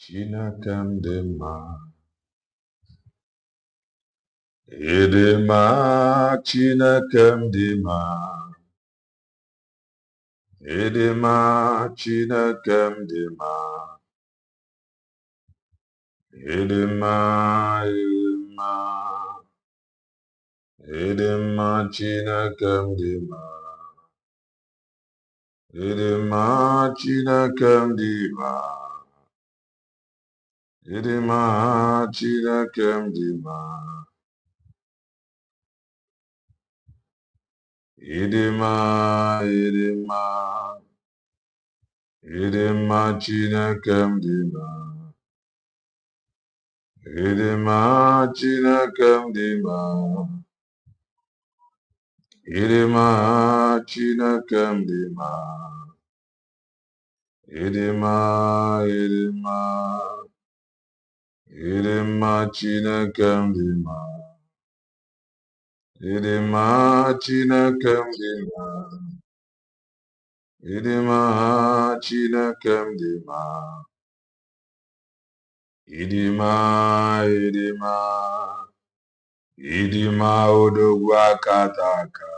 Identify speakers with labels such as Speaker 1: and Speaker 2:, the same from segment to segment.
Speaker 1: Chineke m dị mma, ịdị mma, Chineke m dị mma, ịdị mma, Chineke m dị mma, ịdị mma, ịdị mma, Chineke m dị mma, ịdị mma, Chineke m dị mma, ịdị mma, Chineke m dị mma. Ịdị mma, ịdị mma, ịdị mma, Chineke m dị mma. Ịdị mma, Chineke m dị mma. Ịdị mma, Chineke m dị mma. Ịdị mma, ịdị mma, ịdị mma, Chineke m dị mma. Ịdị mma, Chineke m dị mma. Ịdị mma, Chineke m dị mma. Ịdị mma, ịdị mma, ịdị mma, odogwu aka taa aka.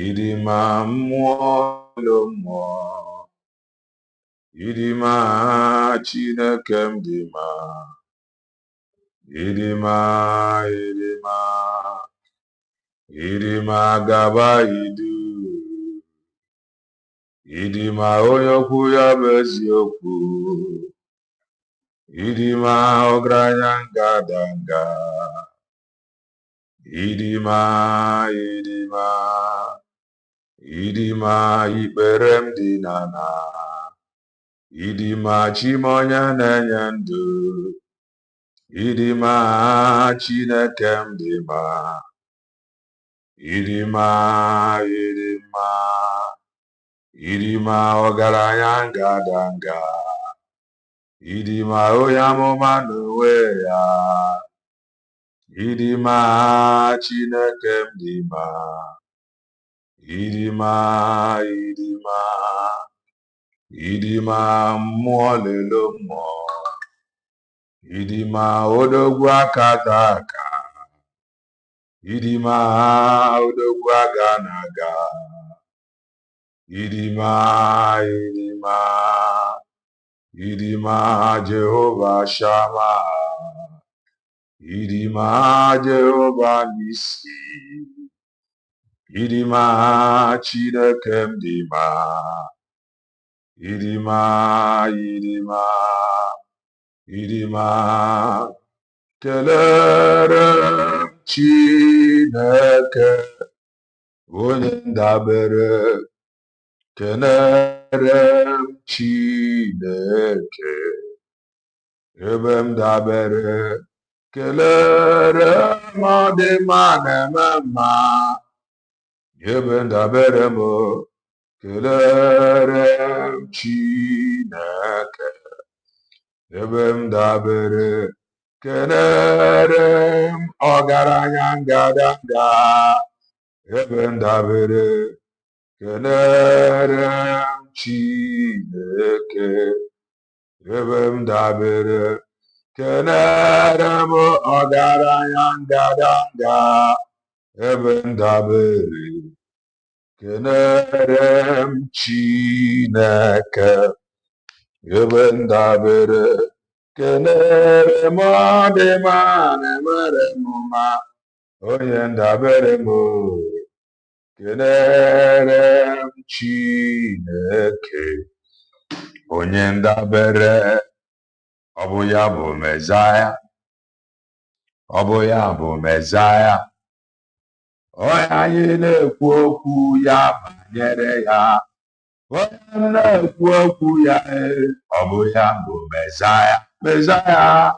Speaker 1: Ịdị mma, mmụọ elu mmụọ. Ịdị mma, Chineke m dị mma. Ịdị mma, ịdị mma, ịdị mma, gaba idu. Ịdị mma, onye okwu ya bụ eziokwu. Ịdị mma, ọgaranya ngadanga. Ịdị mma, ịdị mma, ịdị mma, ikpere m dị n'ala. Ịdị mma, Chimonye na-enye ndụ. Ịdị mma, Chineke m dị mma. Ịdị mma, ịdị mma, ịdị mma, ọgaranya ngadanga. Ịdị mma, onye amụma n'onwe ya. Ịdị mma, Chineke m dị mma. Ịdị mma, ịdị mma, ịdị mma, mmụọ lelu mmụọ. Ịdị mma, odogwu aka taa aka. Ịdị mma, odogwu aga na-aga. Ịdị mma, ịdị mma, ịdị mma, Jehova Shama. Ịdị mma, Jehova Nisi. Ịdị mma, Chineke m dị mma. Ịdị mma, ịdị mma, ịdị mma, kelere m Chineke, onye ndabere. Kelere m Chineke, ebe m dabere. Kelere m ọdịmma na-eme mma, ebe m dabere m. Kelere m Chineke, ebe m dabere. Kelere m ọgaranya ngadanga, ebe m dabere. Kelere m Chineke, ebe m dabere. Kelere m ọgaranya ngadanga, ebe m dabere. Kelere m Chineke, ebe m dabere. Kelere m ọdịmma na-emere m mma, onye ndabere m. Kelere m Chineke, onye ndabere. Ọ bụ ya bụ Mezaya. Ọ bụ ya bụ Mezaya. Onye anyị na-ekwu okwu ya banyere ya. Onye m na-ekwu okwu ya, ọ bụ ya bụ Mezaya. Mezaya.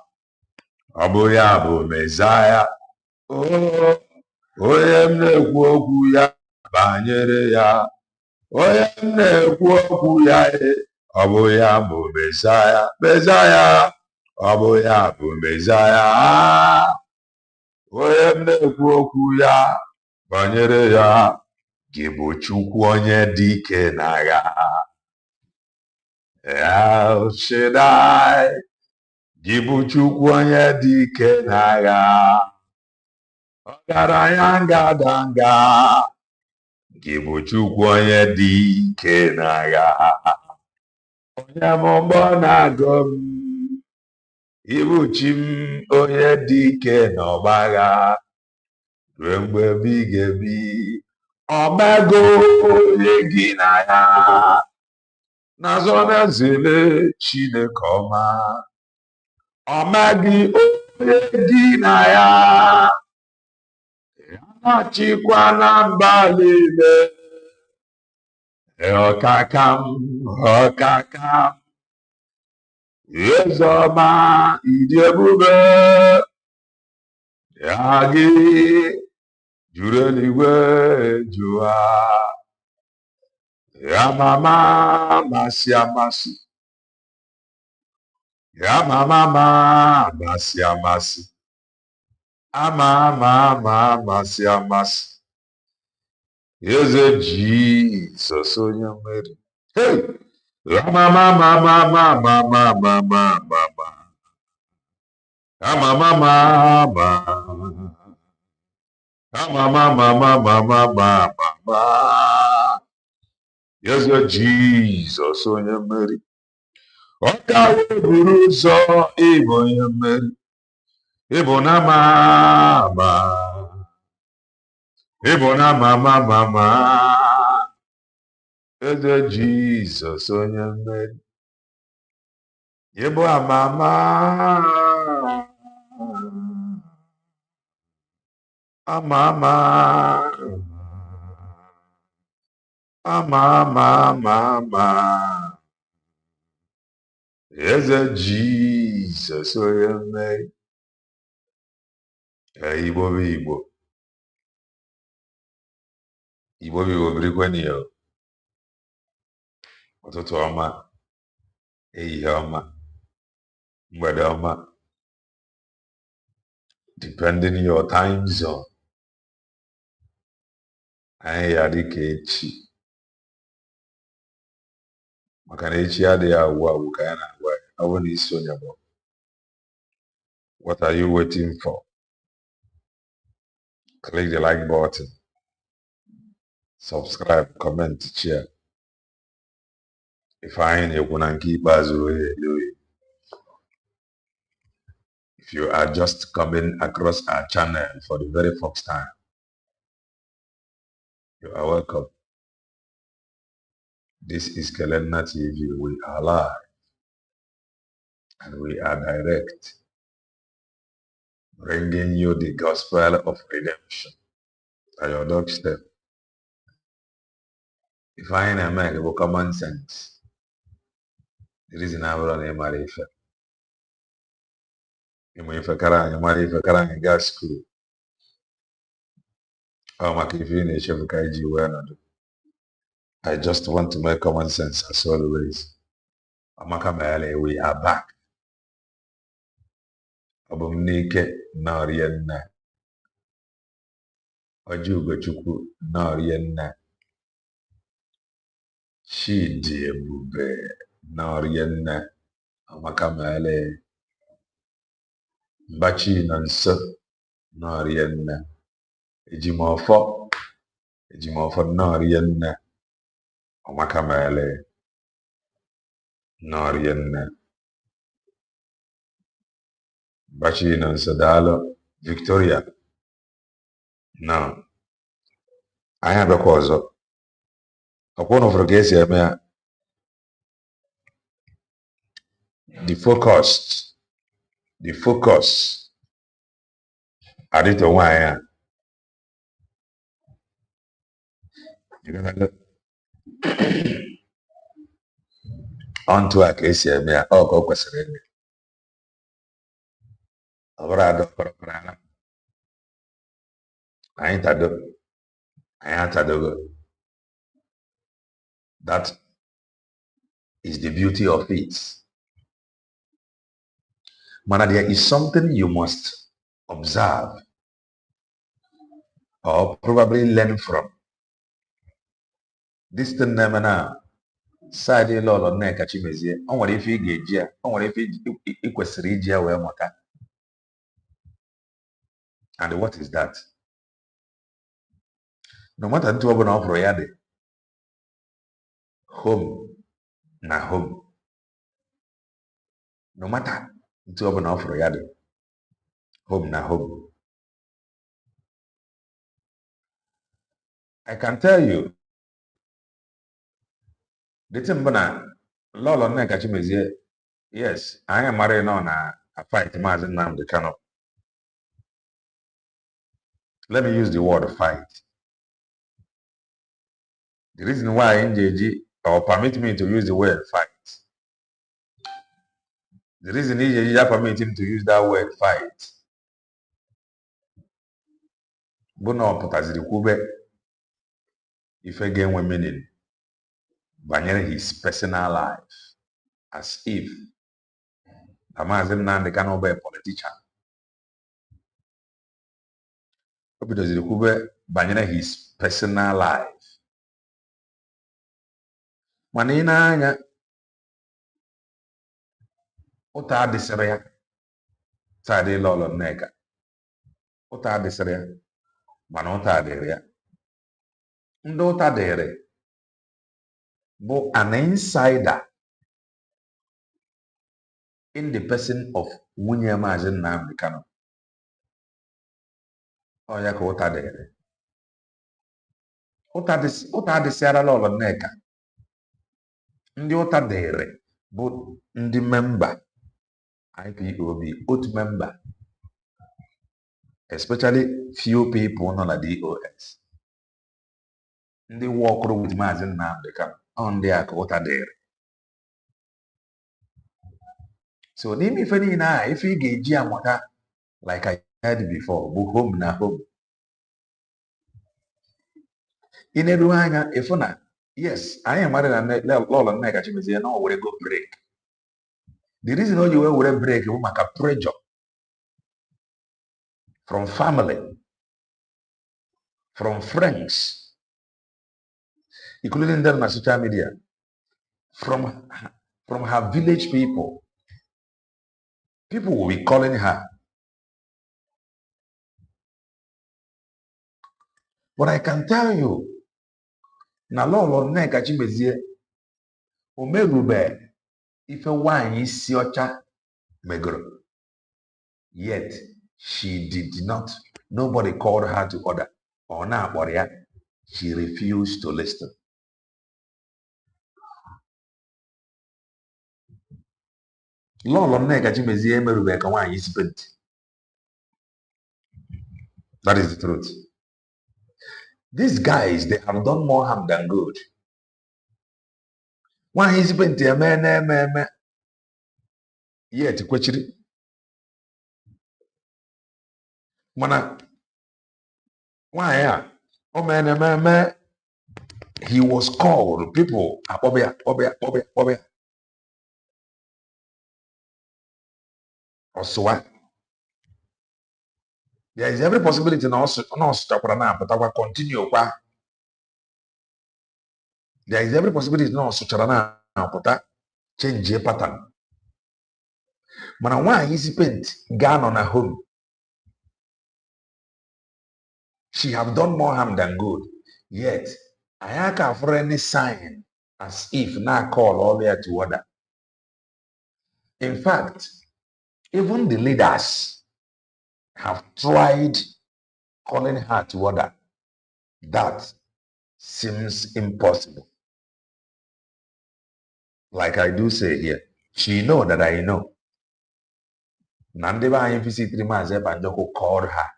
Speaker 1: Ọ bụ ya bụ Mezaya. Onye m na-ekwu okwu ya banyere ya. Onye m na-ekwu okwu ya, ọ bụ ya bụ Mezaya. Mezaya. Ọ bụ ya bụ Mezaya. Onye m na-ekwu okwu ya banyere ya. Gị bụ Chukwu onye dị ike n'agha. El Shaddai, gị bụ Chukwu onye dị ike n'agha, ọgaranya ngadanga, gị bụ Chukwu onye dị ike n'agha, onye mụgbọ na-agụ m, ịbụ chi m onye dị ike n'ọgbagha, ruo mgbe ebighị ebi, omego onye gị n'agha, n'azọ na-ezele Chineke ọma, omegi onye gị n'agha, na-achịkwa na mba niile, ọkakam, eze ọma, ịdị ebube, ya gị juru eluigwe jụa, ya mama amasị amasị, ya mama amasị amasị, amasị amasị, eze Jizọs onye mmeri. Hey! Mama, eze Jizọs onye mmeri. Ọ ka buru ụzọ ịbụ onye mmeri, ịbụ na ịbụ na eze Jizọs onye mmeri, ịbụ amama, eze Jizọs onye mmeri. Igbo bụ Igbo, Igbo bụ Igbo birikweni ya. Ụtụtụ ọma, ehihie ọma, mgbede ọma, depending your time zone. Anyị ya dịka echi, maka na echi adịghị agwụ agwụ ka ya na-agwa ya. Ọ bụ na isi onye bụ, what are you waiting for? Click the like button, subscribe, comment, share. If anyị na-ekwu na nke ikpeazụ oye. If you are just coming across our channel for the very first time, you are welcome. This is Kelenna TV. We are live and we are direct, bringing you the gospel of redemption at your doorstep. If I make it common sense, the reason I will not marry if I marry if I gas school. I just want to make common sense as always. We are back. Nneka Chimezie Ojugochukwu Norienna Chidi Ebube Norienna Amakamale Mbachi Nonso Norienna Ejimofo Norienna Amakamale Norienna Mbachi Nonso Dalo Victoria. Now, I have a cause. Upon of the focus. I did why you're gonna look onto a case here. Oh, go question. I ain't that is the beauty of it. Man, there is something you must observe or probably learn from. This thing now, side Lolo Nneka Chimezie, o nwere ife ị ga-eji ya, o nwere ife ị kwesịrị iji ya wee mụta. And what is that? No matter ntu ọbụla ọ bụrụ ya dị, home na home. No matter ntu ọbụla ọ bụrụ ya dị, home na home. I can tell you, the thing na Lolo Nneka Chimezie, yes, I am married on a fight Maazị Nnamdi Kanu. Let me use the word fight. The reason why NJG or permit me to use the word fight. The reason NJG permit him to use that word fight. Bono putaziri kwube ife ga-enwe meaning banyere his personal life, as if Maazị Nnamdi Kanu bụ a politician. O bidoziri kwube banyere his personal life. Mana ị na-anya ụta adịsịrị ya tadị Lolo Nneka, ụta adịsịrị ya mana ụta adịrị ya. Ndị ụta dịrị bụ an insider in the person of nwunye Maazị Nnamdi Kanu. Ọ ya ka ụta dịrị. Ụta adịsịara Lolo Nneka. Ndị ụta dịrị bụ ndị memba IPOB, otu member, especially few people nọ na DOS. Ndị worked with Maazị Nnamdi Kanu, ndị a ka ụta dịrị. So n'ime ife niile a, ife ị ga-eji amụta, like I said before, bụ home na home. Ị na-erughị anya ịfụ na yes, anyị mara na Lolo Nneka Chimezie na o were go break. The reason o ji were break bụ maka pressure from family, from friends, including them on social media, from her village people. People will be calling her. But I can tell you, na Lolo Nneka Chimezie o merube ife nwanyị isi ọcha megoro. Yet she did not. Nobody called her to order. Ọ na-akpọrọ ya. She refused to listen. Lolo Nneka Chimezie emerube ka nwanyị isi penti. That is the truth. These guys, they have done more harm than good. Nwanyị isi penti eme yet kwechiri. Mana nwanyị a o eme he was called. People akpọbịa ọsụwa. There is every possibility na ọsụchakwara na apụtakwa continue kwa. There is every possibility na ọsụchara na apụta change pattern. Mana nwanyị isi penti ga-anọ na home. She have done more harm than good. Yet, I can't for any sign as if na call all there to order. In fact, even the leaders have tried calling her to order. That seems impossible. Like I do say here, she know that I know. Nandeba IMPC 3 Maazị Ebanjoko called her.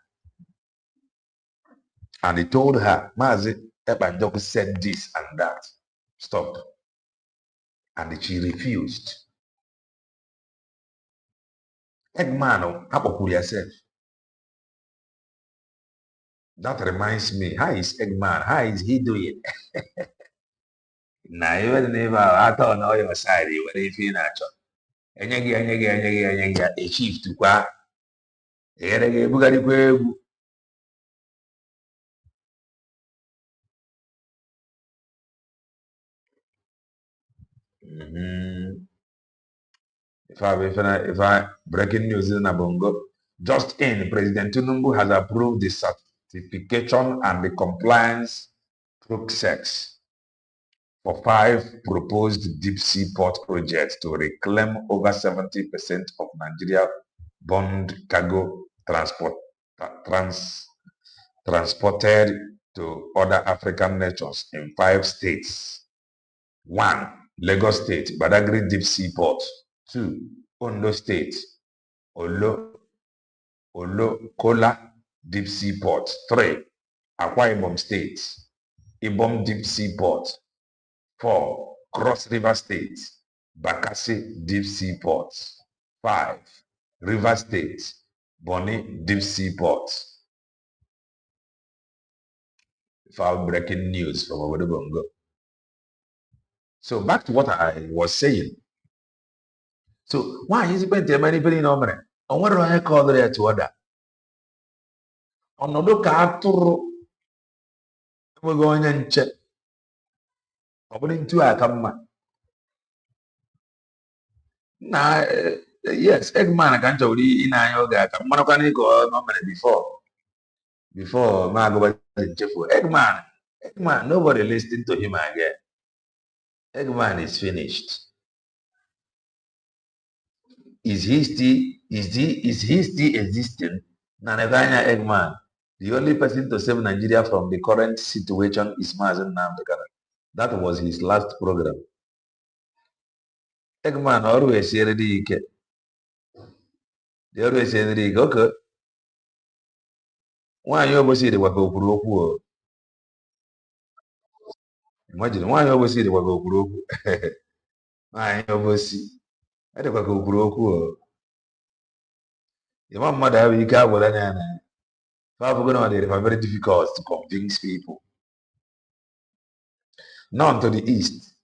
Speaker 1: And he told her, Maazị Ebanjoko said this and that. Stop. And she refused. Eggman, how yourself? That reminds me, how is Eggman? How is he doing? Now, even if I don't know your side, what if you not? A chief to qua. If I breaking news in Abongo, just in, President Tinubu has approved the certification and the compliance process for 5 proposed deep sea port projects to reclaim over 70% of Nigeria bond cargo transported to other African nations in 5 states. 1. Lagos State, Badagry Deep Sea Port. 2. Ondo State, Olokola Deep Sea Port. 3. Akwa Ibom State, Ibom Deep Sea Port. 4. Cross River State, Bakassi Deep Sea Port. 5. River State, Bonny Deep Sea Port. Foul breaking news from Obodo. So back to what I was saying. So why is it been anybody no man? On what do I call it to other? On no look at we're going and check. Opening to a come. Now, yes, Eggman, I can't tell you in a yoga. I'm not going to go no before Margaret Eggman, nobody listened to him again. Eggman is finished. Is he still existing? Nanaganya Eggman. The only person to save Nigeria from the current situation is Mazen Namdekana. That was his last program. Eggman always said they always said okay. Why you always say they were go. Imagine why you always say they were go. Why you always see they were go. The one mother we got with an they are very difficult to convince people. None to the east.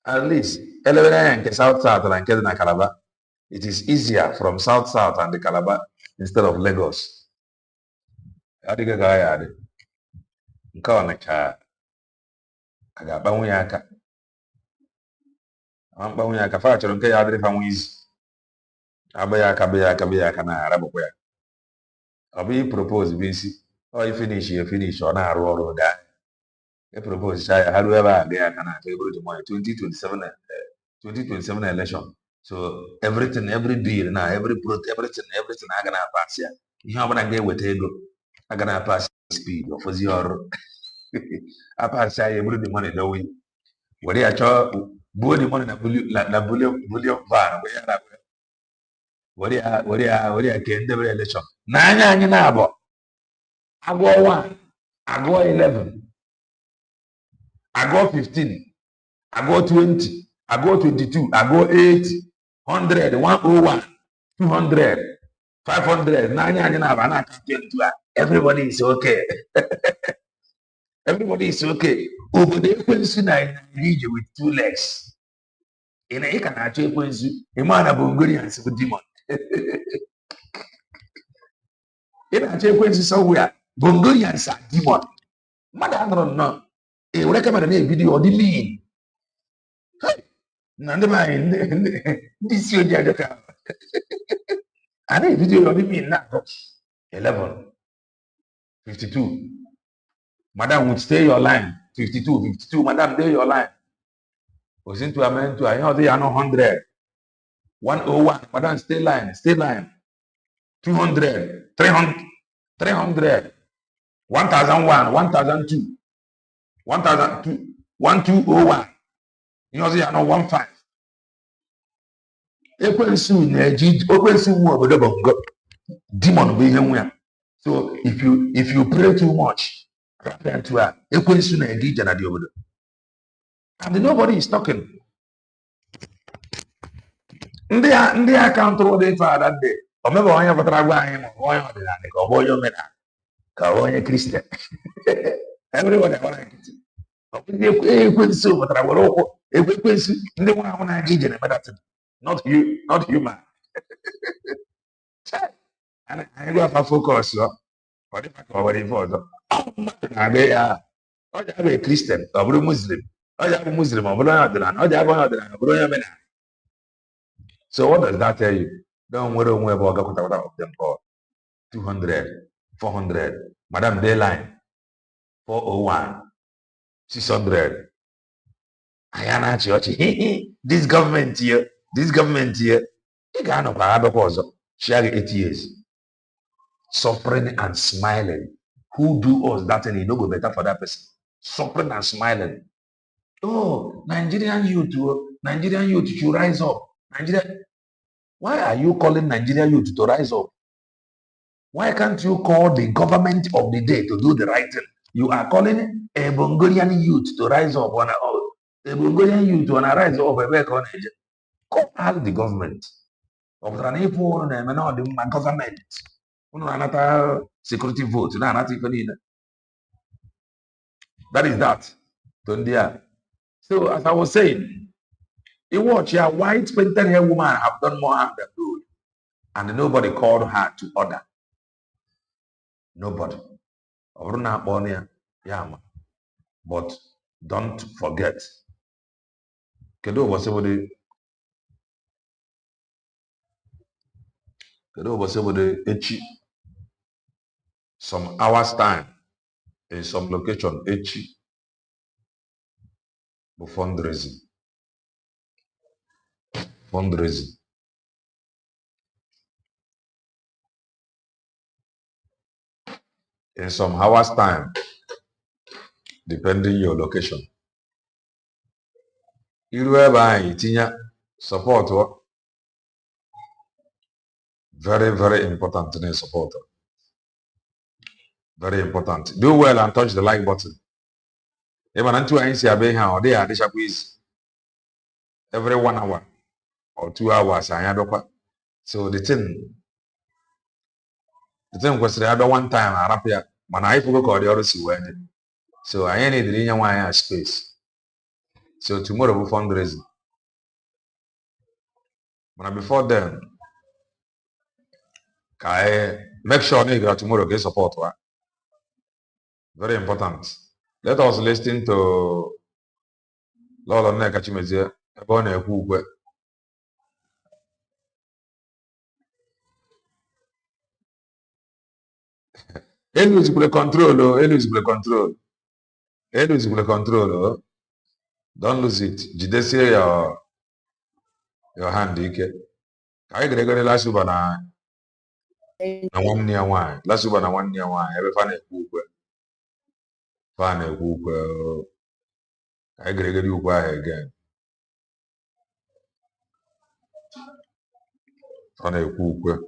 Speaker 1: At least, South and Calabar. It is easier from South and the Calabar instead of Lagos. Adiga guy adi. Nke Onitsha aga-agbanwe ya aka. Agbanwe ya aka fa chọrọ nke ya adịrị fa nwa izu. Agba ya aka na arabụkwa ya. Ọ bụ propose bụ isi. Ọ finish ọ na-arụ ọrụ gaa. Propose ya ha ruo ebe a ga aka na aka eburu the money 2027 election. So everything, every bill now, everything aga na-pass ya. Ihe ọbụla ga-eweta ego aga na-pass speed ofozi ọrụ. Pass ya eburu the money dowe. Were ya chọọ buo the money na bullion van were ya ke ndebere election. N'anya anyị na-abụ agụọ 1, agụọ 11, agụọ 15, agụọ 20, agụọ 22, agụọ 80, 100, 101, 200, 500. N'anya anyị na-abụ na everybody is okay. Everybody is okay. Obodo ekwensu na ije with 2 legs. Ị ka na-achọ ekwensu, ịma na Bongolians bụ demon. Ị na-achọ ekwensu somewhere, Bongolians are demon. Mmadụ anọrọ nnọọ. Were kamera na-ebido ọ dị mean. Na ndị anyị ndị isi ojii ajọka. A na-ebido ọ dị mean na 11, 52. Madam would stay your line. 52, madam, stay your line. Was into a man to I know they are no 100. 101, madam, stay line. 200, 300, 1001, 1002, 1002, 1201. You know they are no 15. Ekwensu na-eji okwensu nwa obodo bongo. Demon bụ ihe nwa. So if you pray too much, ekwensu na-ege ije na dị obodo. And nobody is talking. Ndị akaụntụ dị ife ada dị. O mebe onye pụtara gwa anyị ma onye ọdịnala ka ọ bụ onye omenala ka ọ bụ onye Christian. Everybody gbara nkịtị. Ọ bụ ekwensu pụtara were ụkwụ ekwensu ndị nwere ahụ na-aga ije na-emedatị. Not human. Anyị gwa afa focus ọ dịkwa ka ọ nwere ife ọzọ. Ọ mmadụ na-abịa ya ọ ga-abịa Christian ọ bụrụ Muslim Muslim, so what does that tell you? Don't worry about of them for 200, 400, Madam Dayline, 401, 600. Ayana Chiochi, this government here, you can't share 8 years, suffering and smiling. Who do us that and it don't go better for that person? Suffering and smiling. Oh, Nigerian youth should rise up. Why are you calling Nigerian youth to rise up? Why can't you call the government of the day to do the right thing? You are calling a Bongolian youth to rise up. A Bongolian youth to rise up. Call out the government. Of the government. Another security vote. That is that. So as I was saying, you watch a white painted hair woman have done more harm than good. And nobody called her to order. Nobody. But don't forget. Kedu echi, some hours time in some location echi for fundraising. In some hours time, depending your location. Iru ebe anyị tinye support very, very important in support. Very important. Do well and touch the like button. Even until I see a big hand, they are every 1 hour or 2 hours. So the thing was the other one time I rap here. Man, I forgot the other see when. So I need the space. So tomorrow we fundraising. But before then, I make sure you tomorrow get support. Very important. Let us listen to Lord Nneka Chimezie. Elusible control. Don't lose it. Jidesie your hand, Ike. I get a last over na 1 year wine. Last over na 1 year wine. Every fan a cook. I get you again. Fan a cook.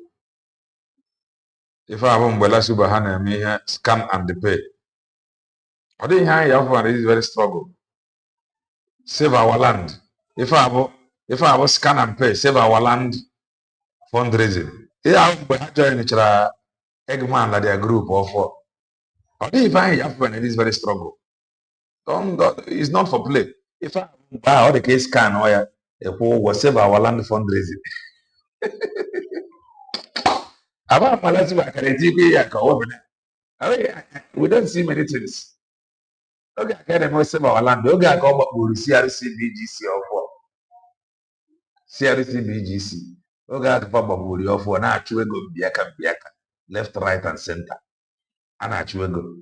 Speaker 1: If I have last over Hannah, me scam and the pay. I didn't hear you is very struggle. Save our land. If I have scan and pay, save our land fundraising. Yeah, I'm join each Eggman like their group or for. I didn't find you it is very struggle. It's not for play. If I buy all the case scan or will save our land fundraising. We don't see many things. Okay, I can't save our land. Okay, I come up with CRC-BGC or for CRC-BGC. Okay, I come up with your for now. Go biaka, left, right, and center. And actually go.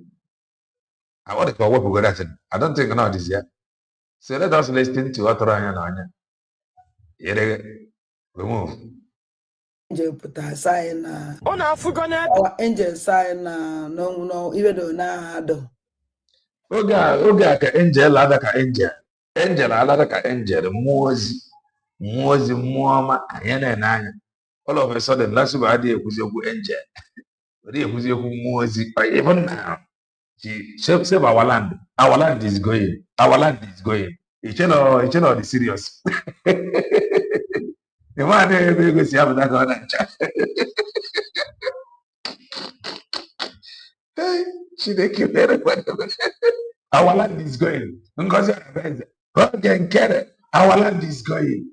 Speaker 1: I want to call what we got. I don't think now this year. So let us listen to what Ryan Anya. We move.
Speaker 2: Angel put a sign. Our angel sign. No, even though na do.
Speaker 1: Oga ka angel ada ka angel. Angel ada ka angel. Mozi muama ayana nanya. All of a sudden, last week I did a angel. Mozi. Even now, save our land. Our land is going. It's not the serious. The man go see have that one. She they keep everybody. Our land is going. Our land is going.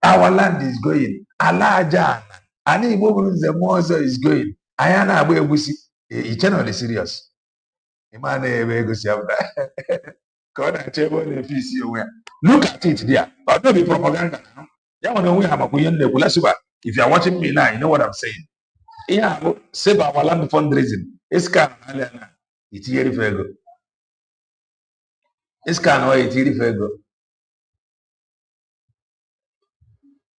Speaker 1: Our land is going. Alaja. Ani the Mozo is going. Ayana abu egusi. It's not the serious. The man go see have that. God, I tell you, if you see where. Look at it there. But don't be propaganda. Yeah, when we have a if you are watching me now, you know what I'm saying. Yeah, save our land fundraising. It's kind of it's here if go. It's kind of it's here if go.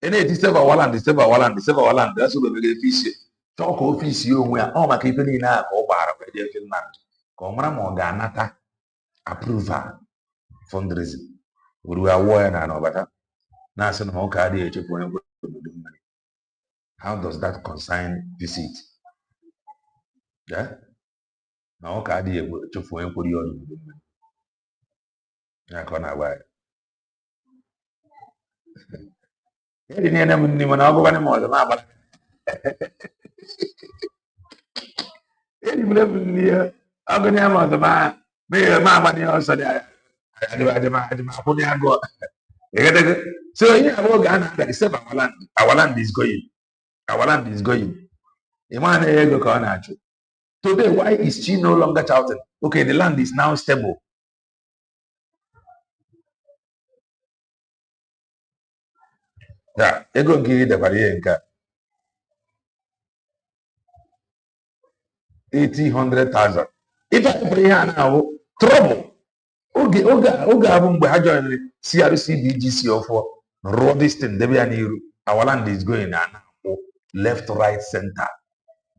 Speaker 1: And it is save our land, save our land, save our land. That's what we get fish. Talk office you where all my people in our bar where they feel land. Come on, Ganata approval fundraising. We are warring and over. Now, so no cardi how does that concern visit? Yeah? Now cardi to for inquiry on the corner why. I didn't even know anymore. The map. Any level near Agonema, the man, may a mamma also there. I put the go. So, yeah, our land is going. Our land is going. Imane ego kanacho. Today, why is she no longer shouting? Okay, the land is now stable. Yeah, ego ngiri the varianka 80,000. If I pray now, trouble. Oga abumbe ha join CRC BGC of road this thing. Our land is going now. Left, right, center.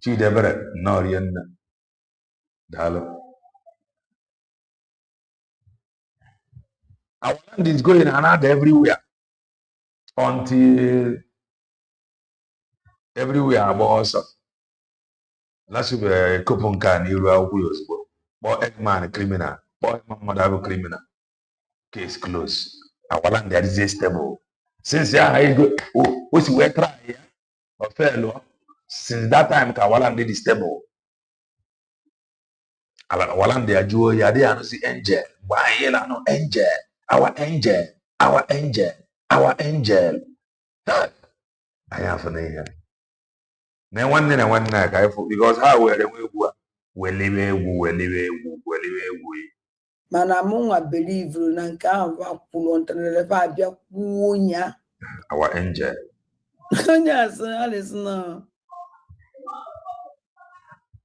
Speaker 1: Chidebere, Norian, Dalo. Our land is going another everywhere until everywhere about us. Last year, Kopunka, Niru, or Eggman, criminal, or Mamma criminal. Case closed. Our land there is stable. Since I go, what's we try or fail. Since that time, our land is stable. Our land there, Joe, ya they are see angel. Why you no angel? Our angel, our angel, our angel. I have an angel. Then one day, one night, because how we
Speaker 2: Mana munga believe na nke ahụ akwụrụ ntanere fa abịa kwuo nya.
Speaker 1: Our angel.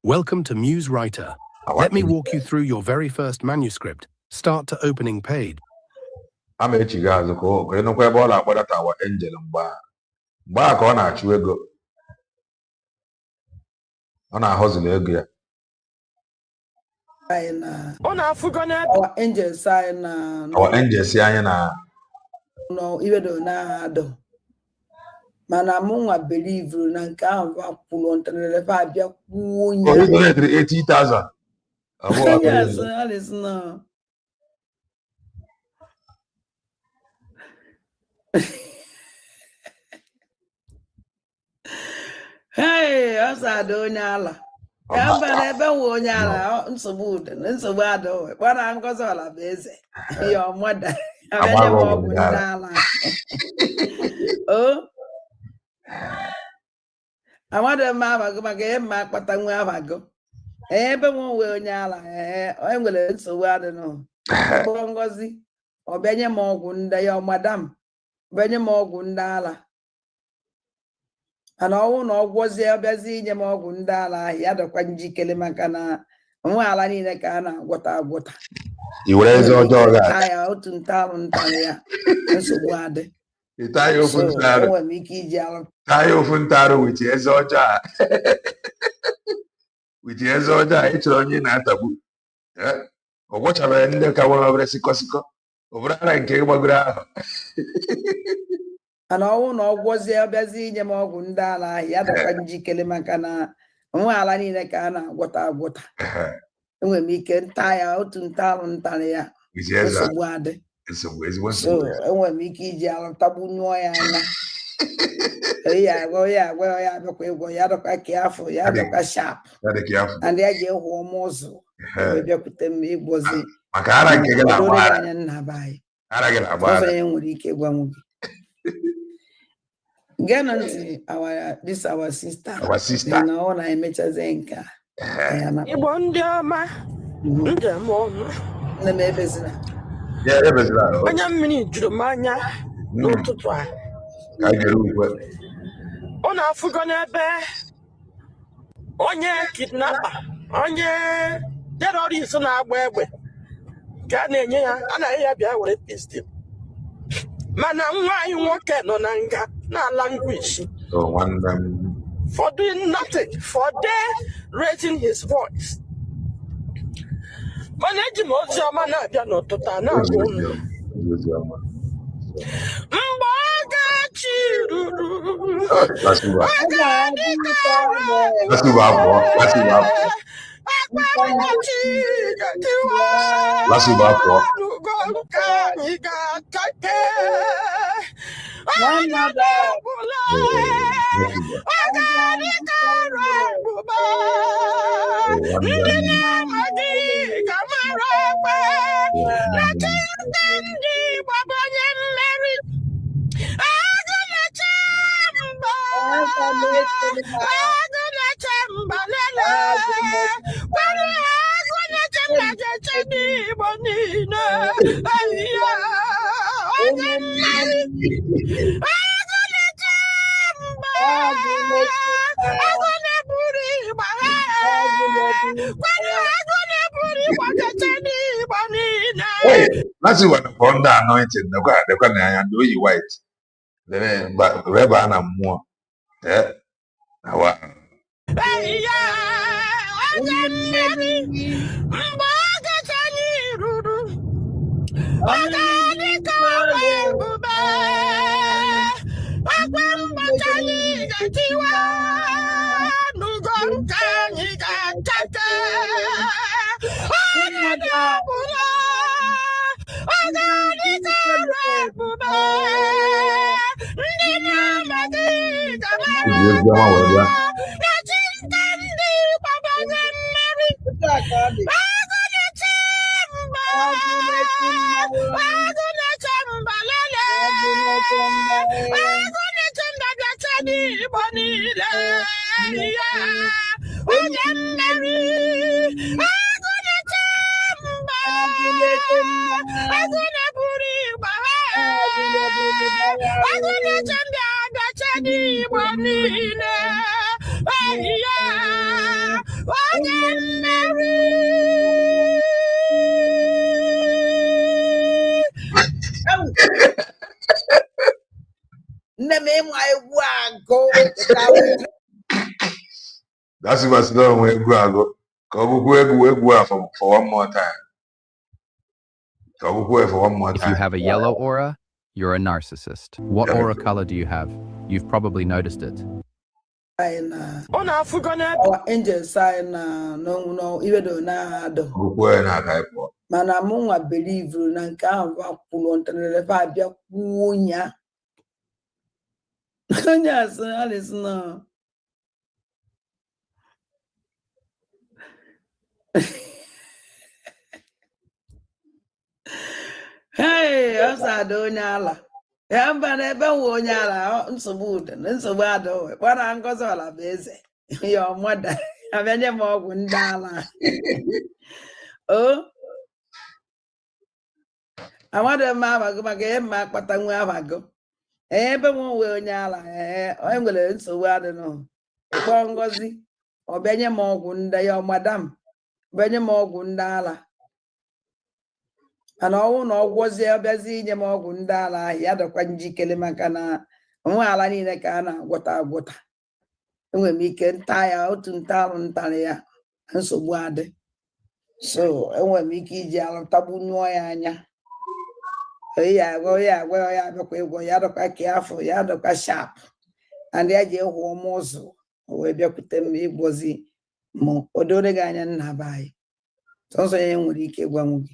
Speaker 3: Welcome to Muse Writer. Let me walk you through your very first manuscript. Start to opening page.
Speaker 1: I'm a chigazo ko no kwa bola akpọda our angel mgba ka ọ na-achụ ego. Ọ na-ahụzụ ego ya.
Speaker 2: Our angel sign
Speaker 1: our angel si anya na
Speaker 2: no even though na do. Mana munga believe na nke ahụ akwụrụ ntanere fa abịa kwuo nya.
Speaker 1: Oh, you donate 80,000.
Speaker 2: Yes, listen. Hey, asa do nyala. Ebe ebe wo nyala nsogbu ado. Kwara ngozo ala beze. Your mother. Abanye mo gundala. Oh. Amade ma bago mage ma kpata nwa abago. Ebe wo we nyala o nwere nsogbu ado no. Bo ngozi. Obenye mo gunda your madam. Benye mo gundala. Ana ọwụ na ọgwọzi abịazi inye m ọgwụ ndị ala ya dọkwa njikere maka na nwa ala niile ka a na-agwọta
Speaker 1: iwere eze ọjọọ ga
Speaker 2: ya otu ntarụ ntarị ya nsogbu adị
Speaker 1: ịtaya ofu ntarụ
Speaker 2: enwere m ike iji alụ
Speaker 1: taya ofu ntarụ witi eze ọjọọ ịchọrọ onye na-atagbu ọ gwọchabeghị ndị ka nwere obere sikọsikọ obere ara nke gbagoro ahụ
Speaker 2: ana ọwụ na ọgwọzi abịazi inye m ọgwụ ndị ala ya dọkwa njikere maka na nwa ala niile ka a na-agwọta enwere m ike nta ya otu ntarụ ntarị ya nsogbu adị enwere m ike iji alụtagbu nyụọ ya anya ya abịakwa ịgwọ ya dọkwa ka afọ ya dọkwa sharp and ya ga-ehụ ọmụ ụzọ bịakwute m ịgwọzi
Speaker 1: maka ara nke gị na-agba
Speaker 2: anya nna be anyị
Speaker 1: ara gị na-agba
Speaker 2: ọzọ ya nwere ike gwanwu gị Genocide, our sister.
Speaker 1: Our sister.
Speaker 2: Na ọ na-emechazi nke a.
Speaker 4: Igbo ndị ọma. Njem ọnụ.
Speaker 2: Na mebezina.
Speaker 1: Yeah, that was that.
Speaker 4: Onye mmiri juru m anya n'ụtụtụ a.
Speaker 1: I get over.
Speaker 4: Ọ na-afụgo n'ebe onye kidnapper, onye terrorist na-agba egbe ka a na-enye ya, a na-enye ya bịa were pistol. Mana nwa anyị nwoke nọ na nga na languish.
Speaker 1: So one
Speaker 4: For doing nothing, for there raising his voice. Mana eji m ozi ọma na-abịa n'ụtụtụ a na-agwa unu. Mgbe agachi ruru,
Speaker 1: Hey, that's what the Honda anointing. The one I do you white. Then, but Rebbe and more. Yeah. That's what's done when go. For one more time.
Speaker 5: If you have a yellow aura, you're a narcissist. What aura color do you have? You've probably noticed it.
Speaker 2: Our angels sign no even though na do. Mana munwa believe na nke ahụ akwụrụ ntanere fa abịa kwuo nya. Anya asị Alice na. Hey, ọsado onye ala. Ya mba na ebe nwe onye ala nsogbu ude na nsogbu adọ kpara Ngozi ọla bụ eze. Ya ọmụda abịa nye m ọgwụ ndị ala. Oh. Amada m abago maka ihe mma akpata nwe abago. Ebe nwe onye ala onye nwere nsogbu adị nọ. Kpọọ Ngozi ọ bịa nye m ọgwụ ndị ya madam bịa nye m ọgwụ ndị ala. Mana ọnwụ na ọgwọzie ọbịazi inye m ọgwụ ndị ala ya dọkwa njikere maka na onwe ala niile ka a na-agwọta agwọta. Enwere m ike nta ya otu nta alụ ntara ya nsogbu adị. So enwere m ike iji alụ tagbu nyụọ ya anya. Ya abịakwa ịgwọ ya dọkwa ka afọ ya dọkwa sharp. And ya ji ịhụ m ụzọ o wee bịakwute m ịgwọzi ma o dore gị anya nna be anyị. Sọsọ ya nwere ike ịgwa m gị.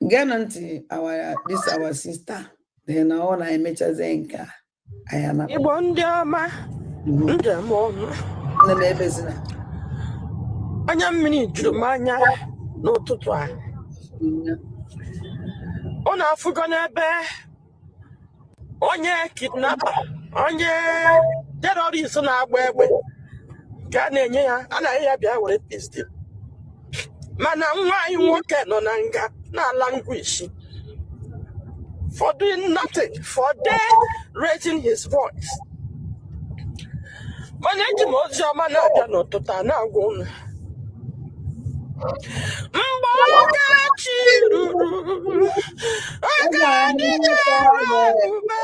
Speaker 2: Genocide, our sister, then all I met as Nneka. I am a
Speaker 4: Onye mmiri juru m anya n'ụtụtụ a. Ọ na-afụgo n'ebe onye kidnapper, onye terrorist na-agba egbe ka a na-enye ya, a na-enye ya bịa were pistol. Mana nwa anyị nwoke nọ na nga na languish for doing nothing, for they raising his voice. Manage Mozama Nabiano Totana Gun. Mboga chiruru, agadika rabube,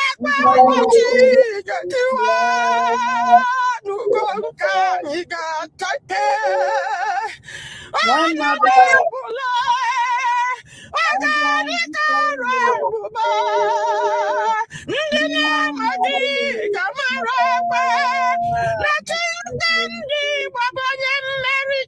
Speaker 4: akwamuchi gatiwa, nugonka nigatate, anabula, agadika rabube, ndine magiga marakwe, nachintandi babanye meri.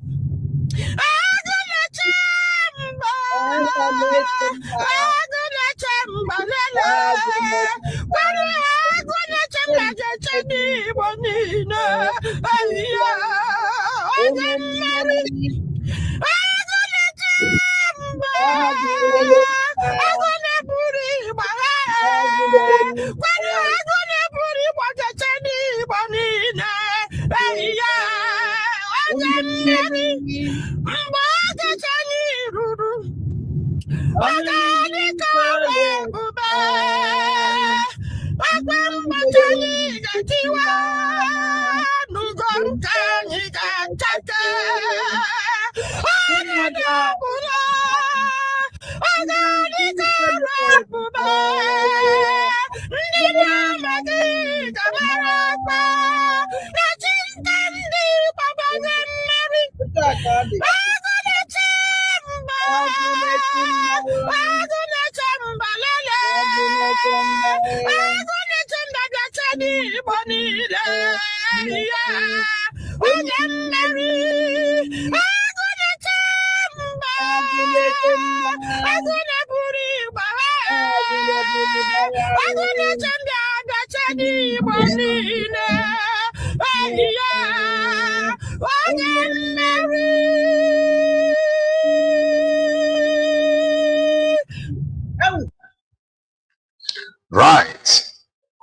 Speaker 1: Right.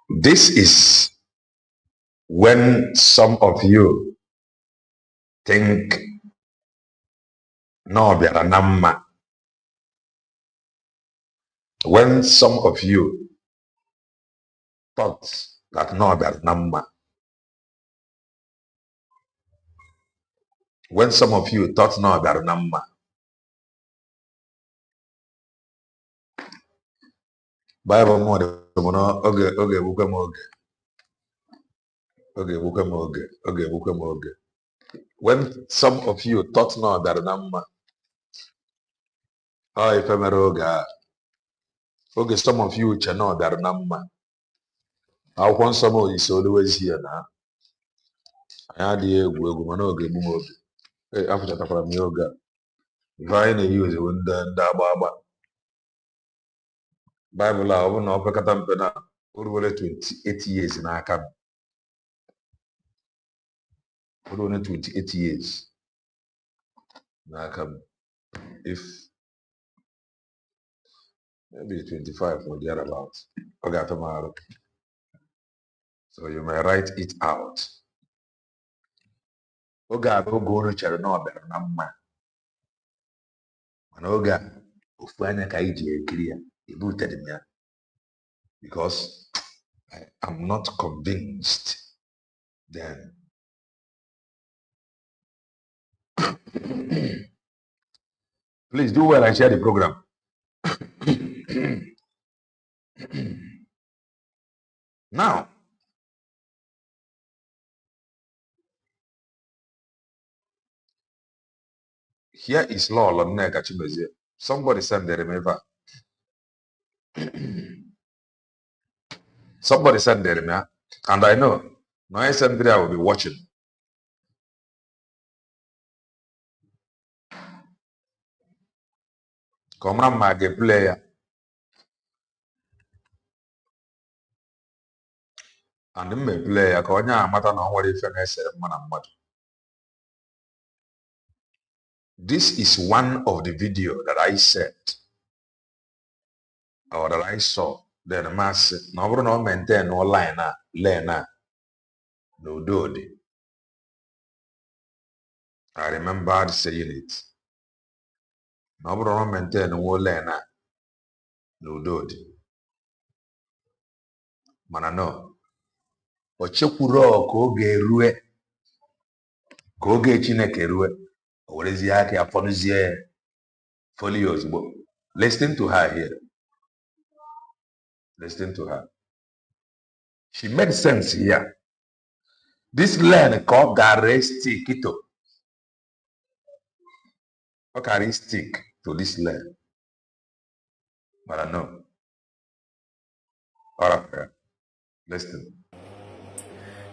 Speaker 1: This is when some of you think no biara namma. When some of you thought that no biara namma. When some of you thought no biara namma. Bible more when some of you thought no biara namma. Oh, ephemeral okay, some of you channel that number. I want some of is always here now. I had the Gugumanog. After from yoga. Vine use when the Baba Bible I will not pick up 28 years in our camp. Only 28 years. Now come if maybe 25 or thereabouts. Okay, tomorrow. So you may write it out. Oga go to Chernobyl number. And Oga ufanya kaiji clear. He booted me because I am not convinced. Then please do well and share the program. Now, here is law on Nneka Chimezie. Somebody send the remember. Somebody send the remember. And I know, no somebody I will be watching. Come on, my game player. And the me player, Konya, matter no what if I say, man, this is one of the video that I said, or that I saw. Then mass, no maintain no line, learn, no do. I remembered saying it. Na ọ bụrụ na maintain nwo learn na n'udo dị. Mana no. O chekwuru ka oge erue, ka oge Chineke rue, o werezie aka ya fọnụzie folio ozugbo. Listen to her here. Listen to her. She made sense here. This land called Gare stick ito. What can it stick to this land? But I know. All right. Listen.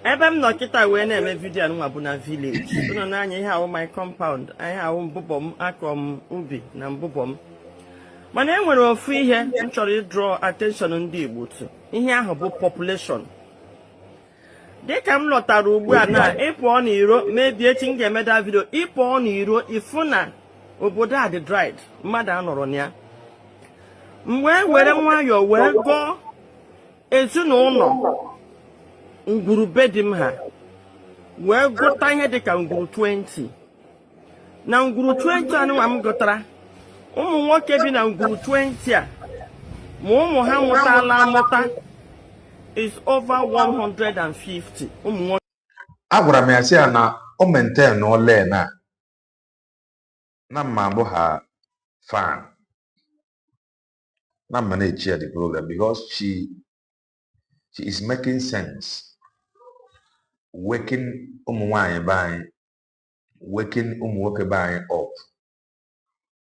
Speaker 4: ebe m nọ kịta wee na-eme vidiyo nwa bụ na village ụnọ n'anya ihe ahụ my compound ihe ahụ mbụbọ m akọ m ubi na mbụbọ m mana e nwere ofu ihe m chọrọ ịdraw attention ndị Igbo tụ ihe ahụ bụ population dịka m lọtara ugbu a na ịpụọ n'iro mebi echi m ga-emeda vidiyo ịpụọ n'iro ifu na obodo a dị dried mmadụ anọrọ na ya m wee were nwayọọ wee gọọ ezinụlọ ngwurube dị m ha wee gụta ihe dịka ngwuru 20 na ngwuru 20 anụnwa m gụtara ụmụ nwoke bi na ngwuru 20 a ma ụmụ ha mụtala amụta is over 150 ụmụ nwoke.
Speaker 1: Agwara m ya sị ya na o maintain ole na mma bụ ha fan na mma na-echi the program because she is making sense. Waking ụmụ nwanyị be anyị, waking ụmụ nwoke be anyị up.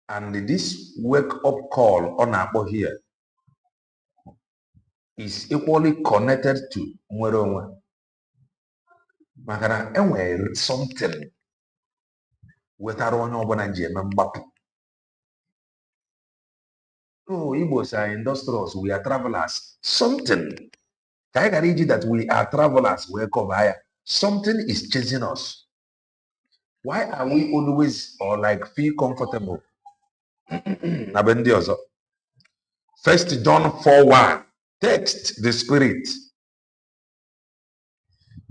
Speaker 1: And this wake up call ọ na-akpọ here is equally connected to nwere onwe. Maka na enwere something wetara onye ọbụla ji eme mgbapụ. Oh, Igbos are industrious, we are travelers. Something. That we are travelers, we come higher. Something is chasing us. Why are we always or like feel comfortable? First John 4:1. Text the spirit.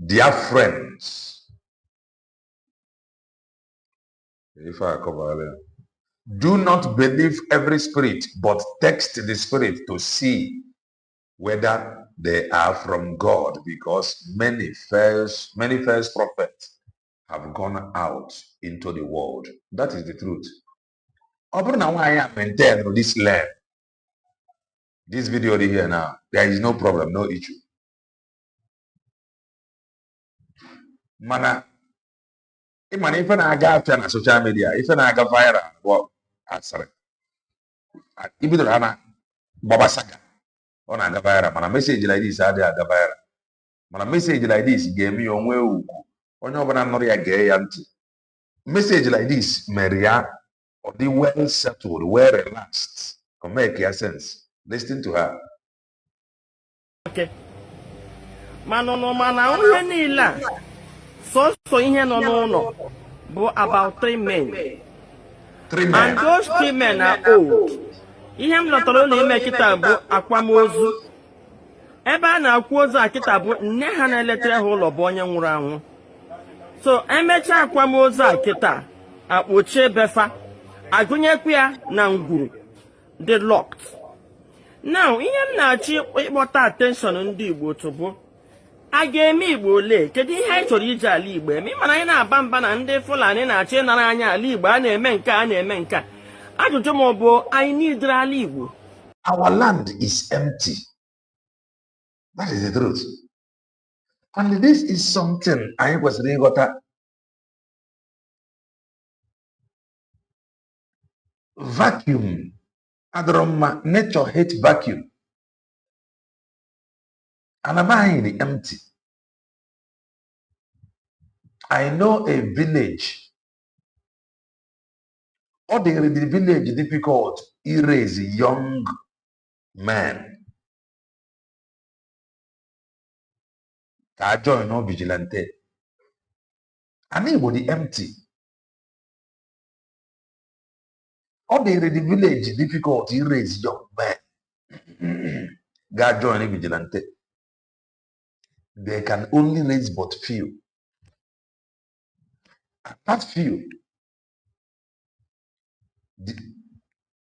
Speaker 1: Dear friends. If I cover earlier. Do not believe every spirit, but text the spirit to see whether they are from God, because many false prophets have gone out into the world. That is the truth. I am maintain this land. This video here now, there is no problem, no issue. Mana, if I na-aga after na social media, if I na-aga viral, well, sorry. If you don't have Baba Saga. On a viral, mana message like this, I did viral. Mana message like this gave me on where on your banana gay auntie. Message like this, Maria, or the well settled, well relaxed, or make sense. Listen to her.
Speaker 4: Okay. Mana onye niile so ihe nọ n'ụlọ bụ about 3 men.
Speaker 1: 3 men.
Speaker 4: And those 3 men are old. Ihe m lọtara ụlọ ime kịta bụ akwamozu. Ebe a na-akwa ozu akịta bụ nne ha na-eletere ha ụlọ bụ onye nwụrụ anwụ. So emechaa akwamozu akịta akpochie befa agụnyekwa ya na ngwuru dị locked. Now ihe m na-achọ ịkpọta attention ndị Igbo tụbụ a ga-eme Igbo ole kedu ihe anyị chọrọ iji ala Igbo eme mana anyị na-aba mba na ndị Fulani na-achọ ịnara anyị ala Igbo a na-eme nke a na-eme nke a. Ajụjụ m bụ anyị niile ala Igbo.
Speaker 1: Our land is empty. That is the truth. And this is something I was got vacuum. Adroma, nature hates vacuum. And am I the empty? I know a village. Ordinarily, the village difficult. Erase young man. I join no vigilante. Anybody empty. Ordinarily, the village difficult. Erase young man. God join a vigilante. They can only raise but few. And that few,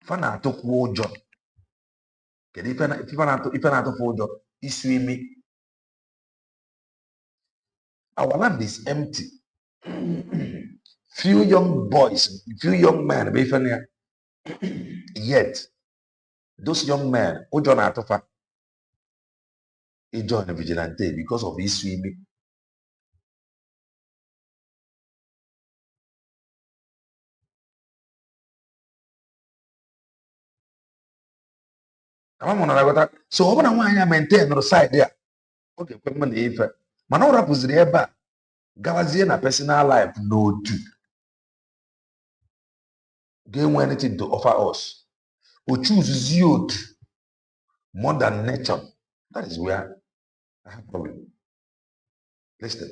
Speaker 1: Fanato Kuojo. If Fanato Kuojo is swimming. Our land is empty. Few young boys, few young men, yet those young men who join Atofa, he joined the vigilante because of his swimming. So when I maintain the side there, okay, Manora was the Galazian a personal life, no do. Gain anything to offer us. We choose youth more than nature. That is where I have problem. Listen.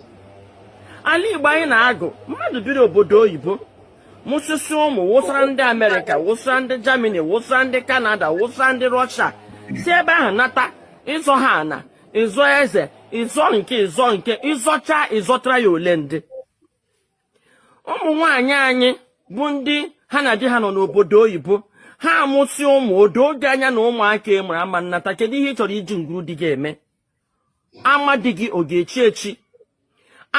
Speaker 4: Ali Igbo na-agụ mmadụ biri obodo oyibo mụsụsụ ụmụ wụsara ndị Amerịka, wụsara ndị Germany, wụsara ndị Canada, wụsara ndị Russia si ebe ahụ nata ịzọ ha ana ịzọ eze ịzọ nke ịzọtara ya ole ndị ụmụ nwaanyị anyị bụ ndị ha na di ha nọ n'obodo oyibo ha amụsị ụmụ odo oge anya na ụmụaka emere ama nnata kedu ihe ị chọrọ iji nguru di gị eme? Ama di gị ọ ga-echi echi?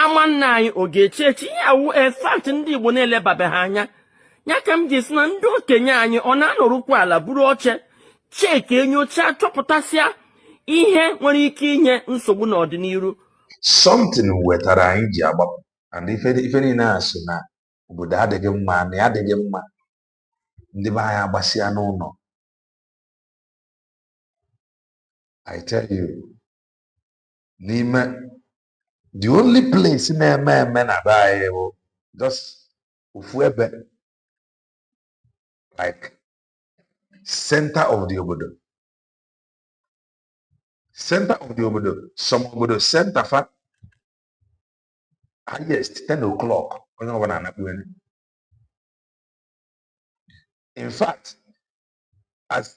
Speaker 4: Ama nna anyị ọ ga-echi echi? Ya wụ fact ndị Igbo na-elebabe ha anya. Ya ka m ji sị na ndị okenye anyị ọ na-anọrụkwa ala buru oche cheke enyocha chọpụtasịa ihe nwere ike inye nsogbu n'ọdịnihu.
Speaker 1: Something wetara anyị ji agbapụ and ife niile asụ na obodo adịghị mma na ya adịghị mma ndị be anyị agbasịa n'ụlọ. I tell you, n'ime the only place na-eme na be anyị bụ just ofu ebe, like center of the obodo. Center of the obodo, some obodo center fa highest 10 o'clock. In fact, at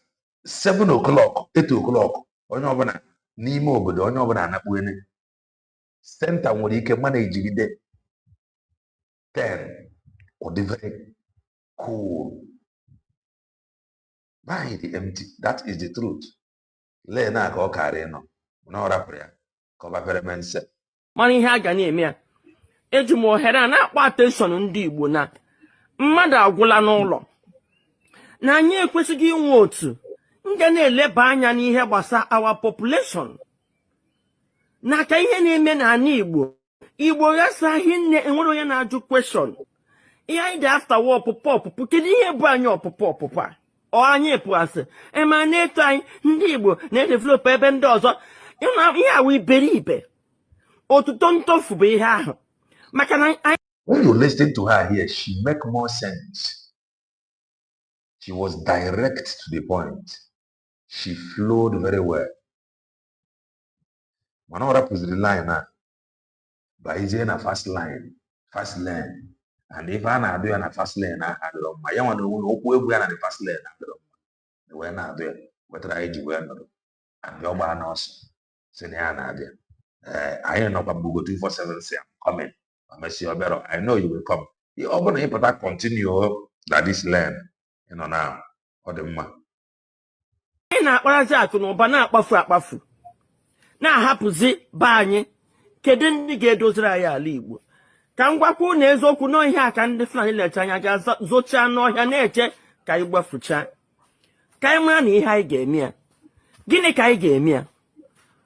Speaker 1: 7 o'clock, 8 o'clock, n'ime obodo onye ọbụla anakpuene. Center nwere ike manage gide 10 or the very cool. By the empty, that is the truth. Lee na ka ọ karị nọ na ọ rapụrụ ya ka ọ bafere mense.
Speaker 4: Mana ihe a ga na-eme ya eji m ohere a na-akpọ attention ndị Igbo na mmadụ agwụla n'ụlọ na anyị ekwesịghị inwe otu nga na-eleba anya n'ihe gbasa our population n'aka ihe na-eme n'ala Igbo ghasaghị nne enwere onye na-ajụ question ihe anyị dị after war ọpụpụ kedu ihe bụ anyị ọpụpụ a ọ anyị pụasị ema na-eto anyị ndị Igbo na-edevelop ebe ndị ọzọ ihe awụ iberibe otuto ntofu bụ ihe ahụ maka na
Speaker 1: when you listen to her here, she make more sense. She was direct to the point. She flowed very well. Manora was the line now. But he's in a fast lane. And if I do a fast lane, I don't my young one who are the fast lane. The way now there, what I do, and your man also. Seniana there. I ain't not a Bugo 247 say I'm coming. I know you will come. You are going to continue that this land, now. Or the man.
Speaker 4: Na-akparazi akụ na ụba na-akpafu na-ahapụzi be anyị kedu ndị ga-edoziri anyị ala Igbo ka m gwakwa na eziokwu n'ọhịa aka ndị Fulani lecha anya ga-zocha n'ọhịa na-eche ka anyị gbafucha ka anyị mara na ihe anyị ga-eme ya gịnị ka anyị ga-eme ya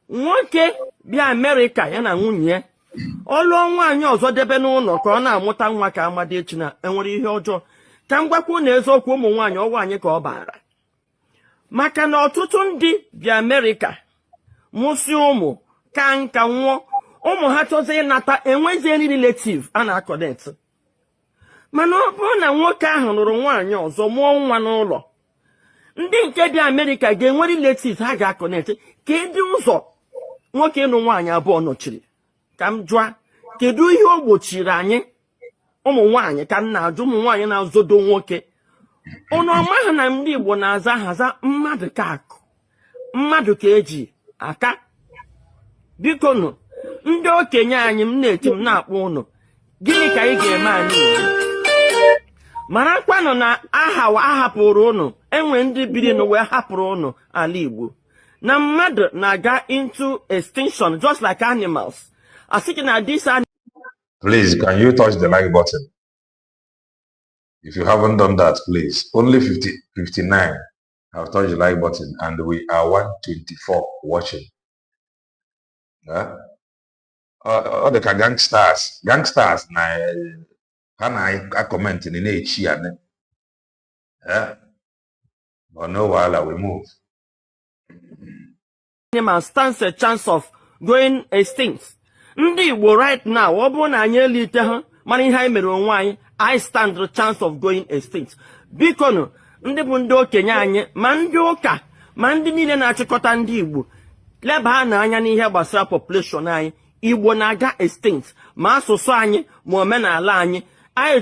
Speaker 4: nwoke bịa Amerịka ya na nwunye ya ọ lụọ nwaanyị ọzọ debe n'ụlọ ka ọ na-amụta nwa ka amadi echi na enwere ihe ọjọọ ka m gwakwa na eziokwu ụmụ nwaanyị ọwa anyị ka ọ bara maka na ọtụtụ ndị bịa Amerịka mụsị ụmụ ka nka nwụọ ụmụ ha chọzi ịnata enweghị any relative a na-akọnekt mana ọ bụrụ na nwoke ahụ lụrụ nwaanyị ọzọ mụọ nwa n'ụlọ ndị nke bịa Amerịka ga-enwe relative ha ga-akọnekt kedu ụzọ nwoke ịnụ nwaanyị abụọ nọchiri ka m jụa kedu ihe o gbochiri anyị ụmụ nwaanyị ka m na-ajụ ụmụ nwaanyị na-azodo nwoke ụnụ ọmaghị na ndị Igbo na-aza haza mmadụ ka akụ mmadụ ka eji aka biko nụ ndị okenye anyị m na-eti m na-akpọ ụnụ gịnị ka anyị ga-eme anyị marakwanụ na ahapụrụ ụnụ enwe ndị biri n'ụwa hapụrụ ụnụ ala Igbo na mmadụ na-aga into extinction just like animals. Asị na this
Speaker 1: Please, can you touch the like button? If you haven't done that, please. Only 59 have touched the like button, and we are 124 watching. All the gangsters na I comment in echi and but no while we move.
Speaker 4: Animal stands a chance of going extinct. Ndị Igbo right now, ọ bụrụ na anyị elite ha mana ihe anyị mere onwe anyị, I stand the chance of going extinct. Biko nụ, ndị bụ ndị okenye anyị, ma ndị ụka, ma ndị niile na-achịkọta ndị Igbo, leba anya n'ihe gbasara population anyị. Igbo na-aga extinct, ma asụsụ anyị, ma omenala anyị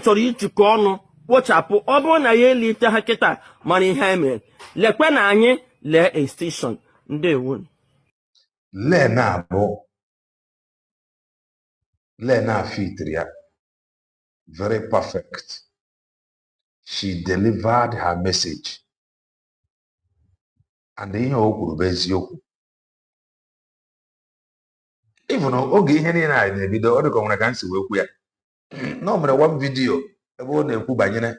Speaker 4: chọrọ ijikọ ọnụ kpochapụ. Ọ bụrụ na ya elite ha kịta mana ihe anyị mere, lekwe na anyị lee extinction. Ndewo.
Speaker 1: Lena Fitria, very perfect. She delivered her message. And then you even though any night in the video, or the communication we no matter one video about the Kubanyana,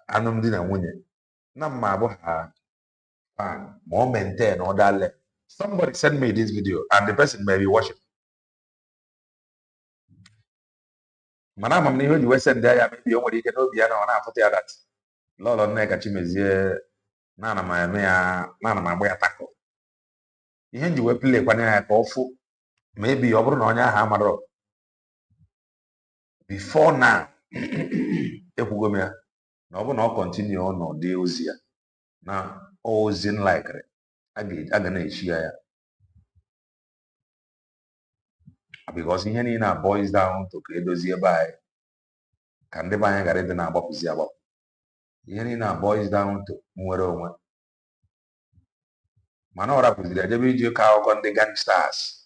Speaker 1: and dinner winning. Namma ha moment 10 or that. Somebody sent me this video, and the person may be watching. Manam ni when you send there, maybe you can be an honor for that. Lolo Nneka Chimezie, Nana my way attack. You will play when I awful. Maybe over on your hammer. Before now, if we go no one continue on no deals here. Now, all in like it. I did share. Because in any boils down to create those hereby. Can they buy a garden about Ziabo? Any boils down to Muero. Manora with the WG cow on the gangsters.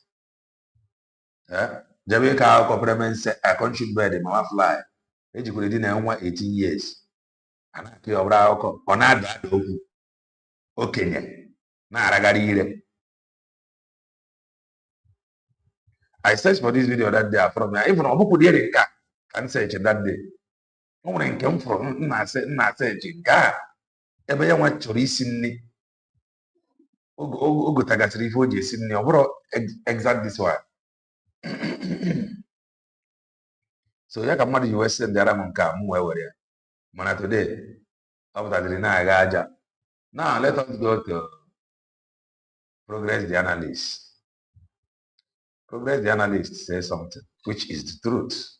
Speaker 1: Jabe cow compliments a consumed bed in my fly. Educated in 18 years. And I feel brow on that. Okay. I searched for this video that day from even on who did can search that day. No one came from not searching. Every one to listen. Ugutagatri for Jason, exact this one. So, Yakamadi US and the Ramonka, where Mana today, after the Gaja. Now, let us go to Progress the analyst. Progress the analyst says something, which is the truth.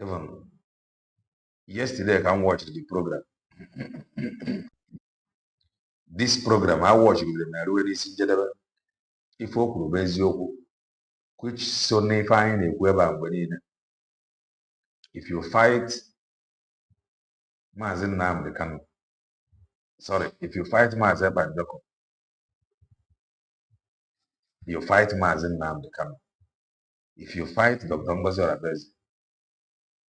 Speaker 1: Even yesterday, I can watch the program. This program, I watched with them. I really see Jedaba. If you which Sunday find a web if you fight Mazin Nam the Kanu. Sorry, if you fight Mazin Banjoko. You fight Mazin Namdi Kanu. If you fight Dr. Ngozi Orazeze,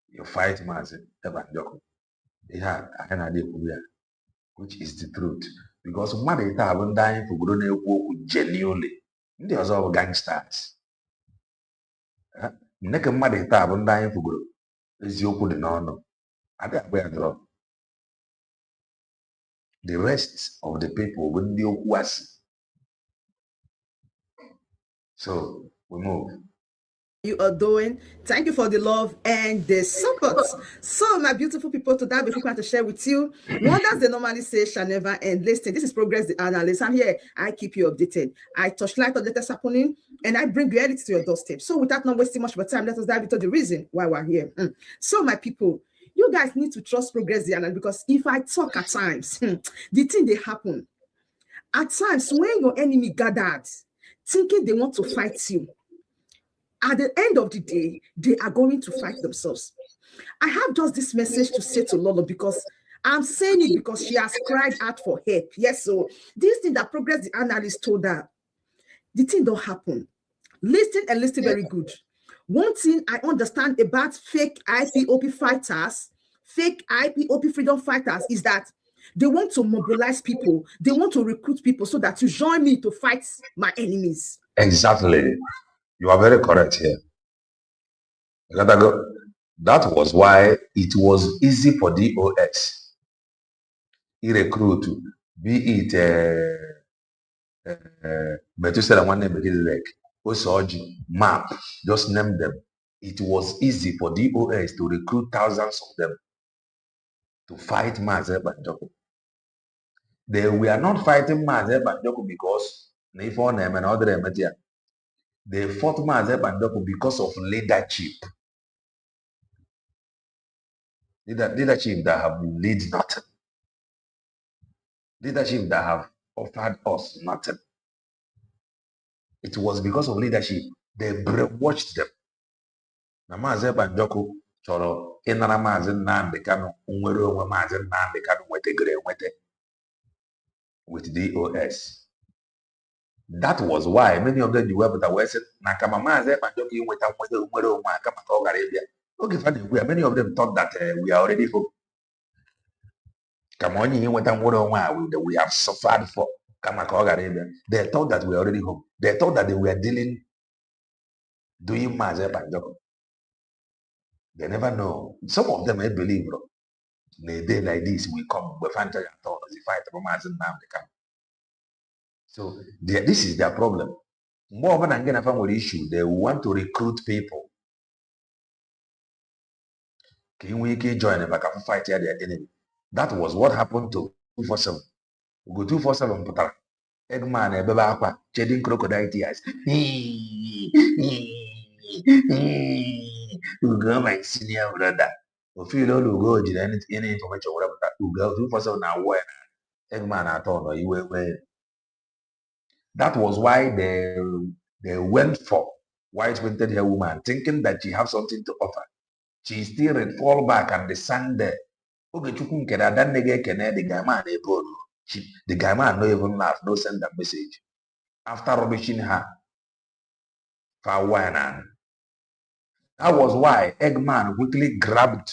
Speaker 1: you fight Mazin Ebanjoko. Yeah, I can idea which is the truth. Because money have dying for grown genuinely. They are all gangsters. Nneka money have dying for grown. Is you put in on. I don't know. The rest of the people will be was. So we move.
Speaker 6: You are doing. Thank you for the love and the support. So, my beautiful people, today we want to share with you. Wonders they normally say shall never end. Listen, this is Progress the Analyst. I'm here. I keep you updated. I touch light on the latest happening, and I bring reality to your doorstep. So, without not wasting much of your time, let us dive into the reason why we're here. So, my people, you guys need to trust Progress the Analyst, because if I talk at times, the thing they happen. At times, when your enemy gathered, thinking they want to fight you, at the end of the day, they are going to fight themselves. I have just this message to say to Lolo, because I'm saying it because she has cried out for help. Yes, so this thing that Progress the Analyst told her, the thing don't happen. Listen and listen very good. One thing I understand about fake IPOP fighters, fake IPOP freedom fighters, is that They want to mobilize people. They want to recruit people so that you join me to fight my enemies.
Speaker 1: Exactly. You are very correct here. That was why it was easy for DOS to recruit, be it Methuselah one name like Osoji, Map, just name them. It was easy for DOS to recruit thousands of them to fight Mazi Banjoko. They were not fighting Mazi Banjoko because they fought Mazi Banjoko because of leadership. Leadership that have lead nothing. Leadership that have offered us nothing. It was because of leadership. They brainwashed them. Na Mazi Banjoko chọrọ ịnara Mazi Nnamdi Kanu nwere onwe Mazi Nnamdi Kanu nwetegoro enwete with DOS. That was why many of them were said na kama Mazi Banjoko inweta nwere onwe aka maka ọ gara ịbịa. Oge fa na-ekwu ya, many of them thought that we are already home. Kama onye inweta nwere onwe a we have suffered for. Kama ka ọ gara ịbịa. They thought that we are already home. They thought that they were doing Mazi Banjoko. They never know. Some of them, I believe, bro, in a day like this, we come, we find the fight from Mazi Nnamdi Kanu. So this is their problem. More than again, with issue, they want to recruit people. Can we join them back and fight their enemy? That was what happened to 247. We go 247 putara. Eggman e beba akwa, shedding crocodile tears. You go my senior brother. If you don't go, any information whatever that you go 247 now where Eggman at all, you were. That was why they went for white painted hair woman, thinking that she have something to offer. She still fall back and they sang there. Okay, the guy man no even laugh, no send that message. After rubbishing her for one. That was why Eggman quickly grabbed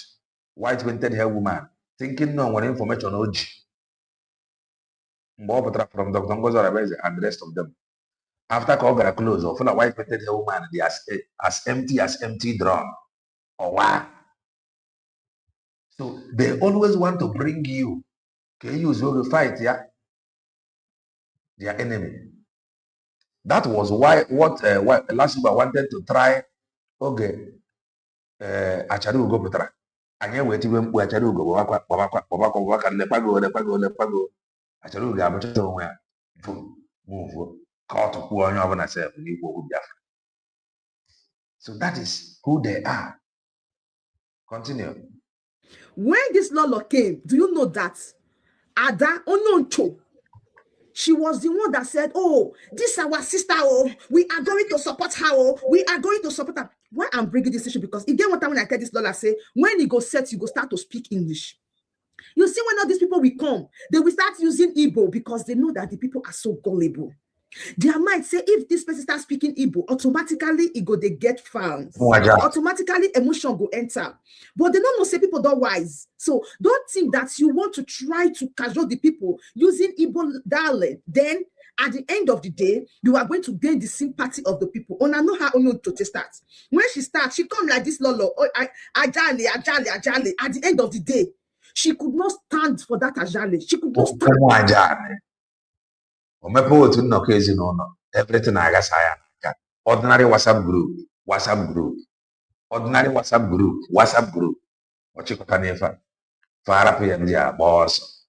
Speaker 1: white painted hair woman, thinking no one information OG. From Dr. Ngozo and the rest of them. After Kogara close, or full of white painted hair woman, they as empty drum. Or what? So they always want to bring you. Can you use your fight, yeah? Their enemy. That was why what last week I wanted to try. Okay, Acharu go putra. Anya weti we Acharu go waka lepago. Acharu ga abacha onwe ya. Move. Caught who on your own self. So that is who they are. Continue.
Speaker 6: When this Lolo came, do you know that Ada Ononcho, she was the one that said, oh, this is our sister, oh, we are going to support her, oh, we are going to support her. Why I'm bringing this issue? Because again, one time when I tell this Lola, say, when you go set, you go start to speak English. You see, when all these people will come, they will start using Igbo because they know that the people are so gullible. Their mind say, if this person starts speaking Igbo, automatically they get fans. Automatically emotion go enter. But they don't know say people don't wise. So don't think that you want to try to cajole the people using Igbo dialect. Then at the end of the day, you are going to gain the sympathy of the people. Ona know how Ono to start. When she starts, she come like this Lolo. Oh, ajali. At the end of the day, she could not stand for that ajali. She could not stand.
Speaker 1: Everything I guess ordinary WhatsApp group, ordinary WhatsApp group. What you can boss,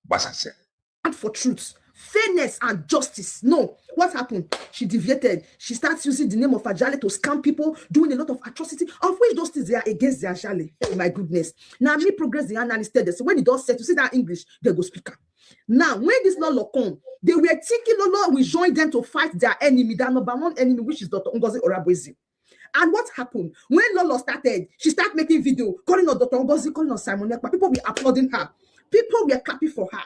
Speaker 6: for truth, fairness, and justice. No, what happened? She deviated. She starts using the name of Ajale to scam people, doing a lot of atrocity, of which those things they are against the Ajale. Oh my goodness. Now me progress the analyst said this. So when he does say to see that English, they go speaker. Now, when this Lolo come, they were thinking Lolo will join them to fight their enemy, their number one enemy, which is Dr. Ngozi Orabwezi. And what happened? When Lolo started, she started making video, calling on Dr. Ngozi, calling on Simon Ekpa. People were applauding her. People were clapping for her.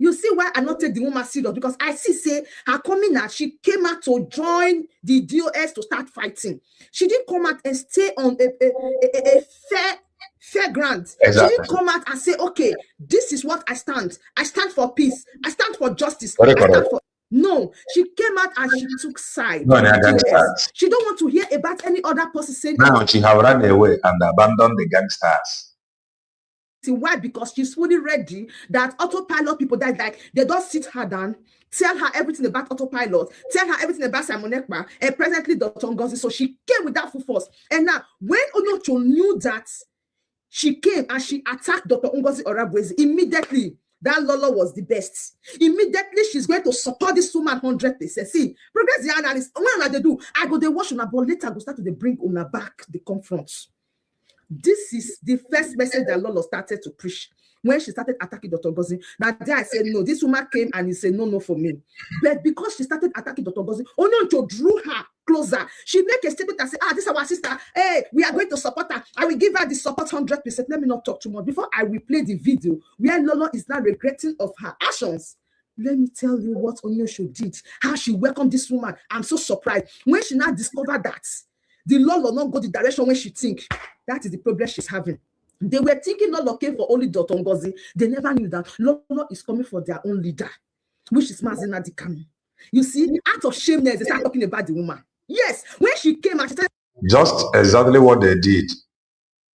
Speaker 6: You see why I not take the woman serious? Because I see, say, her coming out, she came out to join the DOS to start fighting. She didn't come out and stay on a fair fairground.
Speaker 1: Exactly.
Speaker 6: She didn't come out and say, okay, this is what I stand. I stand for peace. I stand for justice.
Speaker 1: Very
Speaker 6: I stand
Speaker 1: correct.
Speaker 6: for... No, she came out and she took side.
Speaker 1: No, they are
Speaker 6: with US.
Speaker 1: gangsters.
Speaker 6: She don't want to hear about any other person saying...
Speaker 1: Now she have run away and abandoned the gangsters.
Speaker 6: Why? Because she's fully ready that autopilot people that like they don't sit her down, tell her everything about autopilot, tell her everything about Simon Ekpa, and presently Dr. Ngozi. So she came with that full force. And now when Onyocho knew that, she came and she attacked Dr. Ngozi Orabwezi immediately. That Lolo was the best. Immediately, she's going to support this woman 100%. See, progress the analyst. When they do, I go they watch una, but later I go start to bring una back the confronts. This is the first message that Lolo started to preach when she started attacking Dr. Ngozi. Now there I said, no, this woman came and he said, no for me. But because she started attacking Dr. Ngozi, Onyocho drew her closer. She make a statement and say, this is our sister. Hey, we are going to support her. I will give her the support 100%. Let me not talk too much. Before I will play the video where Lolo is now regretting of her actions. Let me tell you what Onyocho did, how she welcomed this woman. I'm so surprised. When she now discovered that, the Lord will not go the direction when she think. That is the problem she's having. They were thinking Lolo came for only Dr. Ngozi. They never knew that Lolo is coming for their own leader, which is Mazi Nnamdi Kanu. You see, out of shameness, they start talking about the woman. Yes, when she came and she said,
Speaker 1: just exactly what they did,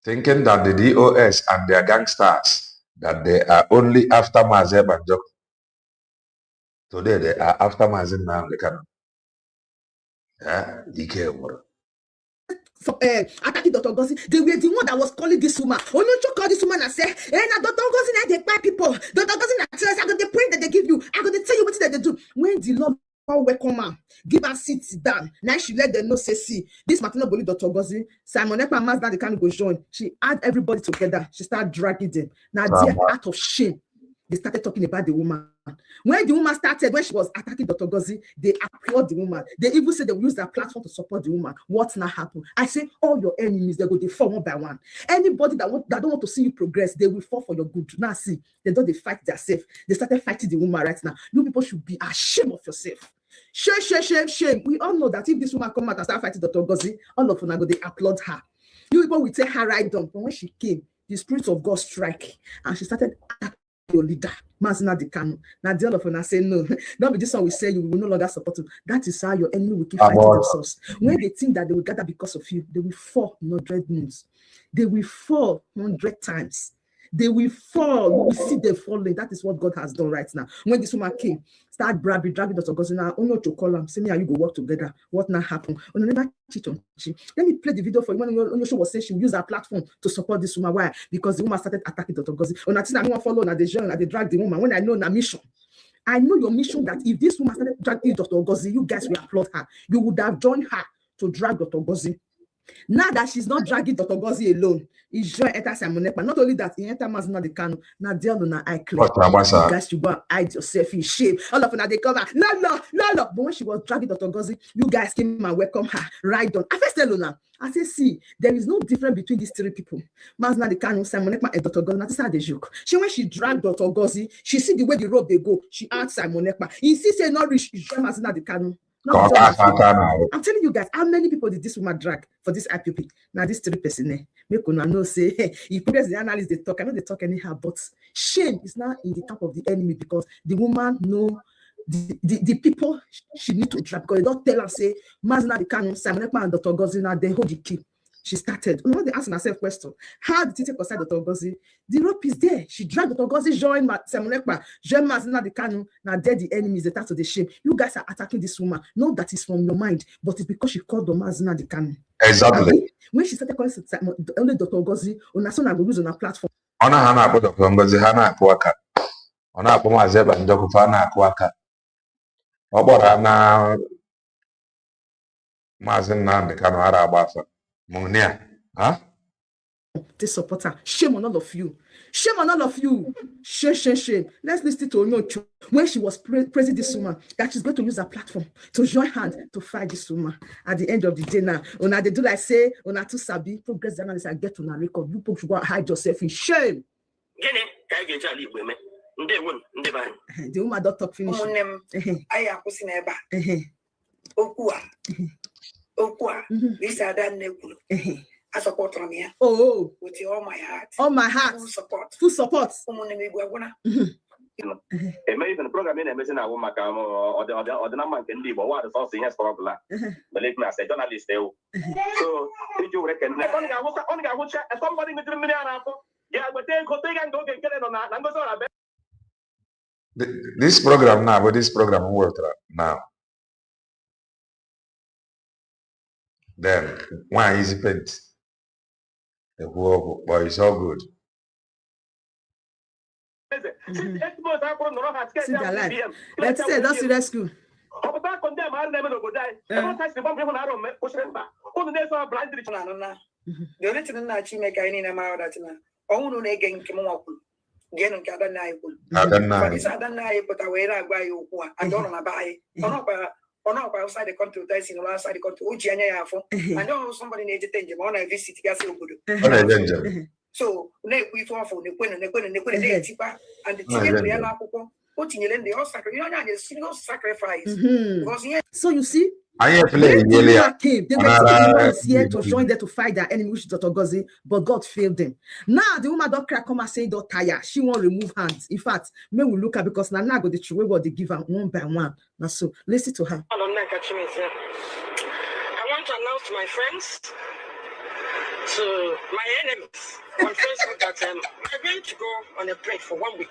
Speaker 1: thinking that the DOS and their gangsters, that they are only after Mazi Banjok. Today they are after Mazi Nnamdi Kanu.
Speaker 6: attacking Dr. Ngozi, they were the one that was calling this woman. Onyocho called this woman and said, now Dr. Ngozi, now they buy people. Dr. Ngozi, now tell us, I got the print that they give you. I got to tell you what they do. When the Lord welcome her, give her sit down. Now she let them know, say, see, this Martina Boli, Dr. Ngozi, Simon Ekpa, Mazda, they can't go join. She had everybody together. She started dragging them. Now they're out of shame. They started talking about the woman. When the woman started, when she was attacking Dr. Ngozi, they applaud the woman. They even said they will use their platform to support the woman. What's not happened? I say all your enemies, they go, they fall one by one. Anybody that don't want to see you progress, they will fall for your good. Now see, they fight themselves. They started fighting the woman right now. You people should be ashamed of yourself. Shame. We all know that if this woman come out and start fighting Dr. Ngozi, all of them go, they applaud her. You people will take her right down. But when she came, the Spirit of God strike, and she started attacking your leader, Mazi Nnamdi Kanu. Now the other one I say no, don't be this one we say you will no longer support you. That is how your enemy will keep fighting themselves. When they think that they will gather because of you, they will fall 100 moons. They will fall 100 times. They will fall. You will see them falling. That is what God has done right now. When this woman came, start dragging Dr. Ngozi now, Onyocho call him, say me and you go work together. What now happened? Never cheat on she. Let me play the video for you. When Onyocho was saying she will use her platform to support this woman. Why? Because the woman started attacking Dr. Ngozi. On that I follow na the journey, they drag the woman. When I know na mission. I know your mission that if this woman started dragging Dr. Ngozi, you guys will applaud her. You would have joined her to drag Dr. Ngozi. Now that she's not dragging Dr. Ngozi alone, he's joined enter Simon Ekpa. Not only that, he enter Mazi Nnamdi Kanu. Now they are not eye clear. You guys should go and hide yourself in shame. All of them they come back. No. But when she was dragging Dr. Ngozi, you guys came and welcome her right on. I first tell you now. I say, see, there is no difference between these three people. Mazi Nnamdi Kanu, Simon Ekpa, and Dr. Ngozi. That's how they joke. When she dragged Dr. Ngozi, she see the way the road they go. She asked Simon Ekpa. He say not rich. She joined Mazi Nnamdi Kanu. I'm telling you guys, how many people did this woman drag for this IPP? Now, this 3 person, make una know say, if progress the analysts they talk, I know they talk anyhow, but shame is now in the camp of the enemy because the woman know the people she need to drag because they don't tell her, say, Mazi Nnamdi Kanu, Simon Ekpa, and Dr. Ngozi, now they hold the key. She started. You know, they asked herself question. How did she take aside Dr. Ngozi? The rope is there. She dragged Dr. Ngozi, joined Simon Ekpa, joined Mazi Nnamdi Kanu. Now they're the enemies, they start to the shame. You guys are attacking this woman. Not that it's from your mind, but it's because she called the Mazi Nnamdi Kanu.
Speaker 1: Exactly.
Speaker 6: When she started calling only Dr. Ngozi, on a go use on a platform.
Speaker 1: Ona hana akpọ Dr. Ngozi hana akpọ aka. Ona akpọ Mazi Banjok hana akpọ aka. Ọ gbara na Mazi Nnamdi Kanu ara agbafa. Munia, huh?
Speaker 6: This supporter, shame on all of you. Shame on all of you. Shame. Let's listen to Onyocho when she was praising this woman that she's going to use her platform to join hands to fight this woman. At the end of the day now, una they do like say, una too sabi, progress analysts and get on a record. You people should go and hide yourself in shame. The woman don't talk finish.
Speaker 2: Okua, this Adam Nebula. I support them here.
Speaker 6: Oh,
Speaker 2: with all my heart.
Speaker 6: All my heart.
Speaker 2: Full support.
Speaker 6: Full support.
Speaker 7: Even the program in a missing a woman or the number can be, but what is also yes, probably. Believe me, as a journalist, so did you reckon? Somebody with the million. Yeah, but then go take and go get it on that. I'm going
Speaker 1: this program now, but this program work now. Then why is it paint? The work, boy, it's all good.
Speaker 6: See that life. Let's say that's the rescue.
Speaker 2: The only thing that she make any amount that own again came up. Get on Cada Night. I don't know, but I wear a buy you. I don't want to buy outside the country, that's in the outside the country, which I know somebody needs to change them on a visit. So, we fall for the queen and the queen and the queen and the chicken, putting it in the all sacrifice. You know, a single sacrifice.
Speaker 6: So you see,
Speaker 1: I play
Speaker 6: came. They were taking the ones here to join them to fight their enemy, which is Dr. Gozi, but God failed them. Now the woman don't crack come and say don't tire. She won't remove hands. In fact, may we look at because now go the true way what they give her one by one. Now so listen to her.
Speaker 4: Hello, Nneka Chimezie. I want to announce to my friends, to my enemies on Facebook that I'm going to go on a break for 1 week.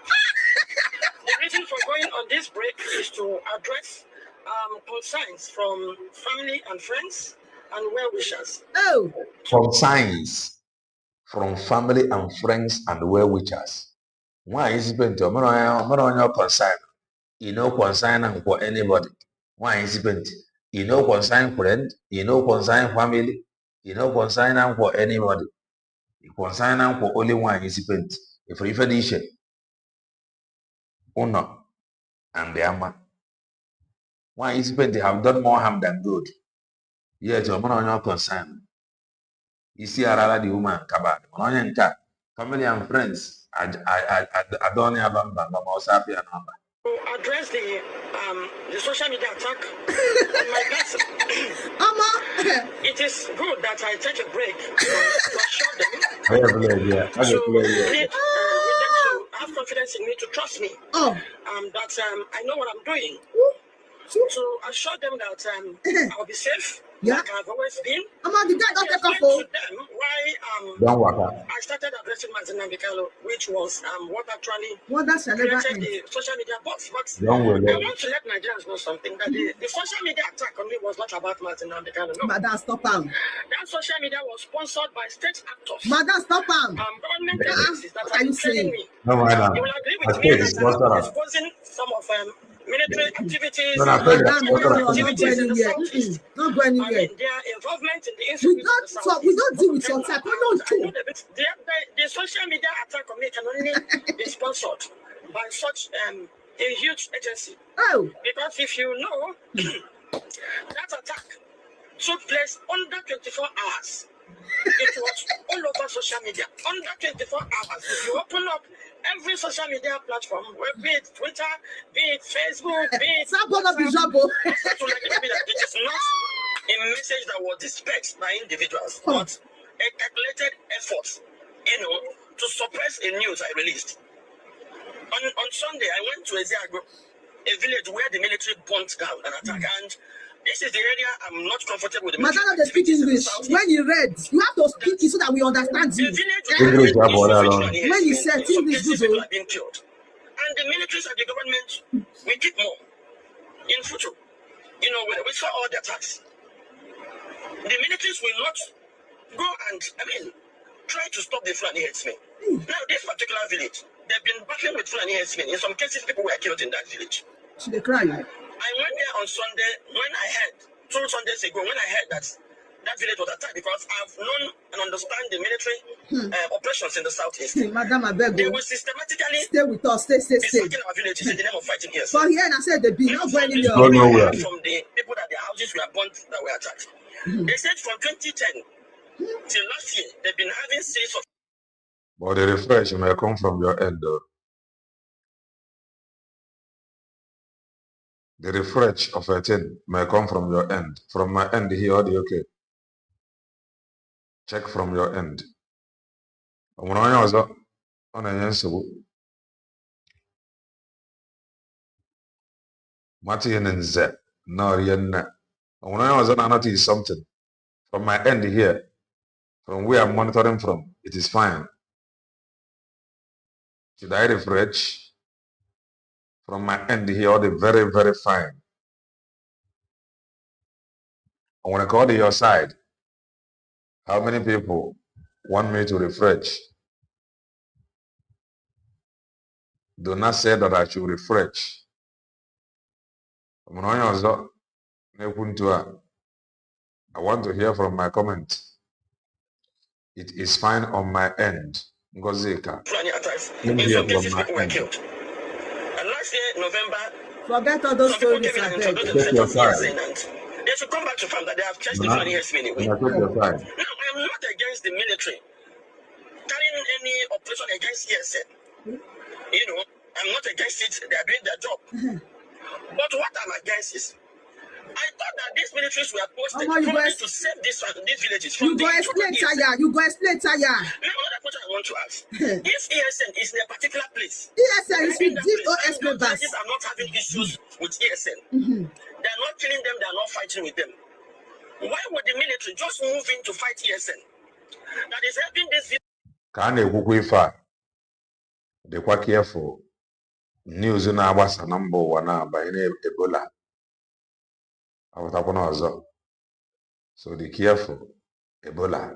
Speaker 4: The reason for going on this break is to address concerns from family and friends and well-wishers.
Speaker 6: Oh,
Speaker 1: concerns from family and friends and well-wishers. Why is it been to your concern? You know, concern for anybody. Why is it been? You know, concern friend. You know, concern family. You know, concern for anybody. Concern for only one is it been? If you finish it, honor and the ama. Why is it they have done more harm than good? Yet you're on your concern. You see, I the woman kabad. Family and friends. I don't have a
Speaker 4: address the social media attack on my person. It is good that I take a break to assure them. So please, to have confidence in me, to trust me. That I know what I'm doing. To assure them that I'll be safe, like I've always been.
Speaker 6: The guy don't take off.
Speaker 4: To them why I started addressing Nneka Chimezie, which was what actually created the social media box. But I want to let Nigerians know something, that the social media attack on me was not about Nneka Chimezie. No.
Speaker 6: Madam, stop him.
Speaker 4: That social media was sponsored by state actors.
Speaker 6: Madam, stop him.
Speaker 4: Government agencies that are
Speaker 6: saying?
Speaker 4: Me. You will agree with me that I'm exposing some of military activities,
Speaker 6: not going anywhere.
Speaker 4: their involvement in the insecurity.
Speaker 6: We don't deal with your type.
Speaker 4: The social media attack on me can only be sponsored by such a huge agency.
Speaker 6: Oh,
Speaker 4: because if you know, that attack took place under 24 hours. It was all over social media. Under 24 hours, if you open up every social media platform, be it Twitter, be it Facebook, be it
Speaker 6: it is not
Speaker 4: a message that was dispatched by individuals, but a calculated effort, to suppress a news I released. On Sunday, I went to Eziago, a village where the military burnt down an attack, and this is the area I'm not comfortable with.
Speaker 6: Madam, they speak English. When you read, you have to speak it so that we understand you. When you said English,
Speaker 4: people are being killed, and the militaries and the government we keep more in future. We saw all the attacks. The militaries will not go and try to stop the Fulani herdsmen. Now, this particular village, they've been battling with Fulani herdsmen. In some cases, people were killed in that village.
Speaker 6: Should they cry?
Speaker 4: I went there on Sunday when I heard, 2 Sundays ago, when I heard that village was attacked, because I've known and understand the military operations in the southeast.
Speaker 6: Madam, I beg
Speaker 4: they
Speaker 6: you.
Speaker 4: will systematically
Speaker 6: stay with us, stay.
Speaker 4: attacking our villages in the name of fighting here.
Speaker 6: For here, and I said they be not going anywhere.
Speaker 4: From the people that their houses were burnt, that were attacked. They said from 2010 till last year, they've been having series of.
Speaker 1: But the refresh may come from your end, though. The refresh of a thing may come from your end. From my end here, okay. Check from your end. When I was on an answer, Martin and Z, no, when I was on another is something. From my end here, from where I'm monitoring from, it is fine. Should I refresh? From my end here, all the very, very fine. I want to call to your side. How many people want me to refresh? Do not say that I should refresh. I want to hear from my comment. It is fine on my end. Ngozika.
Speaker 7: In some cases, people were killed. And last year, November,
Speaker 6: forget all those stories.
Speaker 7: They should come back to find that they have changed the 20 years anyway. Now, I am not against the military carrying any operation against ESN. You know, I'm not against it. They are doing their job. But what I'm against is, I thought that these militaries were posted to save these villages from
Speaker 6: the explain, Taya. You go explain, Taya.
Speaker 7: Now, another question I want to ask. If ESN is in a particular place,
Speaker 6: ESN is with DOS members.
Speaker 7: These are not having issues with ESN. They are not killing them. They are not fighting with them. Why would the military just move in to fight ESN? That is helping this.
Speaker 1: Can they quite careful. News in our number one by Ebola. So be careful. Ebola.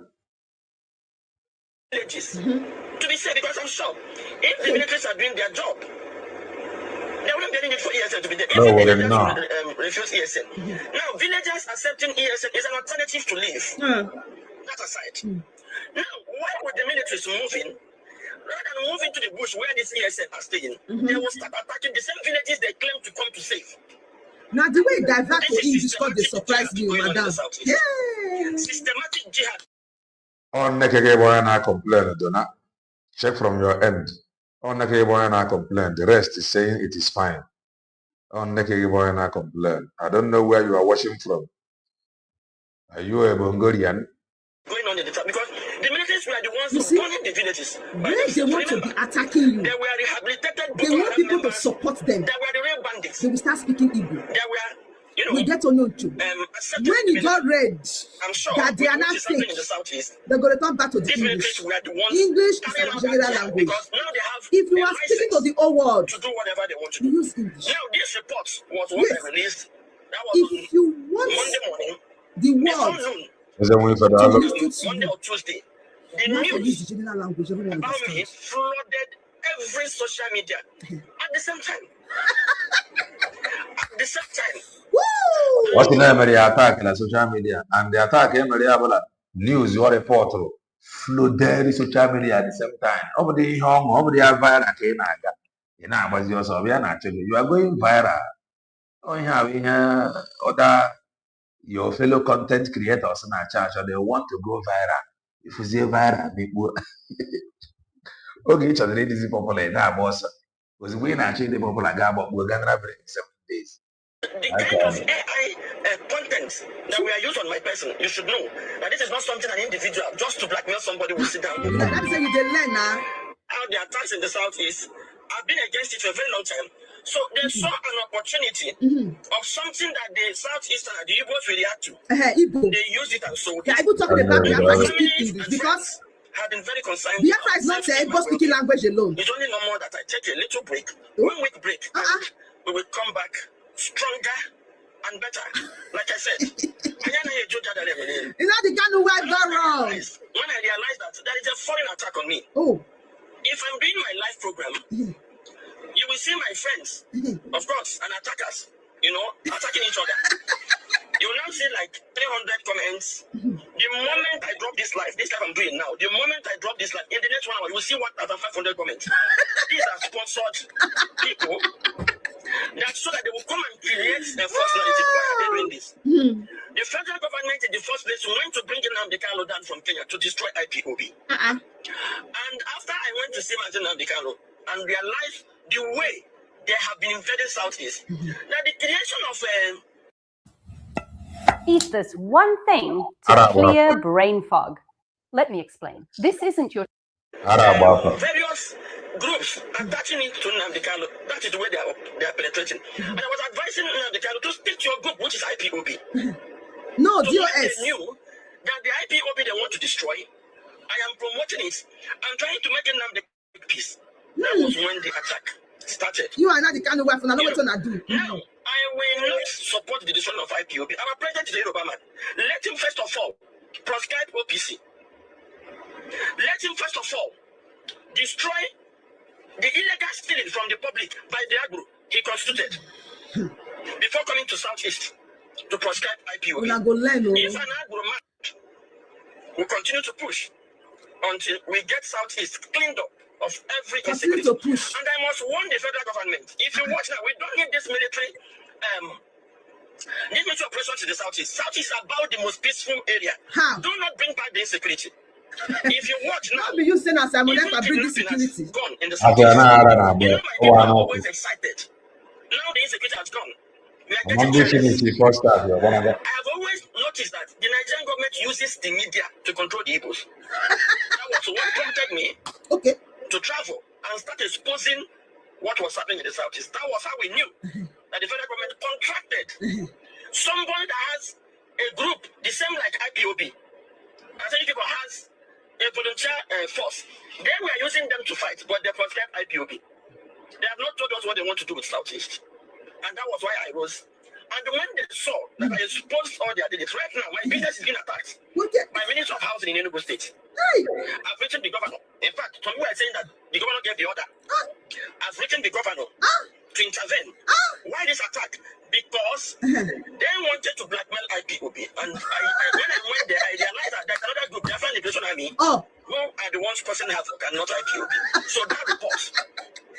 Speaker 7: Villages to be said, because I'm sure if the militaries are doing their job, they wouldn't be doing it for ESN to be there. If refuse ESN. Now, villagers accepting ESN is an alternative to leave. That aside. Now, why would the militaries move in? Rather than move into the bush where these ESN are staying, they will start attacking the same villages they claim to come to save.
Speaker 6: Now, the way divert to English called they surprise me, madam.
Speaker 7: Yeah. Systematic jihad.
Speaker 1: On Nneka boy and I complain, Donna. Check from your end. On Nneka boy and I complain. The rest is saying it is fine. On Nneka boy and I complain. I don't know where you are watching from. Are you a Bongolian?
Speaker 7: Going on in the top because the militaries were the ones burning the villages.
Speaker 6: When they want to be attacking you,
Speaker 7: they were rehabilitated.
Speaker 6: They want people to support them.
Speaker 7: They were the real bandits.
Speaker 6: They will start speaking Igbo.
Speaker 7: They were, you know,
Speaker 6: we get to know too. When it got read that they are not fake,
Speaker 7: in the southeast,
Speaker 6: they're going to turn back to the English. English is a general language.
Speaker 7: Because now they have
Speaker 6: if you are speaking to the whole world,
Speaker 7: to do whatever they want to do.
Speaker 6: Use English.
Speaker 7: Now this report was what they released. That was
Speaker 6: if you want
Speaker 7: Monday morning,
Speaker 6: the world.
Speaker 7: Monday or Tuesday, the news
Speaker 6: about
Speaker 7: me flooded every social media at the same time. At the same time.
Speaker 1: What's the name of the attack in the social media? And the attack in the news or report flooded social media at the same time. Over the home, over the viral you are going viral. Oh, yeah, other your fellow content creators in our church, or they want to go viral. If you say viral, people okay, each other is popular in that boss. Because we actually the popular guy, but we're gonna have 7 days.
Speaker 7: The kind of AI content that we are using on my person, you should know that this is not something an individual just to blackmail somebody will sit down.
Speaker 6: That's how you learn now.
Speaker 7: How the attacks in the southeast, I've been against it for a very long time. So they saw an opportunity of something that the Southeastern and the Igbos will react to. They used it and sold it.
Speaker 6: I will talk about Biafra speak English because
Speaker 7: have been very concerned.
Speaker 6: Biafra is not a Igbo speaking language alone.
Speaker 7: It's only normal that I take a little break, 1 week break. We will come back stronger and better. Like I said, is that
Speaker 6: the kind of word gone wrong?
Speaker 7: When I realized that there is a foreign attack on me. If I'm doing my live program, you will see my friends, of course, and attackers, you know, attacking each other. You will now see like 300 comments. The moment I drop this live I'm doing now, the moment I drop this live, in the next 1 hour, you will see 1,500 comments. These are sponsored people. That's so that they will come and create a false narrative. Why are they doing this? The federal government in the first place went to bring Nnamdi Kanu down from Kenya to destroy IPOB. And after I went to see Nnamdi Kanu and realized the way they have been invading Southeast, that the creation of
Speaker 8: Eat this one thing to clear brain fog. Let me explain. This isn't your
Speaker 4: various groups attaching it to Nnamdi Kanu. That is the way they are penetrating. And I was advising Nnamdi Kanu to stick to your group, which is IPOB.
Speaker 6: No,
Speaker 4: so
Speaker 6: DOS.
Speaker 4: They knew that the IPOB they want to destroy. I am promoting it. I'm trying to make Nnamdi peace. That was when the attack started.
Speaker 6: You are not the kind of wife, and I know what you're gonna do.
Speaker 4: Now, I will not support the destruction of IPOB. Our president is a Yoruba man. Let him first of all proscribe OPC. Let him first of all destroy the illegal stealing from the public by the agro he constituted before coming to Southeast to proscribe IPOB. If an agro man will continue to push until we get Southeast cleaned up of every insecurity. And I must warn the federal government. If you watch now, we don't need this military operations in the Southeast. Southeast is about the most peaceful area. How? Do not bring back the insecurity. If you watch now,
Speaker 6: you saying as I'm bring this security
Speaker 4: gone in the Southeast. You know, my people are always excited. Now the insecurity has gone. I have always noticed that the Nigerian government uses the media to control the Igbos. That was what prompted me to travel and start exposing what was happening in the Southeast. That was how we knew that the federal government contracted somebody that has a group, the same like IPOB. As any people has a volunteer force. They were using them to fight, but they proscribed IPOB. They have not told us what they want to do with Southeast. And that was why I rose. And when they saw that I exposed all their deeds, right now, my business is being attacked by Minister of Housing in Enugu State. I've written the governor. In fact, some people are saying that the governor gave the order. I've written the governor to intervene. Why this attack? Because they wanted to blackmail IPOB. And when I went there, I realized that there's another group, the African Liberation Army, who are the ones causing havoc and not IPOB. So that report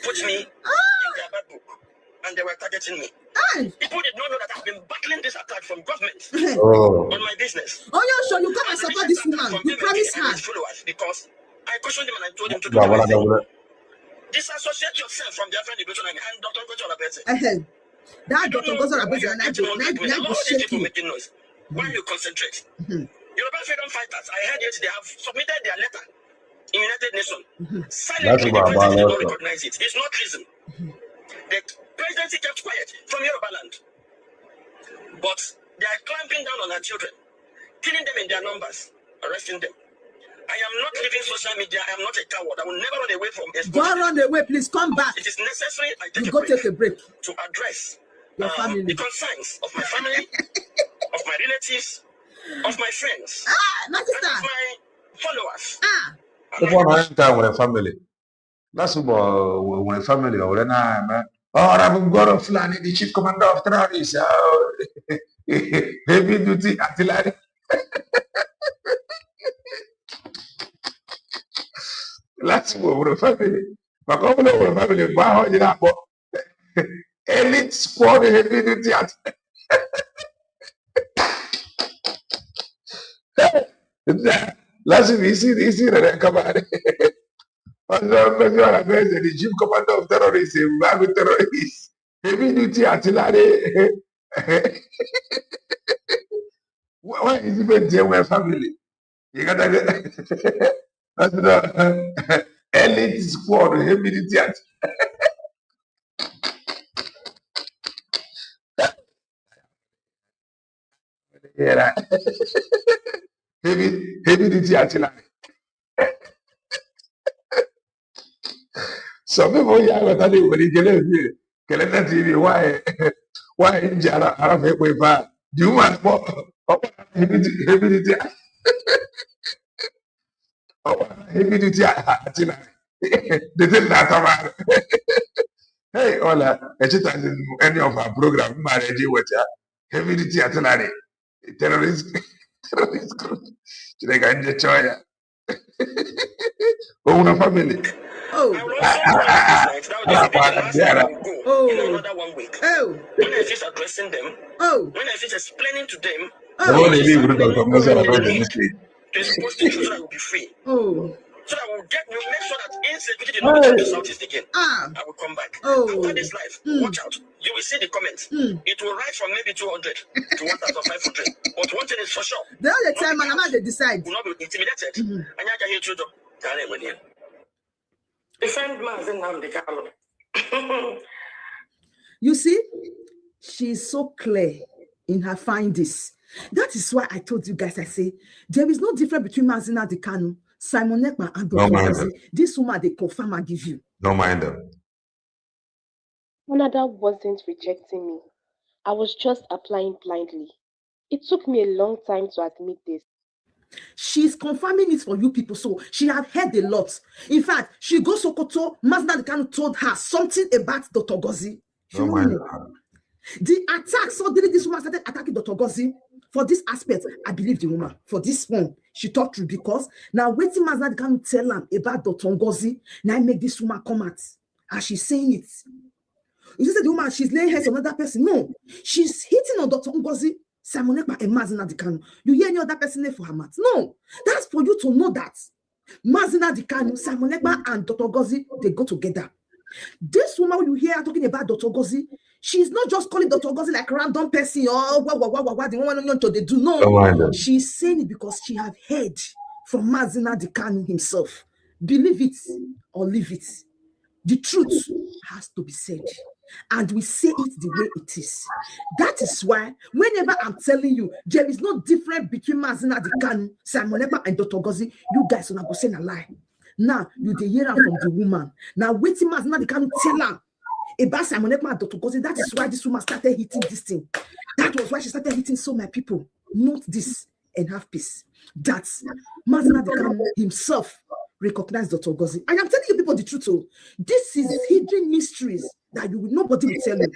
Speaker 4: puts me in their bad book. And they were targeting me. People did not know that I've been battling this attack from government on my business.
Speaker 6: Oh, yeah, sure. You come and support this woman. You promise her.
Speaker 4: Followers, because I questioned him and I told him to do the right thing. Disassociate yourself from the African Liberation Army and Dr. Ngozi Olabese.
Speaker 6: That Dr. Ngozi Olabese and I
Speaker 4: people making noise. Why you concentrate? Yoruba freedom fighters, I heard it, they have submitted their letter in United Nations. Silently, the president did not recognize it. It's not treason. The presidency kept quiet from Yoruba land. But they are clamping down on our children, killing them in their numbers, arresting them. I am not leaving social media. I am not a coward. I will never run away from exposure.
Speaker 6: Don't run away, please come back.
Speaker 4: It is necessary I take
Speaker 6: a break
Speaker 4: to address
Speaker 6: your family.
Speaker 4: The concerns of my family, of my relatives, of my friends, and of my followers.
Speaker 1: With a family. That's when a family or an man. Oh, I've got a flan, the chief commander of terrorists. Heavy duty artillery. That's what a family. My governor of a family, wow, you know, elite squad heavy duty artillery. Last week, you see that come on. The chief commander of terrorists, with terrorists, heavy duty artillery. Why is it there with family? You got that? That's the elite squad, heavy duty artillery. Yeah, heavy duty artillery. Some people here are telling you when you get that TV, why in Jara, Arab way back? Do you want more heavy duty? Heavy duty artillery. They did that about. Hey, Ola, any of our program, marriage with heavy duty artillery, terrorist group. They got the choya. Own family.
Speaker 4: That in another 1 week. When I finish addressing them, when I finish explaining to them, to expose the truth, I will be free. so that we'll make sure that insecurity did not become the Southeast again. I will come back. After this life, watch out. You will see the comments. It will rise from maybe 200 to 1,500. But one thing is for sure.
Speaker 6: The other time, and I'm not decide.
Speaker 4: Will not be intimidated. And I can hear children. Defend Mazen Namdekalo.
Speaker 6: You see, she is so clear in her findings. That is why I told you guys, I say, there is no difference between Mazina Dekanu, Simon Ekpa, and Dr. Ngozi. This woman, they confirm and give you.
Speaker 1: Don't mind them.
Speaker 9: Canada wasn't rejecting me. I was just applying blindly. It took me a long time to admit this.
Speaker 6: She's confirming it for you people, so she had heard a lot. In fact, she goes Sokoto, Mazina Dekanu told her something about Dr. Ngozi.
Speaker 1: Don't mind them.
Speaker 6: The attack, so did this woman started attacking Dr. Ngozi. For this aspect, I believe the woman. For this one, she talked through because now waiting Mazina Dekanu tell her about Dr. Ngozi. Now I make this woman come out. And she's saying it. You just said the woman, she's laying hands on another person. No, she's hitting on Dr. Ngozi, Simon Ekpa, and Mazina Dekanu. You hear any other person name for her mouth? No, that's for you to know that Mazina Dekanu, Simon Ekpa, and Dr. Ngozi, they go together. This woman you hear talking about Dr. Ngozi, she's not just calling Dr. Ngozi like a random person or the one they do. No, she's saying it because she have heard from Mazina Dekanu himself. Believe it or leave it. The truth has to be said. And we say it the way it is. That is why, whenever I'm telling you, there is no difference between Mazina Dekanu, Simon Ekpa, and Dr. Ngozi, you guys are not going to say a lie. Now, you hear her from the woman. Now, waiting Mazina Dekanu tell her about Simon Ekpa and Dr. Ngozi. That is why this woman started hitting this thing. That was why she started hitting so many people. Note this and have peace. That Mazina Dekanu himself recognized Dr. Ngozi. I am telling you people the truth. Oh. This is hidden mysteries that nobody will tell you.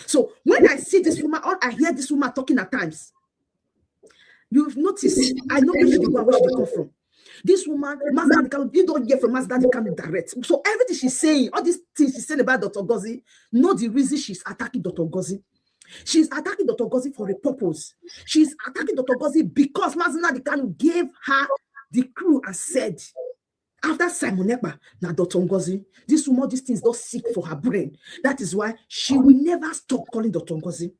Speaker 6: So when I see this woman, or I hear this woman talking at times, you've noticed, I know where she go and where she come from. This woman, Mazina Dekanu, you don't hear from Mazina Dekanu direct. So everything she's saying, all these things she's saying about Dr. Ngozi, know the reason she's attacking Dr. Ngozi. She's attacking Dr. Ngozi for a purpose. She's attacking Dr. Ngozi because Mazina Dekanu gave her the clue and said, after Simon Ekpa, now Dr. Ngozi, this woman, these things don't sick for her brain. That is why she will never stop calling Dr. Ngozi.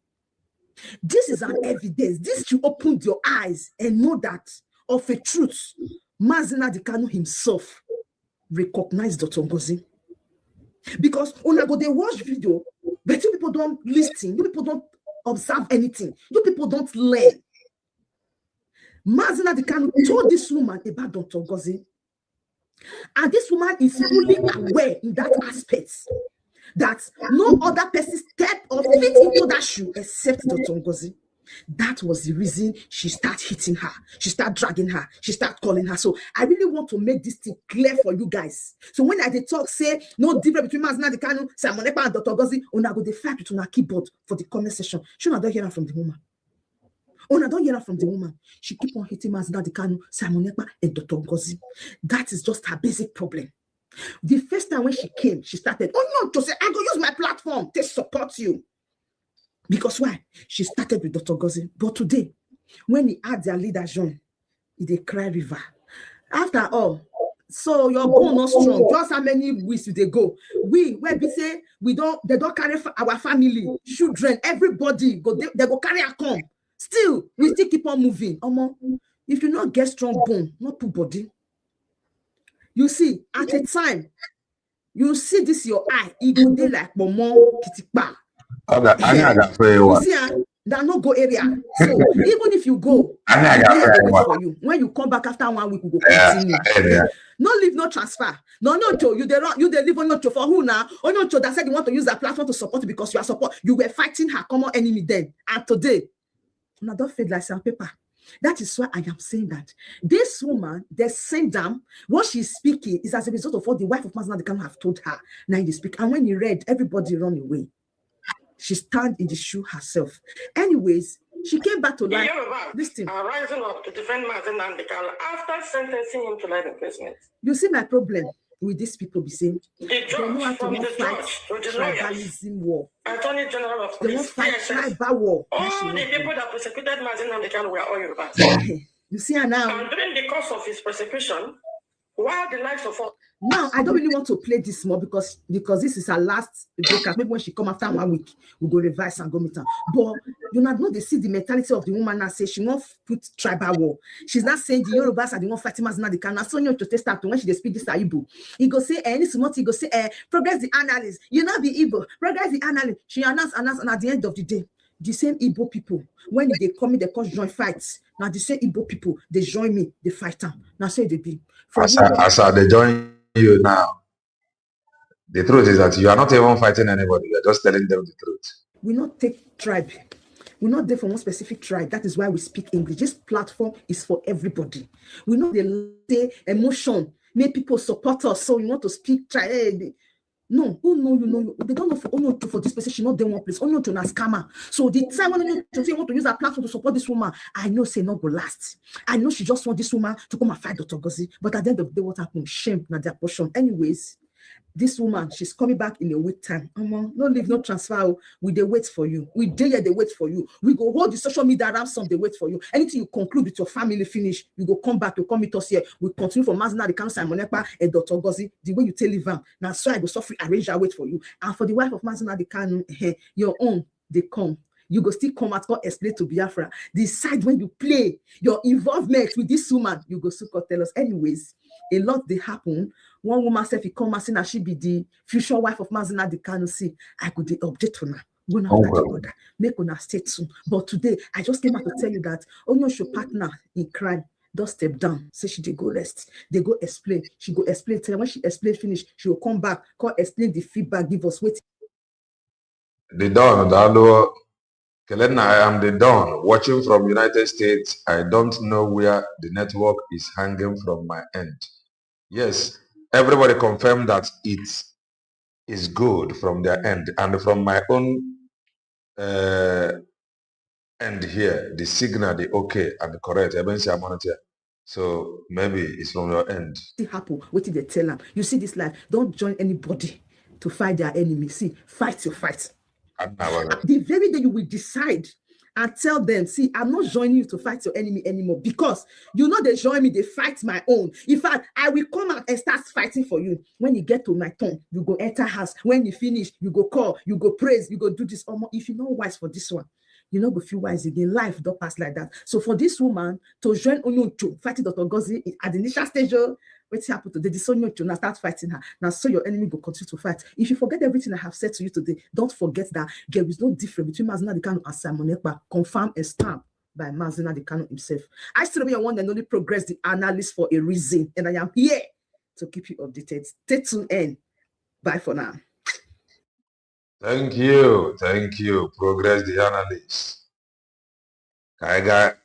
Speaker 6: This is an evidence. This should open your eyes and know that of a truth, Mazina Dekanu himself recognized Dr. Ngozi. Because when I go, they watch video, but you people don't listen, you people don't observe anything, you people don't learn. Mazina Dekanu told this woman about Dr. Ngozi. And this woman is fully aware in that aspect that no other person step or fit into that shoe except Dr. Ngozi. That was the reason she started hitting her. She started dragging her. She started calling her. So I really want to make this thing clear for you guys. So when I talk, say no difference between Mazina Dekanu, Simon Ekpa, and Dr. Ngozi, una go the fight between our keyboard for the comment section. She don't hear that from the woman. I don't hear that from the woman. She keep on hitting Mazina Dekanu, Simon Ekpa, and Dr. Ngozi. That is just her basic problem. The first time when she came, she started, oh no, to say, I'm going to use my platform to support you. Because why? She started with Dr. Ngozi. But today, when he had their leader, John, they cry river. After all, so your bone not strong. Just how many weeks they go? Where we say, they don't carry our family, children, everybody, they go carry a come. Still, we still keep on moving. If you not get strong bone, not put body. You see, at a time, you see this your eye, it go dey like momo kitipa. You see, that no go area. So even if you go, for you. When you come back after 1 week, we go continue. No leave, no transfer. No, you they live on no for who now? Oh no, that said you want to use that platform to support you because you are support. You were fighting her common enemy then, and today. I don't feel like sandpaper. That is why I am saying that this woman, the same damn, what she's speaking is as a result of what the wife of Mazina Dekanu have told her. Now you speak, and when you read, everybody run away. She stand in the shoe herself. Anyways, she came back to life. Listen,
Speaker 4: rising up to defend Mazina Dekanu after sentencing him to life imprisonment.
Speaker 6: You see my problem with these people be saying
Speaker 4: they know how to not fight
Speaker 6: tribalism war.
Speaker 4: Attorney General of
Speaker 6: They won't fight tribal war.
Speaker 4: All the people that persecuted Mazina Dekanu were all Yorubas.
Speaker 6: You see her now.
Speaker 4: And during the course of his persecution, Why the likes of
Speaker 6: Now, I don't really want to play this more because this is her last broadcast. Maybe when she come after 1 week, we'll go revise and go meet her. But you know, they see the mentality of the woman now say she won't put tribal war. She's not saying the Yorubas are the one fighting Mazina the Kana. So you to test out when she speak this Igbo. He go say, any smart, he go say, progress the analyst. You know the Igbo, progress the analyst. She announced, and at the end of the day, the same Igbo people, when they come in, they cause joint fights. Now the same Igbo people, they join me, they fight them. Now say they be.
Speaker 1: As they join you now, the truth is that you are not even fighting anybody. You are just telling them the truth.
Speaker 6: We not take tribe. We're not there for one specific tribe. That is why we speak English. This platform is for everybody. We know the emotion make people support us. So you want to speak tribe. No, oh no, you know, they don't know for this person. She not there one place. Only to na scammer. So the time when you to say want to use that platform to support this woman, I know say not go last. I know she just want this woman to come and fight Dr. Gozi. But at the end of the day, what happened? Shame, not their portion. Anyways, this woman, she's coming back in a week time. No leave, no transfer. We they wait for you. We dare they wait for you. We go hold the social media ransom, they wait for you. Anything you conclude with your family finish, you go come back, you come meet us here. We continue from Mazina, the Council, Monepa, and Dr. Gozi, the way you tell Ivan. Now, so I go suffer, arrange, I wait for you. And for the wife of Mazina, the Council, your own, they come. You go still come at God explain to Biafra. Decide when you play your involvement with this woman, you go still tell us. Anyways, a lot they happen. One woman said, if he come and say that she be the future wife of Mazina the Kanu, see, I could object to her. Make una stay tuned. But today, I just came out to tell you that Onyo your partner in crime does step down. Say she did go rest. They go explain. She go explain. Tell her when she explain finish, she will come back, call explain the feedback, give us wait.
Speaker 1: The Don, Dalo, Kelena, I am the Don, watching from United States. I don't know where the network is hanging from my end. Yes, everybody confirmed that it is good from their end, and from my own end here, the signal, the okay and the correct. So maybe it's from your end.
Speaker 6: Happen, what did they tell them? You see this life, don't join anybody to fight their enemy. See, fight your fight. The very day you will decide and tell them, see, I'm not joining you to fight your enemy anymore because you know they join me, they fight my own. In fact, I will come out and start fighting for you. When you get to my turn, you go enter house. When you finish, you go call, you go praise, you go do this. If you know wise for this one, you know go feel wise again. Life don't pass like that. So for this woman to join Onyocho, fighting Dr. Gozi at the initial stage, what's happened today? This Onyocho now start fighting her. Now so your enemy will continue to fight. If you forget everything I have said to you today, don't forget that there is no difference between Mazina the Kanu and Simon Ekpa, confirmed and stamped by Mazina the Kanu himself. I still be one and only Progress the Analyst for a reason, and I am here to keep you updated. Stay tuned and bye for now.
Speaker 1: Thank you. Progress the Analyst. Kaiga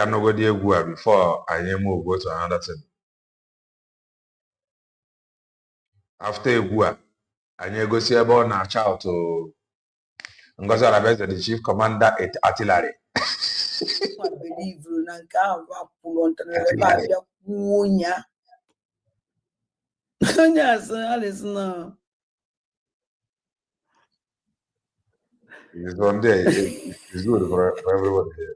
Speaker 1: no go dey before I move go to another thing. After Egua, I go see about na child to Ngozi Arabeze, the chief commander at artillery.
Speaker 2: I believe Nneka Chimezie.
Speaker 1: It's one day. It's good for everyone here.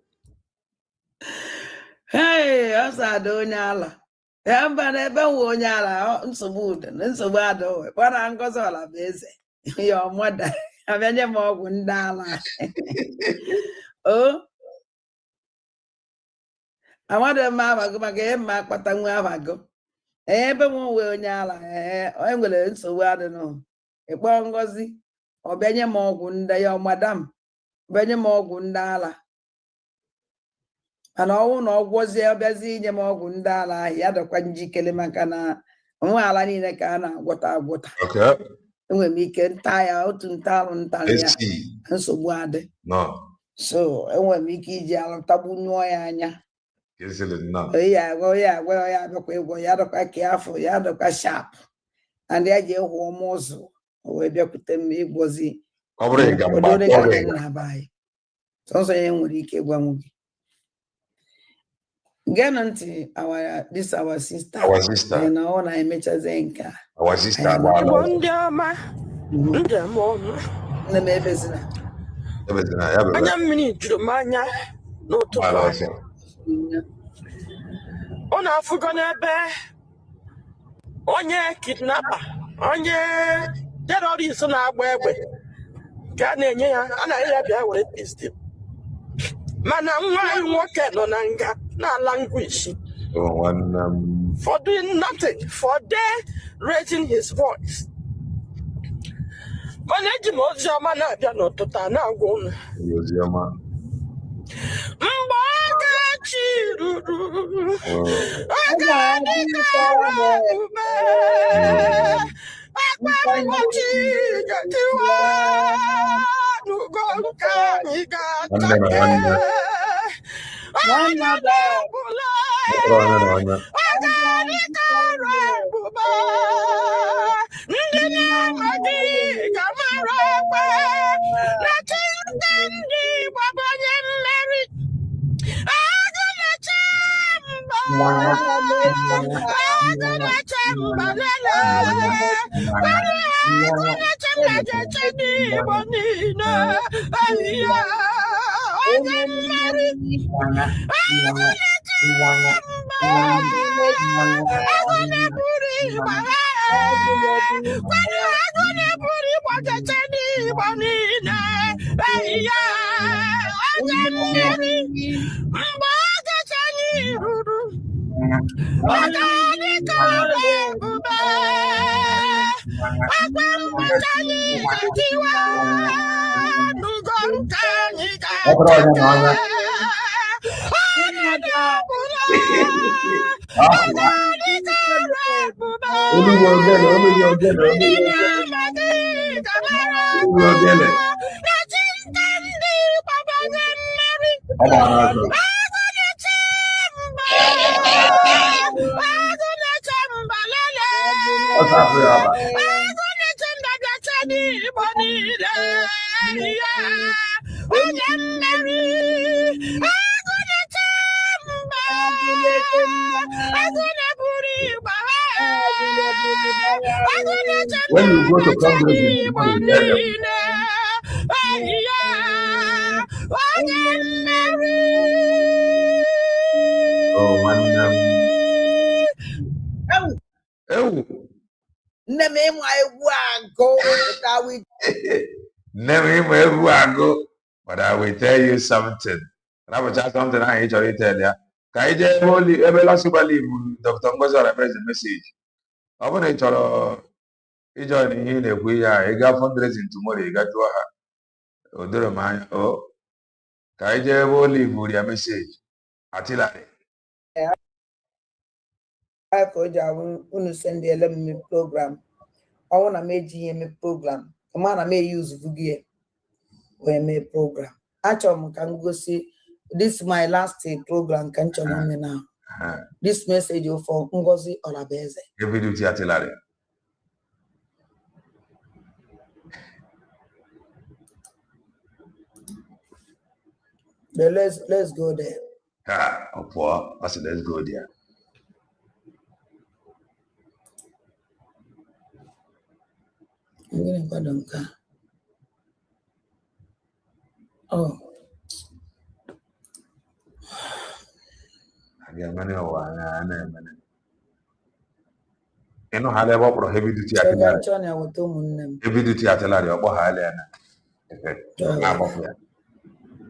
Speaker 2: Hey, I said, Onyala. Ebe Onyala, nsogbu ado. Para Ngozi Arabeze. Your mother. Abenye mo ndala. Oh. I want to go back ma kpata nwa abago. Ebe mo we Onyala. O nwere nsogbu ado no. Ekpo Ngozi. Obenye mo ogwu nda ya madam. Obenye mo ogwu ndala. Ana ọwụ na ọgwọzie ọbịazi inye m ọgwụ ndị ala ya dọkwa njikere maka na nwa ala niile ka a na-agwọta agwọta. Enwere m ike nta ya otu ntalụ ntalị ya nsogbu adị. So enwere m ike iji alụtagbu nyụọ ya anya. Ya abịakwa ịgwọ ya dọkwa ka afọ ya dọkwa sharp. And ya ji ịhụ ọmụ ụzọ o wee bịakwute m ịgwọzi odore ka dị nna be anyị. Sọsọ ya nwere ike ịgwa nwoke. Genocide, our sister.
Speaker 1: Our sister.
Speaker 2: And I met Zenka.
Speaker 1: Our sister.
Speaker 4: On a forgotten onye kidnapper, onye terrorist on our way. Ghanaian, and I have a pistol. Man, I'm working on anger, not language. For doing nothing, for there raising his voice. But let him also manage not to turn out one.
Speaker 1: When you go to fundraising tomorrow, never go. But I will tell you something. And I will tell something I usually tell you. Kaije only every last believe Dr. Ngozo represents the message. I want to tell you join in a way. I got fundraising tomorrow. You got to her. Odoro man. Oh, Kaije only for your message. Atilari.
Speaker 2: I could send the program. I want to make GM program. A man I may use Vugie when me program. Actually, can go see this is my last program. Can you me now? This message for Ngozi Olabeze.
Speaker 1: Every duty Atilari.
Speaker 2: Let's go there.
Speaker 1: Ah, poor. I said let's go there.
Speaker 2: I'm gonna go down car. Oh.
Speaker 1: You know how they work for heavy duty artillery. Heavy duty artillery, or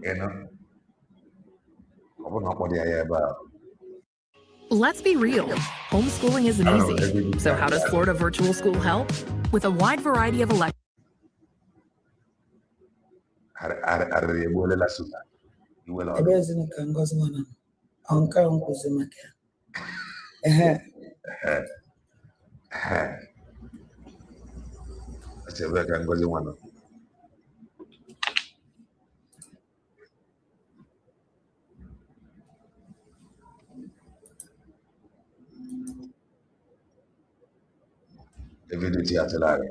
Speaker 1: you know.
Speaker 10: Let's be real. Homeschooling isn't easy. So how does Florida Virtual School help? With a wide variety of electives.
Speaker 1: Evidenti artillery.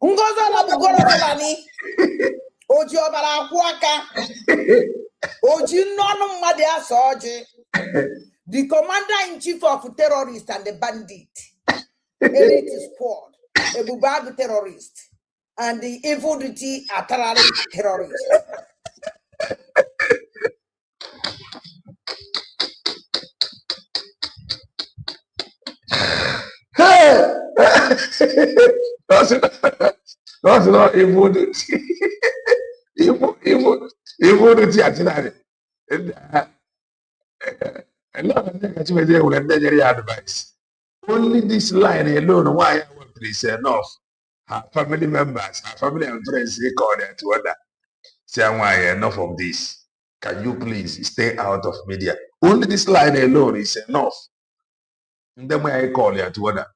Speaker 2: Ngozi Olabugoro Fulani. Oji obara akwaka. Oji nonu mmadu asoji. The commander-in-chief of terrorists and the bandit. Elite squad. Ebubagu terrorist. and the evil duty artillery terrorists.
Speaker 1: Hey! That's not evil duty. Evil duty artillery. And now Nneka Chimezie will endanger your advice. Only this line alone, why I want to say enough. Her family members, her family and friends record it to order. Say why enough of this. Can you please stay out of media? Only this line alone is enough. And then when I call you to order.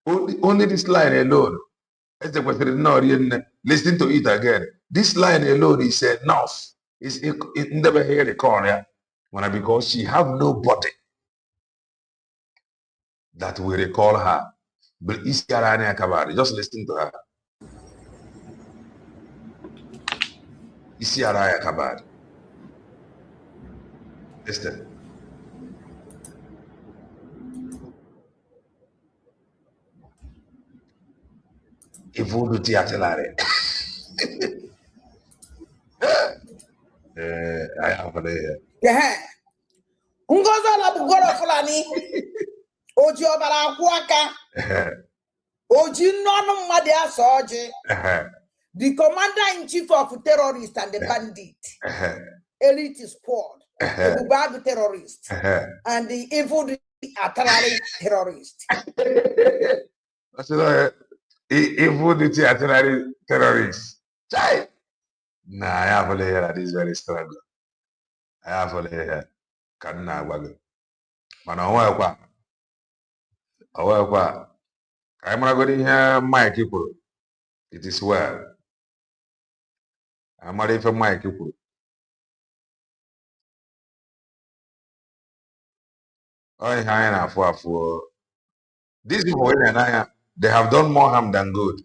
Speaker 1: Only this line alone. Listen to it again. This line alone is enough. It never hear the corner. Because she have nobody that will recall her. But just listen to her. Isiaraya Kabad. Listen. Evoluti Atenare. I have a
Speaker 2: Yeah. Ungoza la bugoro fulani. Oji obara akwaka. Oji nono madia soji. The commander-in-chief of terrorists and the bandit. Elite squad. The bad terrorists. And the evil artillery terrorists.
Speaker 1: Evil artillery terrorists. Chai! Nah, I have a layer that is very strong. I have a layer. Can now waggle. Man, I work. I'm not going to hear my people. It is well. I'm not even my people. Oh, for these people, they have done more harm than good.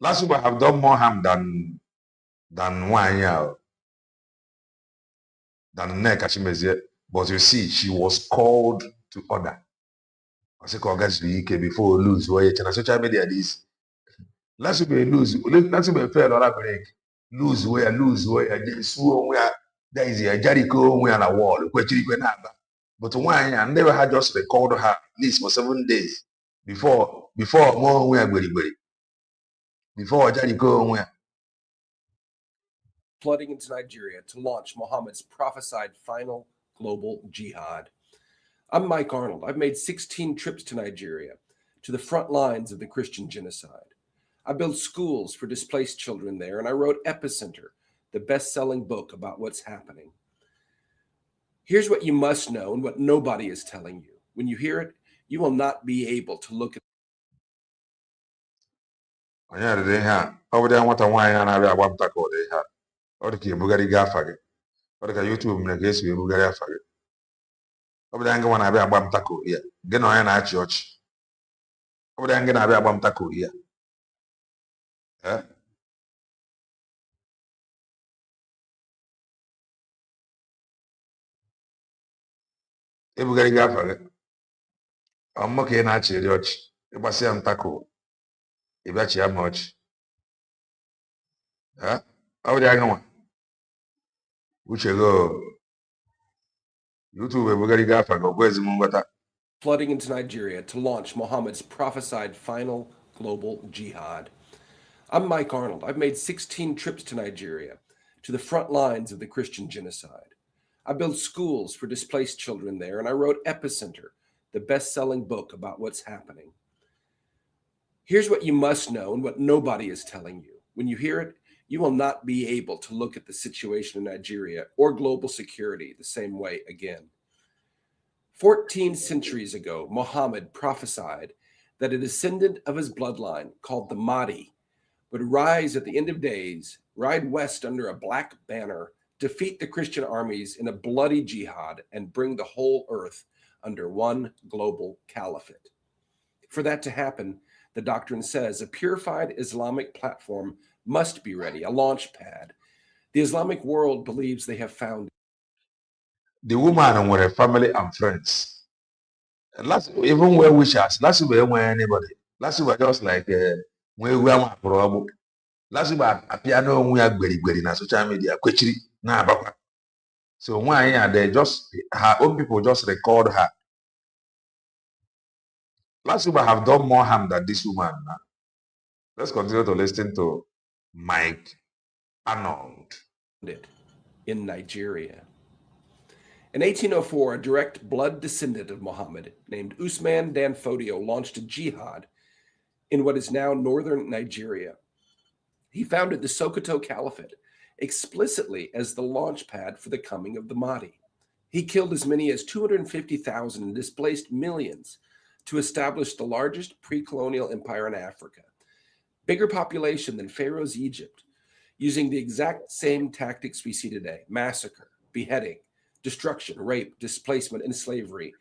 Speaker 1: Last people have done more harm than 1 year. Than Nneka Chimezie. But you see, she was called to order. I say, before lose, where you social media this. Last people lose. Last people fail on break. Lose where, there is a Jericho where on a wall. But 1 year, I never had just recalled her at least for 7 days before more where before Jericho where.
Speaker 11: Flooding into Nigeria to launch Mohammed's prophesied final global jihad. I'm Mike Arnold. I've made 16 trips to Nigeria, to the front lines of the Christian genocide. I built schools for displaced children there, and I wrote Epicenter, the best-selling book about what's happening. Here's what you must know and what nobody is telling you. When you hear it, you will not be able to look at
Speaker 1: over there, what a wine and I want to go there. Or the Bugari Gafag. Or the YouTube negation Bugari Fag. Over there, I'm going to be a bomb taco here. Get on our church. Over there, I'm going to be a bomb taco here. Eh? Bugari Gafag. I'm okay in our church. If I say I'm taco, if I see much. Eh? Over there, I'm going. Which you go. YouTube Bugari Gafag. Where's the Mungata?
Speaker 11: Flooding into Nigeria to launch Mohammed's prophesied final global jihad. I'm Mike Arnold. I've made 16 trips to Nigeria, to the front lines of the Christian genocide. I built schools for displaced children there, and I wrote Epicenter, the best-selling book about what's happening. Here's what you must know and what nobody is telling you. When you hear it, you will not be able to look at the situation in Nigeria or global security the same way again. 14 centuries ago, Muhammad prophesied that a descendant of his bloodline, called the Mahdi, would rise at the end of days, ride west under a black banner, defeat the Christian armies in a bloody jihad, and bring the whole earth under one global caliphate. For that to happen, the doctrine says a purified Islamic platform must be ready, a launch pad. The Islamic world believes they have found
Speaker 1: the woman and her family and friends Last, even well wishers, last week when anybody, last week just like when we are problem. Last week a piano we are very na social media, kwechiri na abakwa. So why are they just her own people just record her? Last week I have done more harm than this woman. Let's continue to listen to Mike Arnold.
Speaker 11: In Nigeria. In 1804, a direct blood descendant of Muhammad named Usman Dan Fodio launched a jihad in what is now northern Nigeria. He founded the Sokoto Caliphate explicitly as the launch pad for the coming of the Mahdi. He killed as many as 250,000 and displaced millions to establish the largest pre-colonial empire in Africa, bigger population than Pharaoh's Egypt, using the exact same tactics we see today: massacre, beheading, destruction, rape, displacement, and slavery,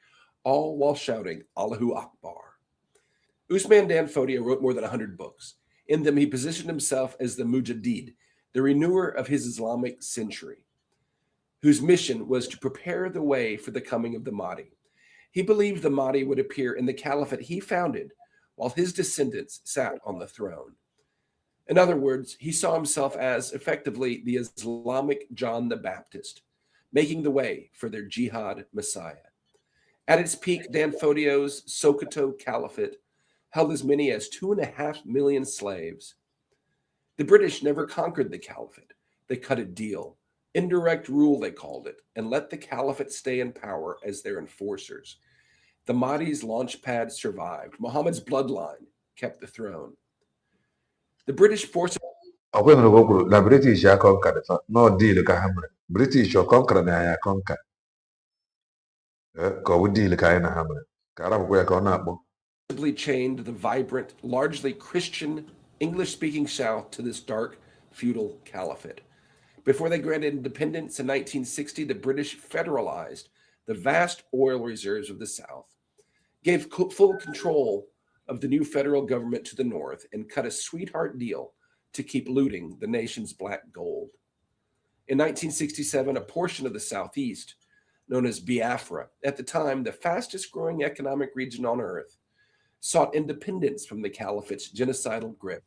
Speaker 11: all while shouting Allahu Akbar. Usman Dan Fodio wrote more than 100 books. In them, he positioned himself as the Mujaddid, the renewer of his Islamic century, whose mission was to prepare the way for the coming of the Mahdi. He believed the Mahdi would appear in the caliphate he founded while his descendants sat on the throne. In other words, he saw himself as effectively the Islamic John the Baptist, making the way for their jihad messiah. At its peak, Dan Fodio's Sokoto Caliphate held as many as 2.5 million slaves. The British never conquered the caliphate. They cut a deal, indirect rule they called it, and let the caliphate stay in power as their enforcers. The Mahdi's launch pad survived. Muhammad's bloodline kept the throne. The British forces.
Speaker 1: The British are conquered. No deal. British are conquered. They are conquered. Deal.
Speaker 11: Chained the vibrant, largely Christian, English-speaking South to this dark, feudal caliphate. Before they granted independence in 1960, the British federalized the vast oil reserves of the South, gave full control of the new federal government to the north, and cut a sweetheart deal to keep looting the nation's black gold. In 1967, a portion of the Southeast, known as Biafra, at the time the fastest growing economic region on earth, sought independence from the caliphate's genocidal grip.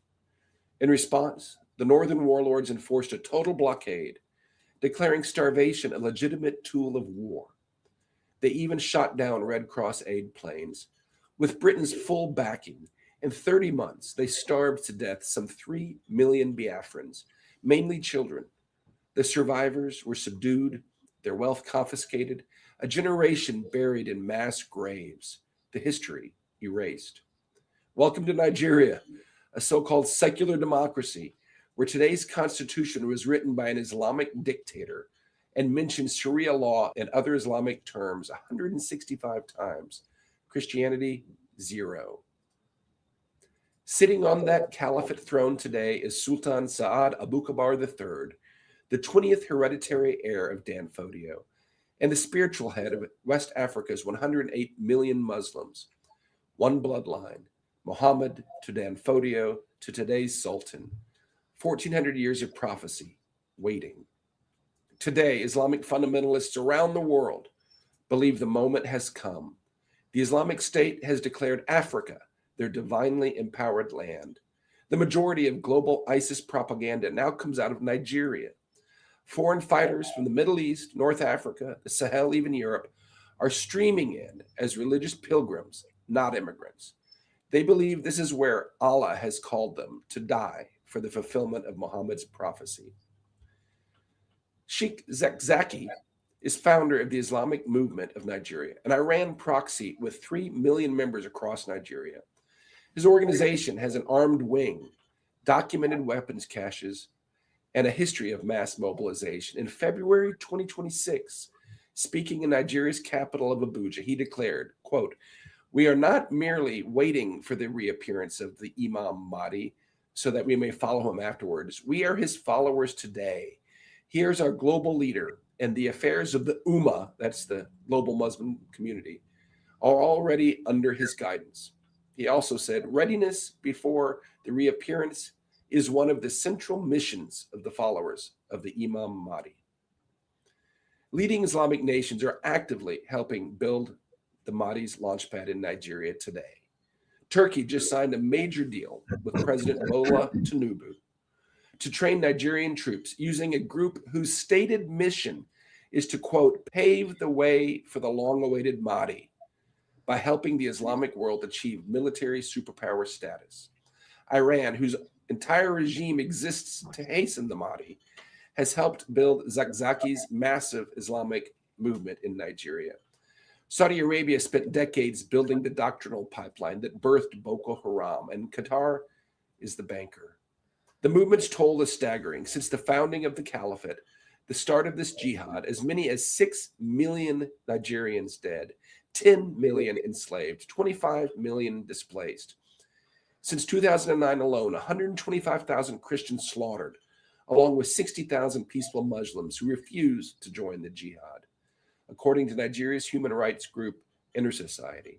Speaker 11: In response, the northern warlords enforced a total blockade, declaring starvation a legitimate tool of war. They even shot down Red Cross aid planes. With Britain's full backing, in 30 months, they starved to death some 3 million Biafrans, mainly children. The survivors were subdued, their wealth confiscated, a generation buried in mass graves, the history erased. Welcome to Nigeria, a so-called secular democracy, where today's constitution was written by an Islamic dictator and mentions Sharia law and other Islamic terms 165 times. Christianity, 0. Sitting on that caliphate throne today is Sultan Saad Abubakar III, the 20th hereditary heir of Dan Fodio, and the spiritual head of West Africa's 108 million Muslims. One bloodline, Muhammad to Dan Fodio to today's Sultan. 1,400 years of prophecy, waiting. Today, Islamic fundamentalists around the world believe the moment has come. The Islamic State has declared Africa their divinely empowered land. The majority of global ISIS propaganda now comes out of Nigeria. Foreign fighters from the Middle East, North Africa, the Sahel, even Europe, are streaming in as religious pilgrims, not immigrants. They believe this is where Allah has called them to die for the fulfillment of Muhammad's prophecy. Sheikh Zakzaki is founder of the Islamic Movement of Nigeria, an Iran proxy with 3 million members across Nigeria. His organization has an armed wing, documented weapons caches, and a history of mass mobilization. In February 2026, speaking in Nigeria's capital of Abuja, he declared, quote, "We are not merely waiting for the reappearance of the Imam Mahdi so that we may follow him afterwards. We are his followers today. Here's our global leader, and the affairs of the Ummah," that's the global Muslim community, "are already under his guidance." He also said, "Readiness before the reappearance is one of the central missions of the followers of the Imam Mahdi." Leading Islamic nations are actively helping build the Mahdi's launchpad in Nigeria today. Turkey just signed a major deal with President Bola Tinubu to train Nigerian troops using a group whose stated mission is to, quote, pave the way for the long-awaited Mahdi by helping the Islamic world achieve military superpower status. Iran, whose entire regime exists to hasten the Mahdi, has helped build Zakzaki's massive Islamic movement in Nigeria. Saudi Arabia spent decades building the doctrinal pipeline that birthed Boko Haram, and Qatar is the banker. The movement's toll is staggering. Since the founding of the caliphate, the start of this jihad, as many as 6 million Nigerians dead, 10 million enslaved, 25 million displaced. Since 2009 alone, 125,000 Christians slaughtered, along with 60,000 peaceful Muslims who refuse to join the jihad, according to Nigeria's human rights group, Intersociety.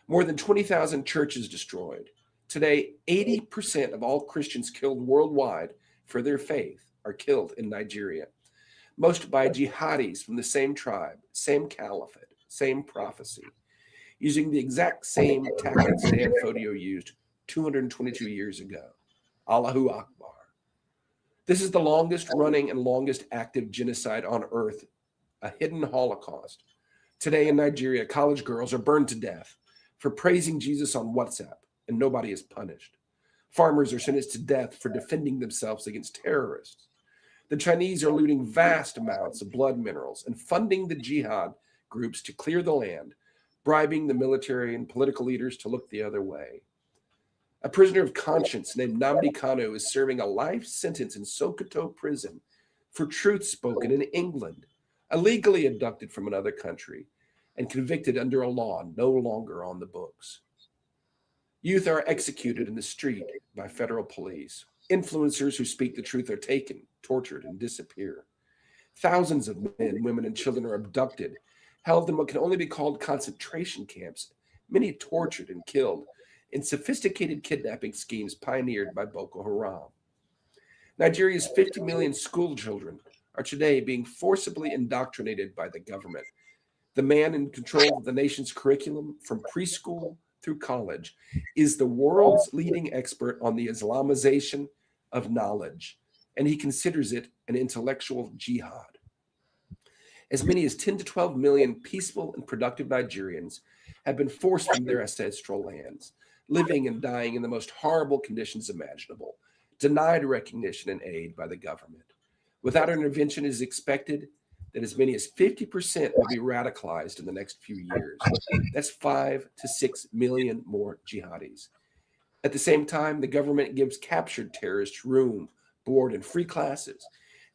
Speaker 11: More than 20,000 churches destroyed. Today, 80% of all Christians killed worldwide for their faith are killed in Nigeria, most by jihadis from the same tribe, same caliphate, same prophecy, using the exact same tactics Dan Fodio used 222 years ago. Allahu Akbar. This is the longest running and longest active genocide on earth, a hidden Holocaust. Today in Nigeria, college girls are burned to death for praising Jesus on WhatsApp, and nobody is punished. Farmers are sentenced to death for defending themselves against terrorists. The Chinese are looting vast amounts of blood minerals and funding the jihad groups to clear the land, bribing the military and political leaders to look the other way. A prisoner of conscience named Nnamdi Kanu is serving a life sentence in Sokoto prison for truth spoken in England, illegally abducted from another country and convicted under a law no longer on the books. Youth are executed in the street by federal police. Influencers who speak the truth are taken, tortured, and disappear. Thousands of men, women, and children are abducted, held in what can only be called concentration camps, many tortured and killed in sophisticated kidnapping schemes pioneered by Boko Haram. Nigeria's 50 million school children are today being forcibly indoctrinated by the government. The man in control of the nation's curriculum from preschool through college is the world's leading expert on the Islamization of knowledge, and he considers it an intellectual jihad. As many as 10 to 12 million peaceful and productive Nigerians have been forced from their ancestral lands, living and dying in the most horrible conditions imaginable, denied recognition and aid by the government. Without intervention, it is expected that as many as 50% will be radicalized in the next few years. That's 5 to 6 million more jihadis. At the same time, the government gives captured terrorists room, board, and free classes,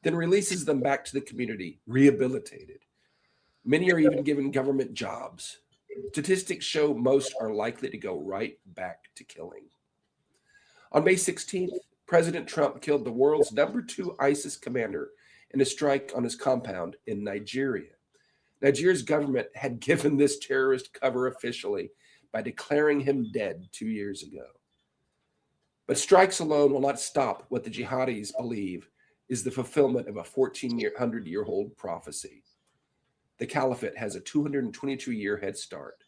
Speaker 11: then releases them back to the community, rehabilitated. Many are even given government jobs. Statistics show most are likely to go right back to killing. On May 16th, President Trump killed the world's #2 ISIS commander in a strike on his compound in Nigeria. Nigeria's government had given this terrorist cover officially by declaring him dead 2 years ago. But strikes alone will not stop what the jihadis believe is the fulfillment of a 1,400-year-old prophecy. The caliphate has a 222-year head start.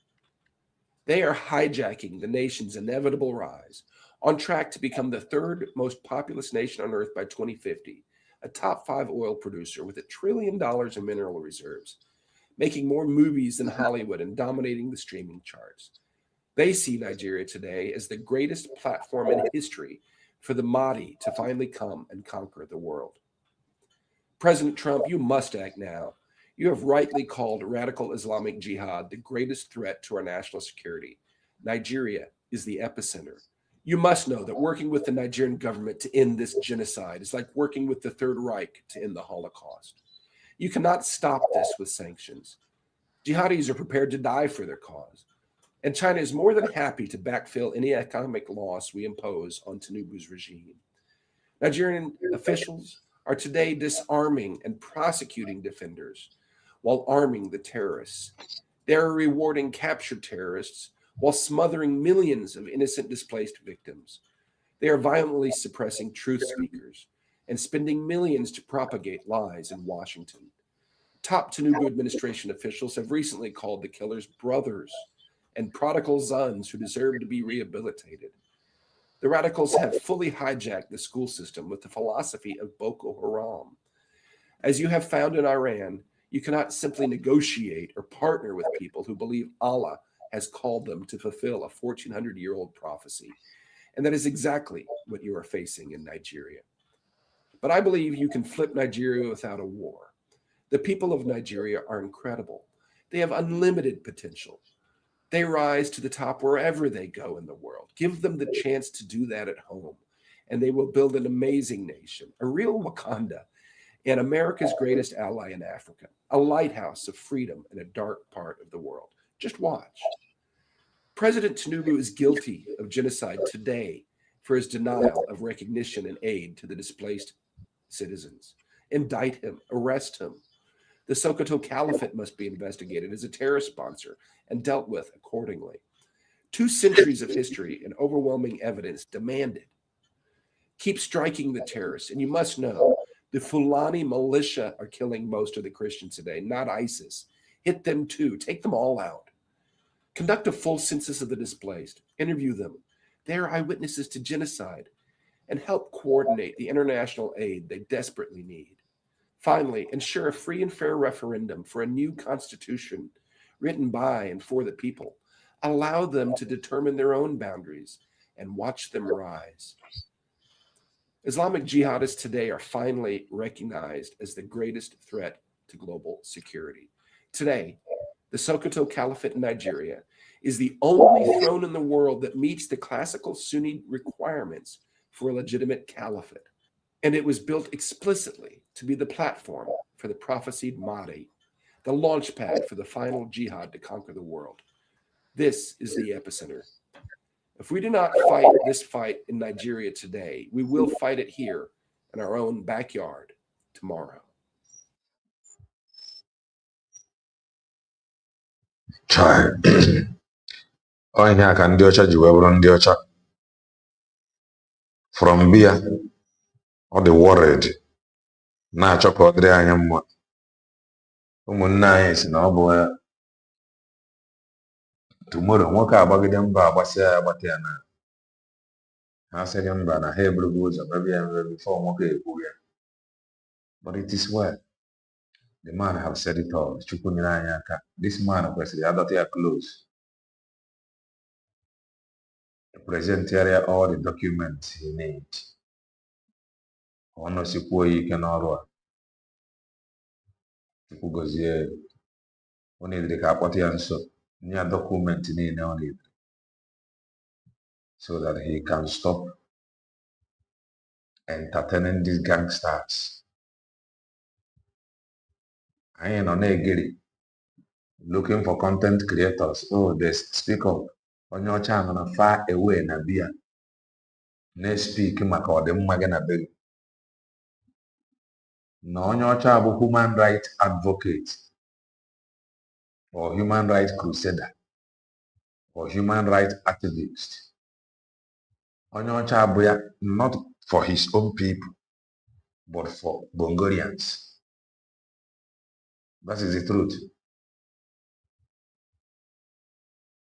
Speaker 11: They are hijacking the nation's inevitable rise, on track to become the third most populous nation on earth by 2050, a top 5 oil producer with $1 trillion in mineral reserves, making more movies than Hollywood and dominating the streaming charts. They see Nigeria today as the greatest platform in history for the Mahdi to finally come and conquer the world. President Trump, you must act now. You have rightly called radical Islamic jihad the greatest threat to our national security. Nigeria is the epicenter. You must know that working with the Nigerian government to end this genocide is like working with the Third Reich to end the Holocaust. You cannot stop this with sanctions. Jihadis are prepared to die for their cause. And China is more than happy to backfill any economic loss we impose on Tinubu's regime. Nigerian officials are today disarming and prosecuting defenders while arming the terrorists. They are rewarding captured terrorists while smothering millions of innocent displaced victims. They are violently suppressing truth speakers and spending millions to propagate lies in Washington. Top Tinubu administration officials have recently called the killers brothers and prodigal sons who deserve to be rehabilitated. The radicals have fully hijacked the school system with the philosophy of Boko Haram. As you have found in Iran, you cannot simply negotiate or partner with people who believe Allah has called them to fulfill a 1,400-year-old prophecy. And that is exactly what you are facing in Nigeria. But I believe you can flip Nigeria without a war. The people of Nigeria are incredible. They have unlimited potential. They rise to the top wherever they go in the world. Give them the chance to do that at home, and they will build an amazing nation, a real Wakanda, and America's greatest ally in Africa, a lighthouse of freedom in a dark part of the world. Just watch. President Tinubu is guilty of genocide today for his denial of recognition and aid to the displaced citizens. Indict him, arrest him. The Sokoto Caliphate must be investigated as a terrorist sponsor and dealt with accordingly. 2 centuries of history and overwhelming evidence demand it. Keep striking the terrorists, and you must know the Fulani militia are killing most of the Christians today, not ISIS. Hit them too. Take them all out. Conduct a full census of the displaced. Interview them. They are eyewitnesses to genocide, and help coordinate the international aid they desperately need. Finally, ensure a free and fair referendum for a new constitution written by and for the people. Allow them to determine their own boundaries and watch them rise. Islamic jihadists today are finally recognized as the greatest threat to global security. Today, the Sokoto Caliphate in Nigeria is the only throne in the world that meets the classical Sunni requirements for a legitimate caliphate. And it was built explicitly to be the platform for the prophesied Mahdi, the launch pad for the final jihad to conquer the world. This is the epicenter. If we do not fight this fight in Nigeria today, we will fight it here in our own backyard tomorrow.
Speaker 1: Onye aka ndị ọcha ji wee bụrụ ndị ọcha. From bia ọ dị worried na-achọ ka ọ dịrị anyị mma. Ụmụnne anyị si na ọ bụ tomorrow nwoke agbagide mba agbasịa ya agbata ya na ha sịrị mba na ha eburugo ụzọ mebi ya mebe before nwoke ekwu ya. But it is well. The man have said it all. Chukwu nyere anyị aka. This man kwesịrị adọta ya close. Present area all the documents he needs. Ọ nọsikwuo ya ike n'ọrụ a. Chukwu gozie ọ na-edere ka akpọta ya nso nye ya document niile ọ na-edere so that he can stop entertaining these gangsters. Anyị nọ na-egeri looking for content creators. Oh, they speak up. Onye ọcha nọ na far away na bia na-speak maka ọdịmma gị na be gị. Na onye ọcha bụ human rights advocate or human rights crusader or human rights activist. Onye ọcha bụ ya not for his own people but for Bongorians. That is the truth.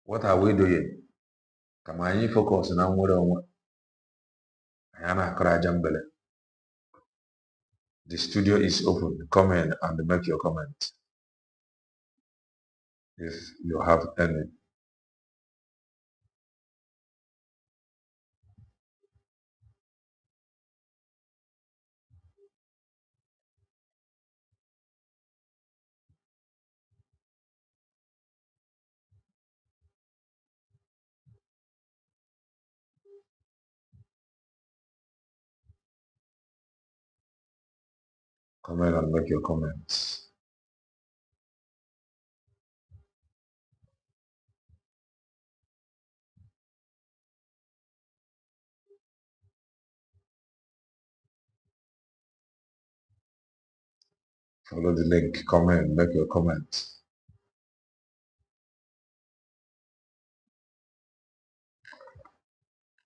Speaker 1: What are we doing? Kama anyị focus na nwere onwe anyị na-akọrọ aja mbele. The studio is open. Come in and make your comment if you have any. Come in and make your comments. Follow the link. Come in, make your comments.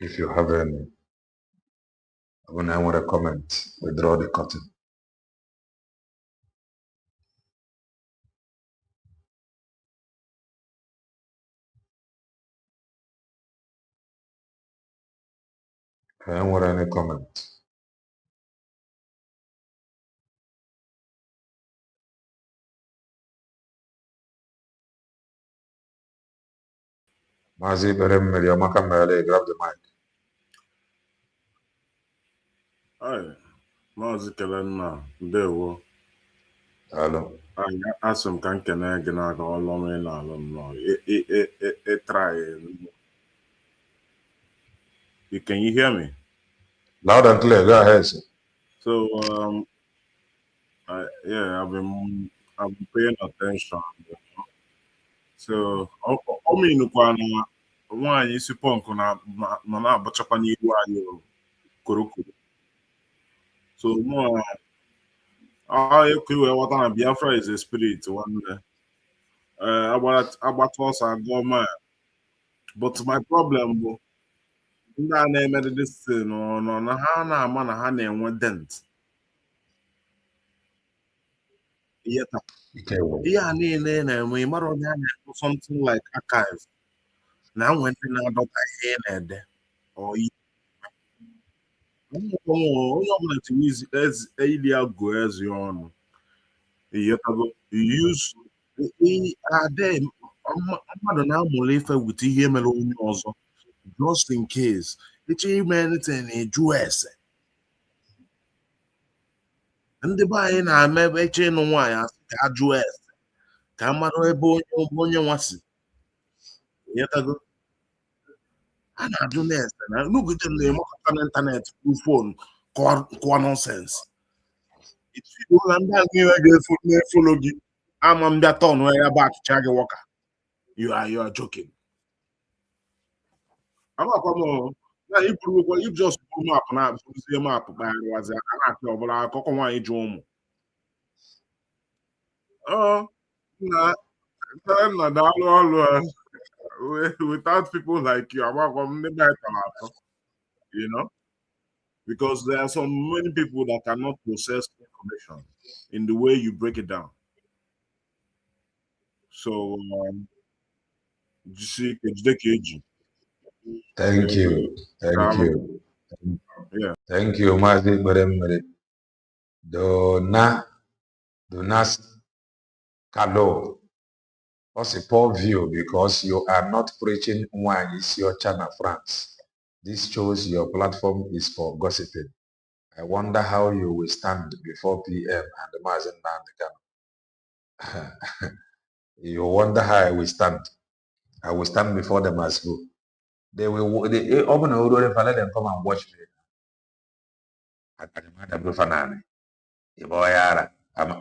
Speaker 1: If you have any, when I want to comment, withdraw the curtain. Anyone any comment? Mazi Berem Yamaka Mele, grab the mic.
Speaker 12: Hi, Mazi Kelenna, Ndewo.
Speaker 1: Hello.
Speaker 12: Asị m ka m kene gị n'aka ọlụ ọma ị na-alụ nnọọ. Try. Can you hear me?
Speaker 1: Loud and clear, go ahead, sir.
Speaker 12: So, I've been paying attention. So, ọ mịnụkwa na nwaanyị isi pọnkụ nọ na-abachakwa n'ihu anyị korokoro. So, ekwe wee ghọta na Biafra is a spirit one day. Agbata ọsọ agụọ mile. But my problem bụ ndị a na-emede this thing nọ na ha na-ama na ha na-enwe dent. Ihe a niile na-enwe ịmara onye a na-ekwu something like archive na nwe ndị na-adọta ihe na-ede onye ọbụla tinye ili agụ ezi ọnụ mmadụ na-amụrụ ife wute ihe mere onye ọzọ just in case eche ime anything na-eju ese ndị be anyị na-eme ebe eche ịnụ nwaanyị asị ka ajụ ese ka a mara ebe onye nwa si yetago a na-ajụ na-ese na n'ogide na-emekọta n'ịntanetị bụ fon kụwa nọnsens na ndị agụ iwe ga-efolo gị ama mbịa tọn ya bụ achịcha gị wọka you are joking. Amakwa m na iburu just buru map na-abụzie map kpagharịwazi aka na-akị ọbụla akụkọ nwaanyị ji ụmụ na daalụ ọlụ without people like you amakwa m ndị na-etara atọ because there are so many people that cannot process information in the way you break it down. So
Speaker 1: Thank you.
Speaker 12: Yeah.
Speaker 1: Thank you, Mazi Beremere. Donas Kalo. What's a poor view because you are not preaching one is your channel, France. This shows your platform is for gossiping. I wonder how you will stand before PM and Mazen Nandekano. You wonder how I will stand. I will stand before them as who? They will open a door and let them come and watch me.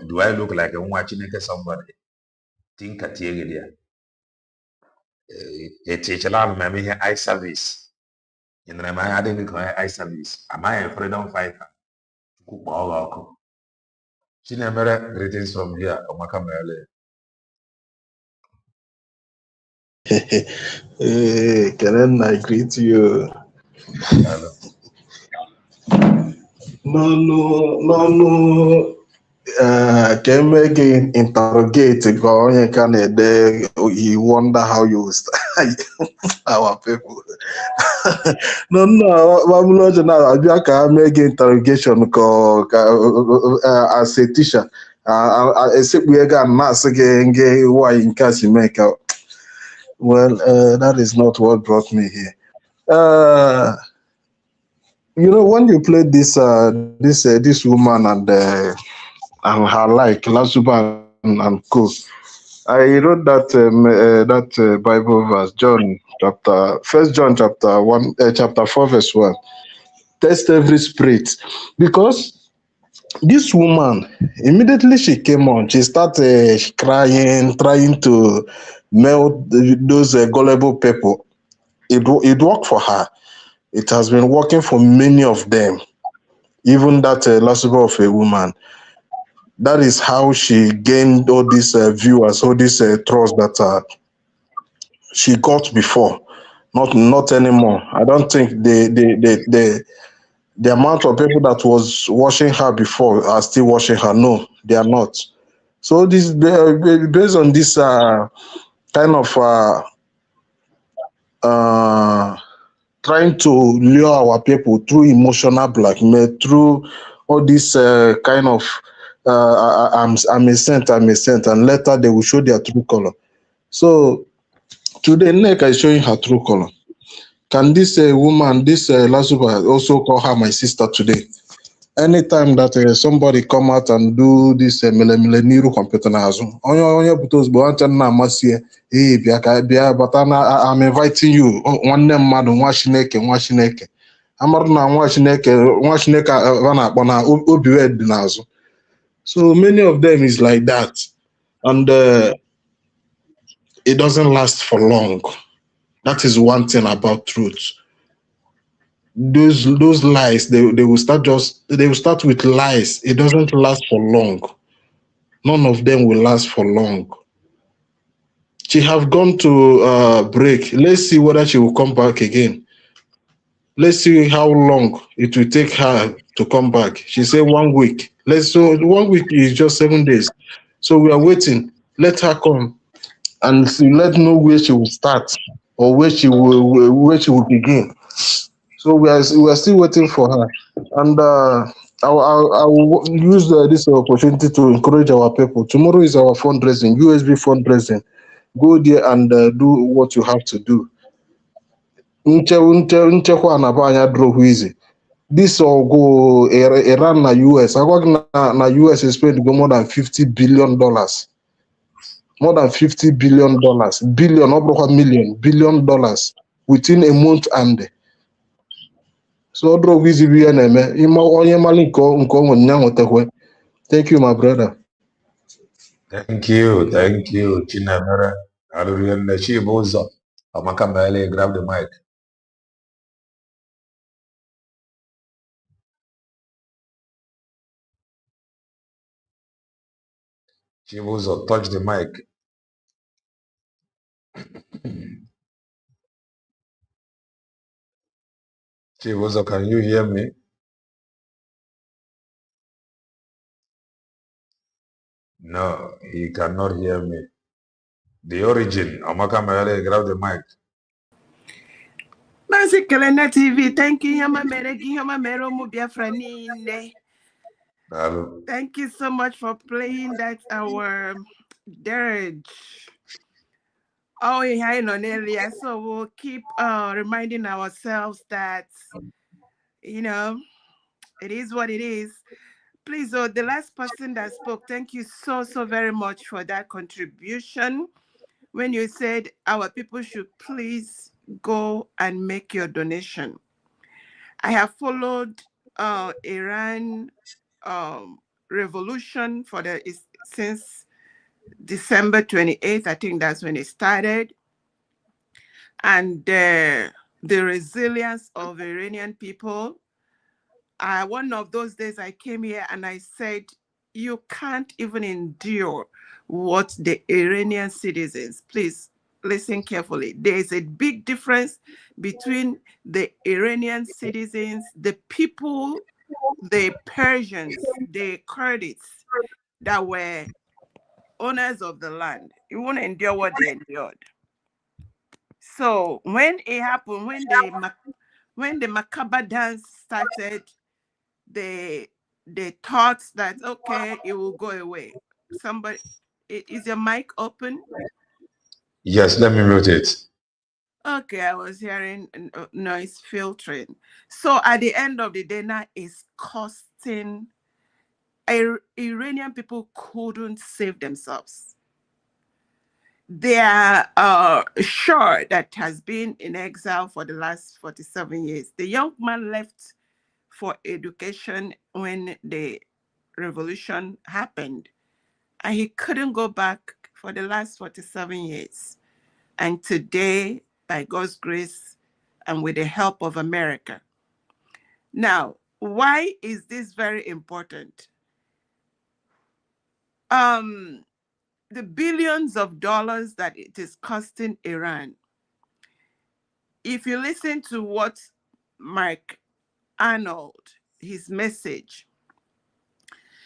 Speaker 1: Do I look like I'm watching somebody? Think at you a teacher maybe eye service. In the I didn't call eye service. Am I a freedom fighter? She never greetings from here.
Speaker 13: Hey, can I greet you?
Speaker 1: Hello.
Speaker 13: No. Can make it interrogate going can you wonder how you our people. No, I can make interrogation as a teacher. Except we got mass again why in case you make out. Well, that is not what brought me here. When you played this woman and her like Lasuba and Co. I wrote that Bible verse, First John chapter 1, chapter 4, verse 1. Test every spirit, because this woman immediately she came on, she started crying, trying to melt those gullible people. It worked for her. It has been working for many of them, even that Lasuba of a woman. That is how she gained all these viewers, all this trust that she got before. Not anymore. I don't think the amount of people that was watching her before are still watching her. No, they are not. So this based on this kind of trying to lure our people through emotional blackmail, through all this kind of I'm a saint, and later they will show their true color. So today, Nneka is showing her true color. Can this woman, this Lasuba, also call her my sister today? Anytime that somebody come out and do this mileniru computer na azụ onye pụta ozugbo ancha nna amasị ya bịa bata na I'm inviting you nwanne mmadụ nwa Chineke amarụ na nwa Chineke a na-akpọ na obi dị n'azụ. So many of them is like that, and it doesn't last for long. That is one thing about truth. Those lies, they will start with lies. It doesn't last for long. None of them will last for long. She have gone to break. Let's see whether she will come back again. Let's see how long it will take her to come back. She said 1 week. So 1 week is just 7 days. So we are waiting. Let her come and let's know where she will start or where she will begin. So we are still waiting for her, and I will use this opportunity to encourage our people. Tomorrow is our fundraising, USB fundraising. Go there and do what you have to do. Nchekwa na banya drove easy. This all go Iran na US. I work na US is spent go more than $50 billion. More than $50 billion. $billion within a month and. So thank you, my brother.
Speaker 1: Thank you, Chinemere. Alurienne Chibuzo. Amakambele, grab the mic. Chibuzo, touch the mic. Chibuzo, can you hear me? No, he cannot hear me. The origin, Amakambele, grab the mic.
Speaker 14: Nancy Kelena TV, thank you, Yama Mereki, Yama Mero Mubiafranine. Thank you so much for playing that our dirge. Oh, yeah, earlier. So we'll keep reminding ourselves that, you know, it is what it is. Please, the last person that spoke, thank you so very much for that contribution. When you said our people should please go and make your donation. I have followed Iran revolution since December 28th. I think that's when it started. And the resilience of Iranian people. One of those days I came here and I said, you can't even endure what the Iranian citizens, please listen carefully. There is a big difference between the Iranian citizens, the people, the Persians, the Kurds that were owners of the land. You won't endure what they endured. So when it happened, when the macabre dance started, they thought that, okay, it will go away. Somebody, is your mic open?
Speaker 1: Yes, let me mute it.
Speaker 14: Okay, I was hearing noise filtering. So at the end of the day, now it's costing. Iranian people couldn't save themselves. They are sure that has been in exile for the last 47 years. The young man left for education when the revolution happened, and he couldn't go back for the last 47 years. And today, by God's grace and with the help of America. Now, why is this very important? The billions of dollars that it is costing Iran. If you listen to what Mark Arnold, his message,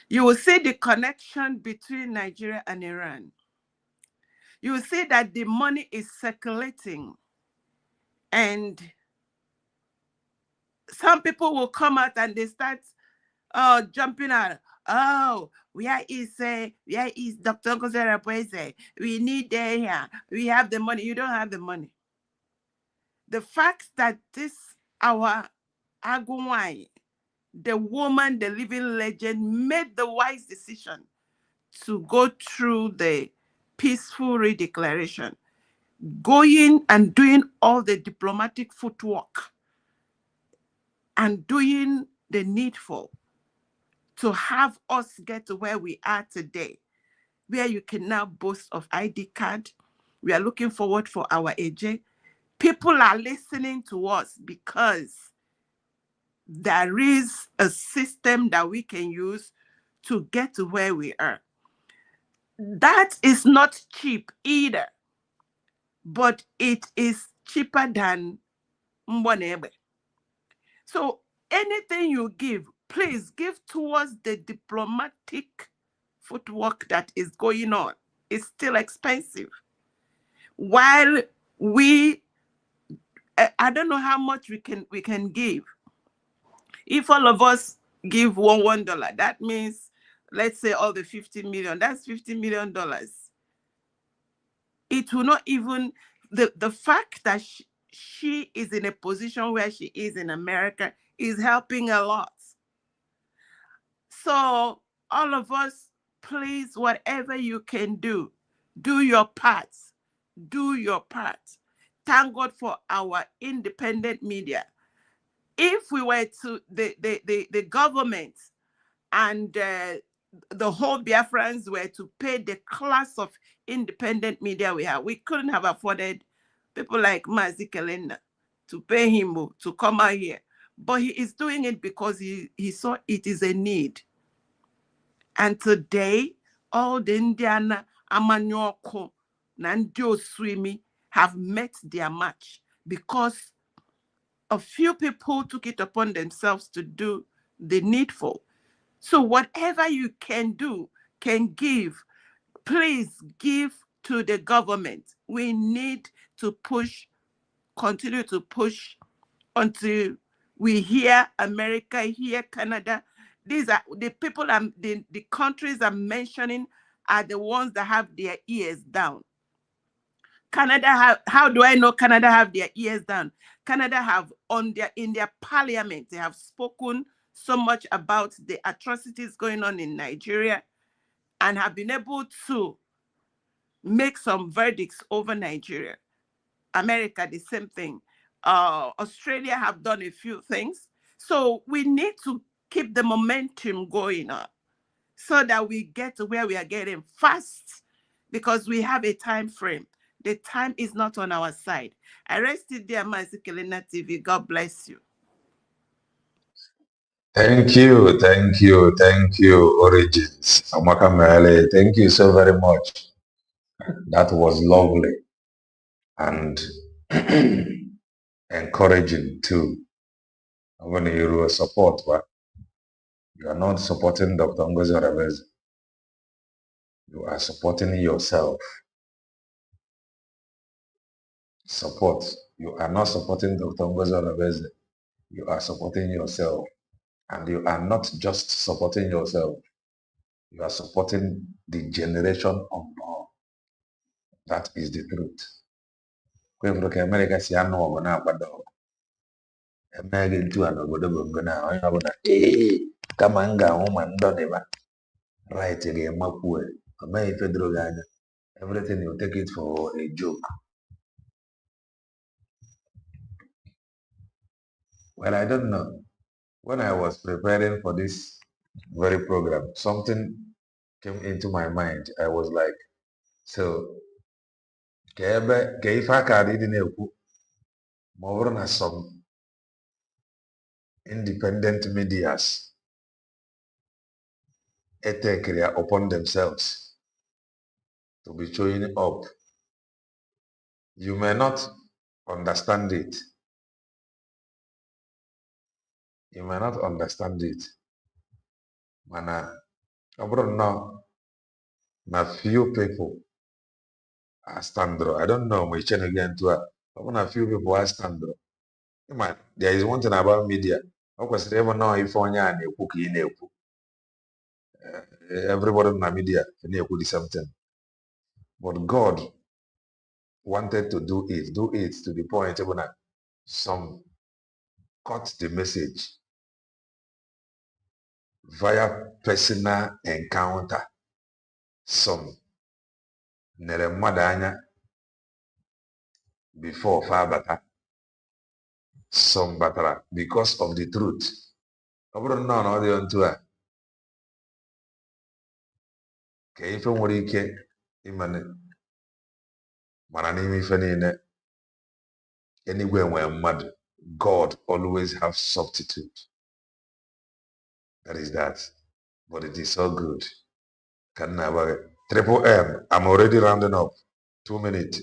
Speaker 14: you will see the connection between Nigeria and Iran. You will see that the money is circulating, and some people will come out and they start jumping out. Oh, where is Dr. Nkosera? We need them here. We have the money. You don't have the money. The fact that this our Agumwai, the woman, the living legend, made the wise decision to go through the peaceful redeclaration, going and doing all the diplomatic footwork and doing the needful to have us get to where we are today, where you can now boast of ID card. We are looking forward for our AJ. People are listening to us because there is a system that we can use to get to where we are. That is not cheap either, but it is cheaper than Mbonebe. So anything you give, please give towards the diplomatic footwork that is going on. It's still expensive. While we, I don't know how much we can give. If all of us give $1, that means, let's say all the 50 million, that's $50 million. It will not even, the fact that she is in a position where she is in America is helping a lot. So all of us, please, whatever you can do your part. Do your part. Thank God for our independent media. If we were to, the government and the whole Biafrans were to pay the class of independent media we have, we couldn't have afforded people like Mazi Kelenda to pay him to come out here. But he is doing it because he saw it is a need. And today, all the Indiana Amanyoko Nandio Swimi have met their match because a few people took it upon themselves to do the needful. So whatever you can do, can give, please give to the government. We need to push, continue to push until we hear America, hear Canada. These are the people, the countries I'm mentioning are the ones that have their ears down. Canada how do I know Canada have their ears down? Canada have in their parliament, they have spoken so much about the atrocities going on in Nigeria and have been able to make some verdicts over Nigeria. America, the same thing. Australia have done a few things. So we need to keep the momentum going on so that we get to where we are getting fast because we have a time frame. The time is not on our side. I rest it there, Mazi Kelena TV. God bless you.
Speaker 1: Thank you, Origins. Amaka Mele, thank you so very much. That was lovely and encouraging too. When you support, but you are not supporting Dr. Ngozi Orebeze. You are supporting yourself. Support. You are not supporting Dr. Ngozi Orebeze. You are supporting yourself. And you are not just supporting yourself. You are supporting the generation unborn. That is the truth. America right again, everything you take it for a joke. Well, I don't know. When I was preparing for this very program, something came into my mind. I was like, so, some independent medias take upon themselves to be showing up. You may not understand it. You may not understand it. Mana, na few people are standro. I don't know. We change again to a few people are standro. Man, there is one thing about media. Of course, they never know if only an everybody in the media the same thing. But God wanted to do it to the point when some cut the message via personal encounter. Some nere mmadụ anya before far batara. Some batara because of the truth. Ọ bụrụ na ọ dị otu a ka ife nwere ike imane mana n'ime ife niile anywhere where mmadụ, God always have substitute. That is that. But it is so good. Can never Triple M. I'm already rounding up. 2 minutes.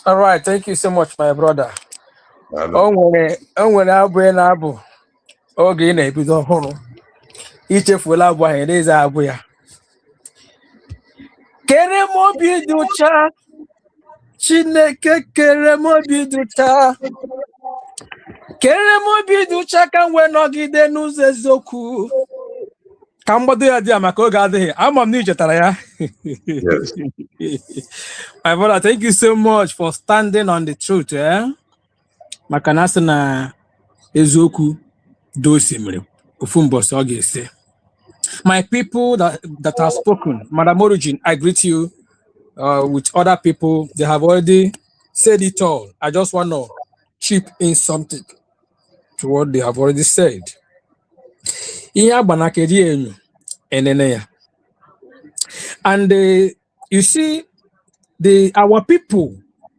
Speaker 15: All right, thank you so much, my brother. O nwere abụ ị na-abụ oge ị na-ebido ọhụrụ ichefuola abụ ahụ n'eze abụ ya. Kere m obi dị ụcha, Chineke kere m obi dị ụcha. Kere m obi dị ụcha ka m wee nọgide n'ụzọ eziokwu. Ka mgbado ya dị ya maka oge adịghị. Ama m na ichetara ya.
Speaker 1: Yes.
Speaker 15: My brother, thank you so much for standing on the truth. Maka na asị na eziokwu do osimiri ofu mbọsị ọ ga-ese. My people that have spoken, Madam Origin, I greet you. With other people, they have already said it all. I just want to chip in something to what they have already said. And you see, our people,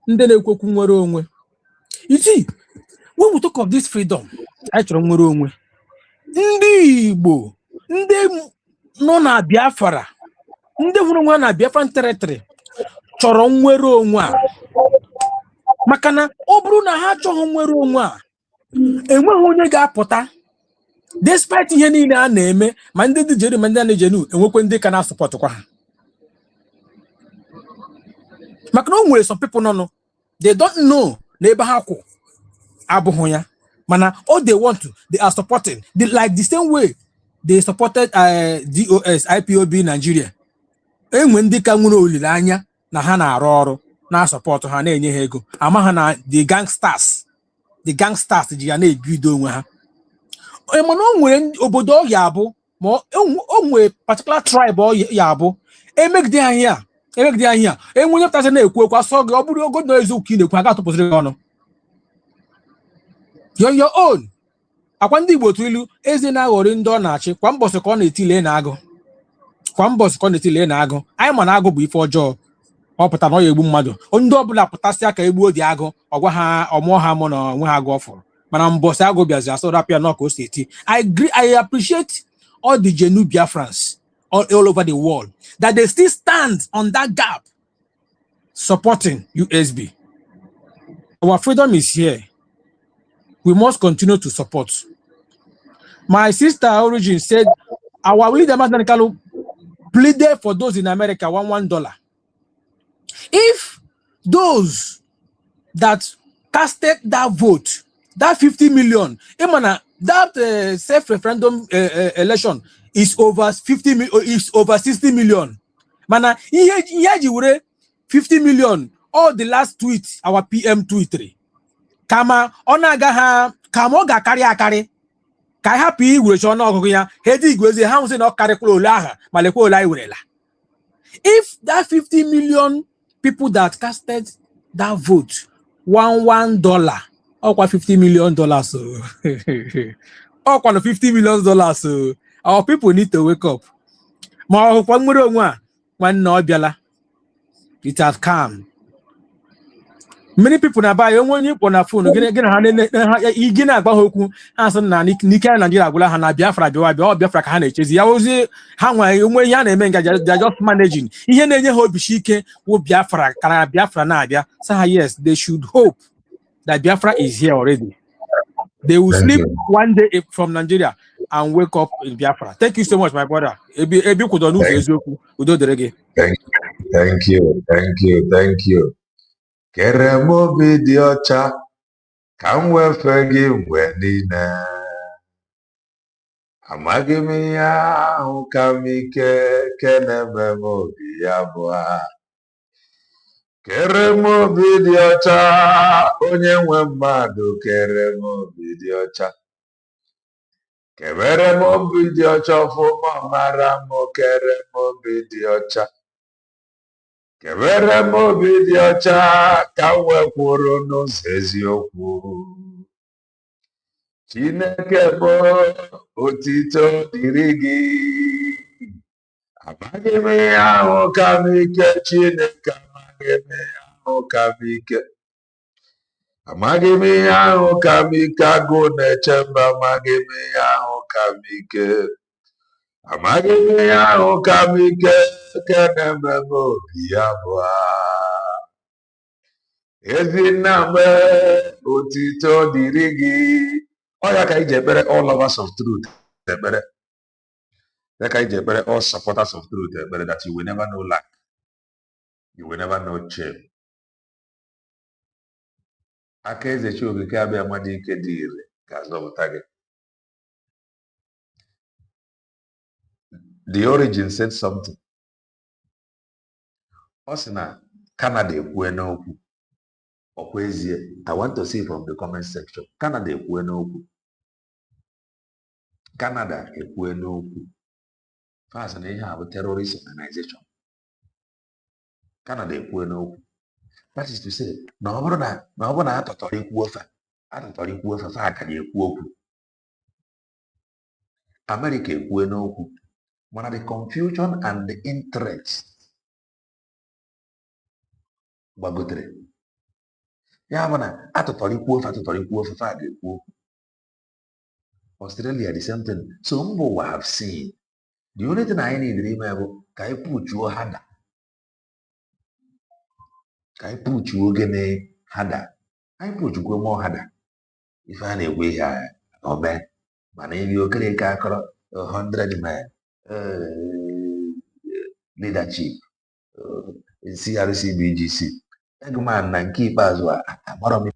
Speaker 15: you see, when we talk of this freedom, ndị Igbo, ndị nọ na Biafra, ndị hụrụ nwa na Biafran territory chọrọ nnwere onwe a. Maka na ọ bụrụ na ha chọrọ nnwere onwe a, enweghị onye ga-apụta. Despite ihe niile a na-eme, ma ndị dị jere ma ndị na-ejenu, enwekwe ndị ka na-asọpọtụkwa ha. Maka na o nwere some people nọ, they don't know na ebe ha kwụ abụghị ya. Mana all they want to, they are supporting. Like the same way they supported DOS, IPOB Nigeria. Enwe ndị ka nwere olileanya na ha na-arụ ọrụ na support ha na-enye ha ego. Ama ha na the gangsters ji ya na-ebido onwe ha. Mana o nwere obodo ọ ya abụ, ma o nwere particular tribe ọ ya abụ. Emegide ahịa, enwe onye pụtasị na-ekwu ekwu asọ gị, ọ bụrụ ogo na eziokwu ị na-ekwu, ha ga-atụpụsịrị gị ọnụ. You're your own. Akwa ndị Igbo tu ilu, eze na-aghọrị ndị ọ na-achị, kwa mbọsị ka ọ na-etile na-agụ. Anyị ma na agụ bụ ife ọjọọ. Ọ pụta na ọ ya egbu mmadụ. Ndị ọbụla pụtasịa ka egbuo dị agụ, ọgwa ha ọmụọ ha mụ na onwe ha agụ ọfụrụ. Mana mbọsị agụ bịazi asọ rapịa nọ ka o si eti. I appreciate all the Genu Biafrans all over the world that they still stand on that gap supporting USB. Our freedom is here. We must continue to support. My sister Origin said our leader pleaded for those in America $1. If those that casted that vote, that 50 million, that self-referendum election is over 60 million. Mana, 50 million, all the last tweets, our PM tweet. Kama onaga ha kama ọ ga-akarị akarị ka hapụ iwere ọnụ ọgụgụ ya hedi igwezi ha nwụsị na ọ karịkwala ole aha ma lekwa ole anyị werela. If that 50 million people that casted that vote $1 ọkwa $50 million so ọkwa na $50 million so our people need to wake up. Ma ọkwa nwere onwe a nwanne ọ bịala. It has come. Many people na buy when you on a phone again gina agba ha okwu ha sị na n'ike Nigeria agwụla ha na Biafra Biafra ka ha na-echezi ya ozi ha nwe onwe ihe a na-eme nga just managing ihe na-enye ha obishi ike wo Biafra kana Biafra na-abịa say ha yes they should hope that Biafra is here already. They will sleep one day from Nigeria and wake up in Biafra. Thank you so much, my brother. Ebi kwudo n'ụzọ eziokwu udo dịrị gị.
Speaker 1: Thank you. Kere m obi dị ọcha, ka m wefee gị mgbe niile. Amaghị m ihe ahụ ka m ike ke na-eme m obi abụọ. Kere m obi dị ọcha, onye nwe mmadụ kere m obi dị ọcha. Kebere m obi dị ọcha ọfụma mara m kere m obi dị ọcha. Kebere m obi dị ọcha ka m wee kwụrụ n'ụzọ eziokwu. Chineke bụ otito dịrị gị. Amaghị m ihe ahụ ka m ike, Chineke amaghị m ihe ahụ ka m ike. Amaghị m ihe ahụ ka m ike, agụ na-eche mba amaghị m ihe ahụ ka m ike. Amaghị m ihe ahụ ka m ike ke na-eme m obi abụọ. Ezi nna m otito dịrị gị. Ọ ya ka iji ekpere all lovers of truth ekpere. Ya ka iji ekpere all supporters of truth ekpere, that you will never know lack. You will never know shame. Aka eze chi okike abịa amadị ike dị ire ga-azọpụta gị. The Origin said something. Ọ sị na Canada ekwue n'okwu. Ọkwa ezie, I want to see from the comment section. Canada ekwue n'okwu. Canada ekwue n'okwu. Fast na ihe a bụ terrorist organization. Canada ekwue n'okwu. That is to say, na ọ bụrụ na atọtọrọ ikwu ofe fa aka na-ekwu okwu. America ekwue n'okwu. Mana the confusion and the interest gbagotere. Ya bụ na atụtọrọ ikwu ofe fa ga-ekwu okwu. Australia the same thing. So mba ụwa have seen. The only thing anyị need ime bụ ka anyị puchuo hada. Ka anyị puchuo gịnị hada. Anyị puchukwo mụọ hada. Ife a na-egwe ihe a ome. Mana ili okere ka akọrọ 100 men leadership CRC BGC. Egman na nke ikpeazụ a agbara m.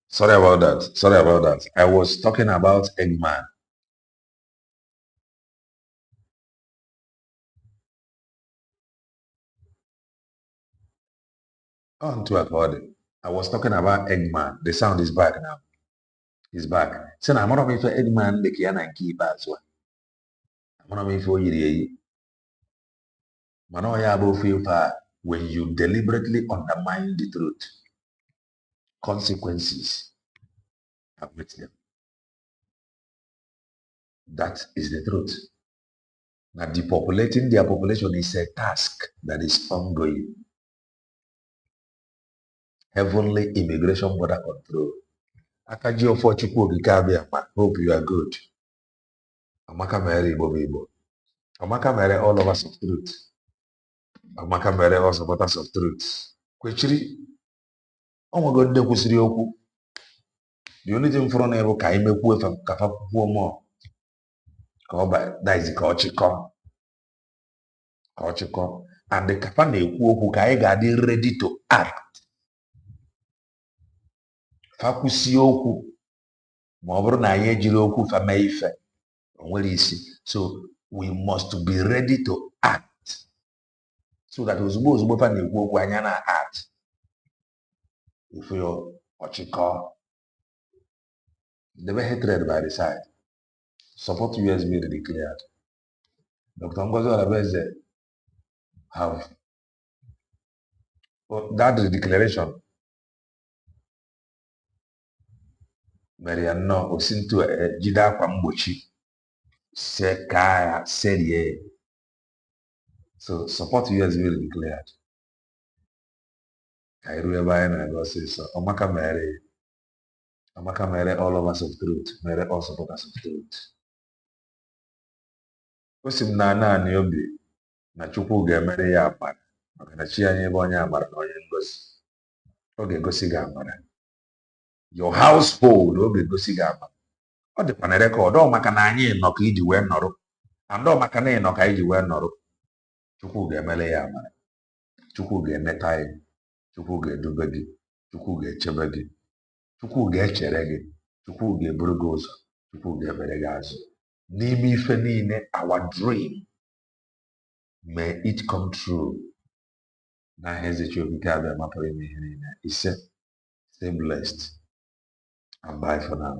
Speaker 1: Sorry about that. I was talking about Eggman. On to according. I was talking about Eggman. The sound is back now. He's back. So now I'm not for Eggman the Kiana and keep as well. I'm not for you. Manoya feel when you deliberately undermine the truth. Consequences are with them. That is the truth. Now depopulating their population is a task that is ongoing. Heavenly immigration border control. Akaji of Chukwu Gikabia, hope you are good. Amaka Mary Bobibo. Amaka Mary all of us of truth. Amaka Mary all supporters of truth. Kwechiri. Omogo nde kwusiri okwu. The only thing for na ka imekwu efa kafa kwuo mo. Ka oba that is ka ochiko. And the kafa na-ekwu okwu ka anyị ga-adị ready to act. Fa kwusie okwu ma ọ bụrụ na anyị ejiri okwu fa mee ife o nwere isi. So we must be ready to act so that ozugbo fa na-ekwu okwu anya na act. If you ochiko, never hatred by the side. Support US being declared. Dr. Ngozi Olabeze have that declaration. Mariano Osinto Jida Kwambochi se kaya serie So support you has really declared. I remember and I go say so. Omaka mere all of us of truth, mere all supporters of truth. Osim na naanị obi na Chukwu ga-emere ya amara maka na chi anyị ebe onye amara na onye ngozi. Ọ ga-egosi gị amara. Your household ọ ga-egosi gị amara. Ọ dịkwa na rekọd ọ maka na anyị nọ ka iji wee nọrọ. And ọ maka na ị nọ ka iji wee nọrọ. Chukwu ga-emere ya amara. Chukwu ga-eneta ya. Chukwu ga-edube gị. Chukwu ga-echebe gị. Chukwu ga-echere gị. Chukwu ga-eburu gị ụzọ. Chukwu ga-ebere gị azụ. N'ime ife niile, our dream, may it come true. Na heze Chukwu abịa mapụrụ ime ihe niile. Ise, stay blessed and bye for now.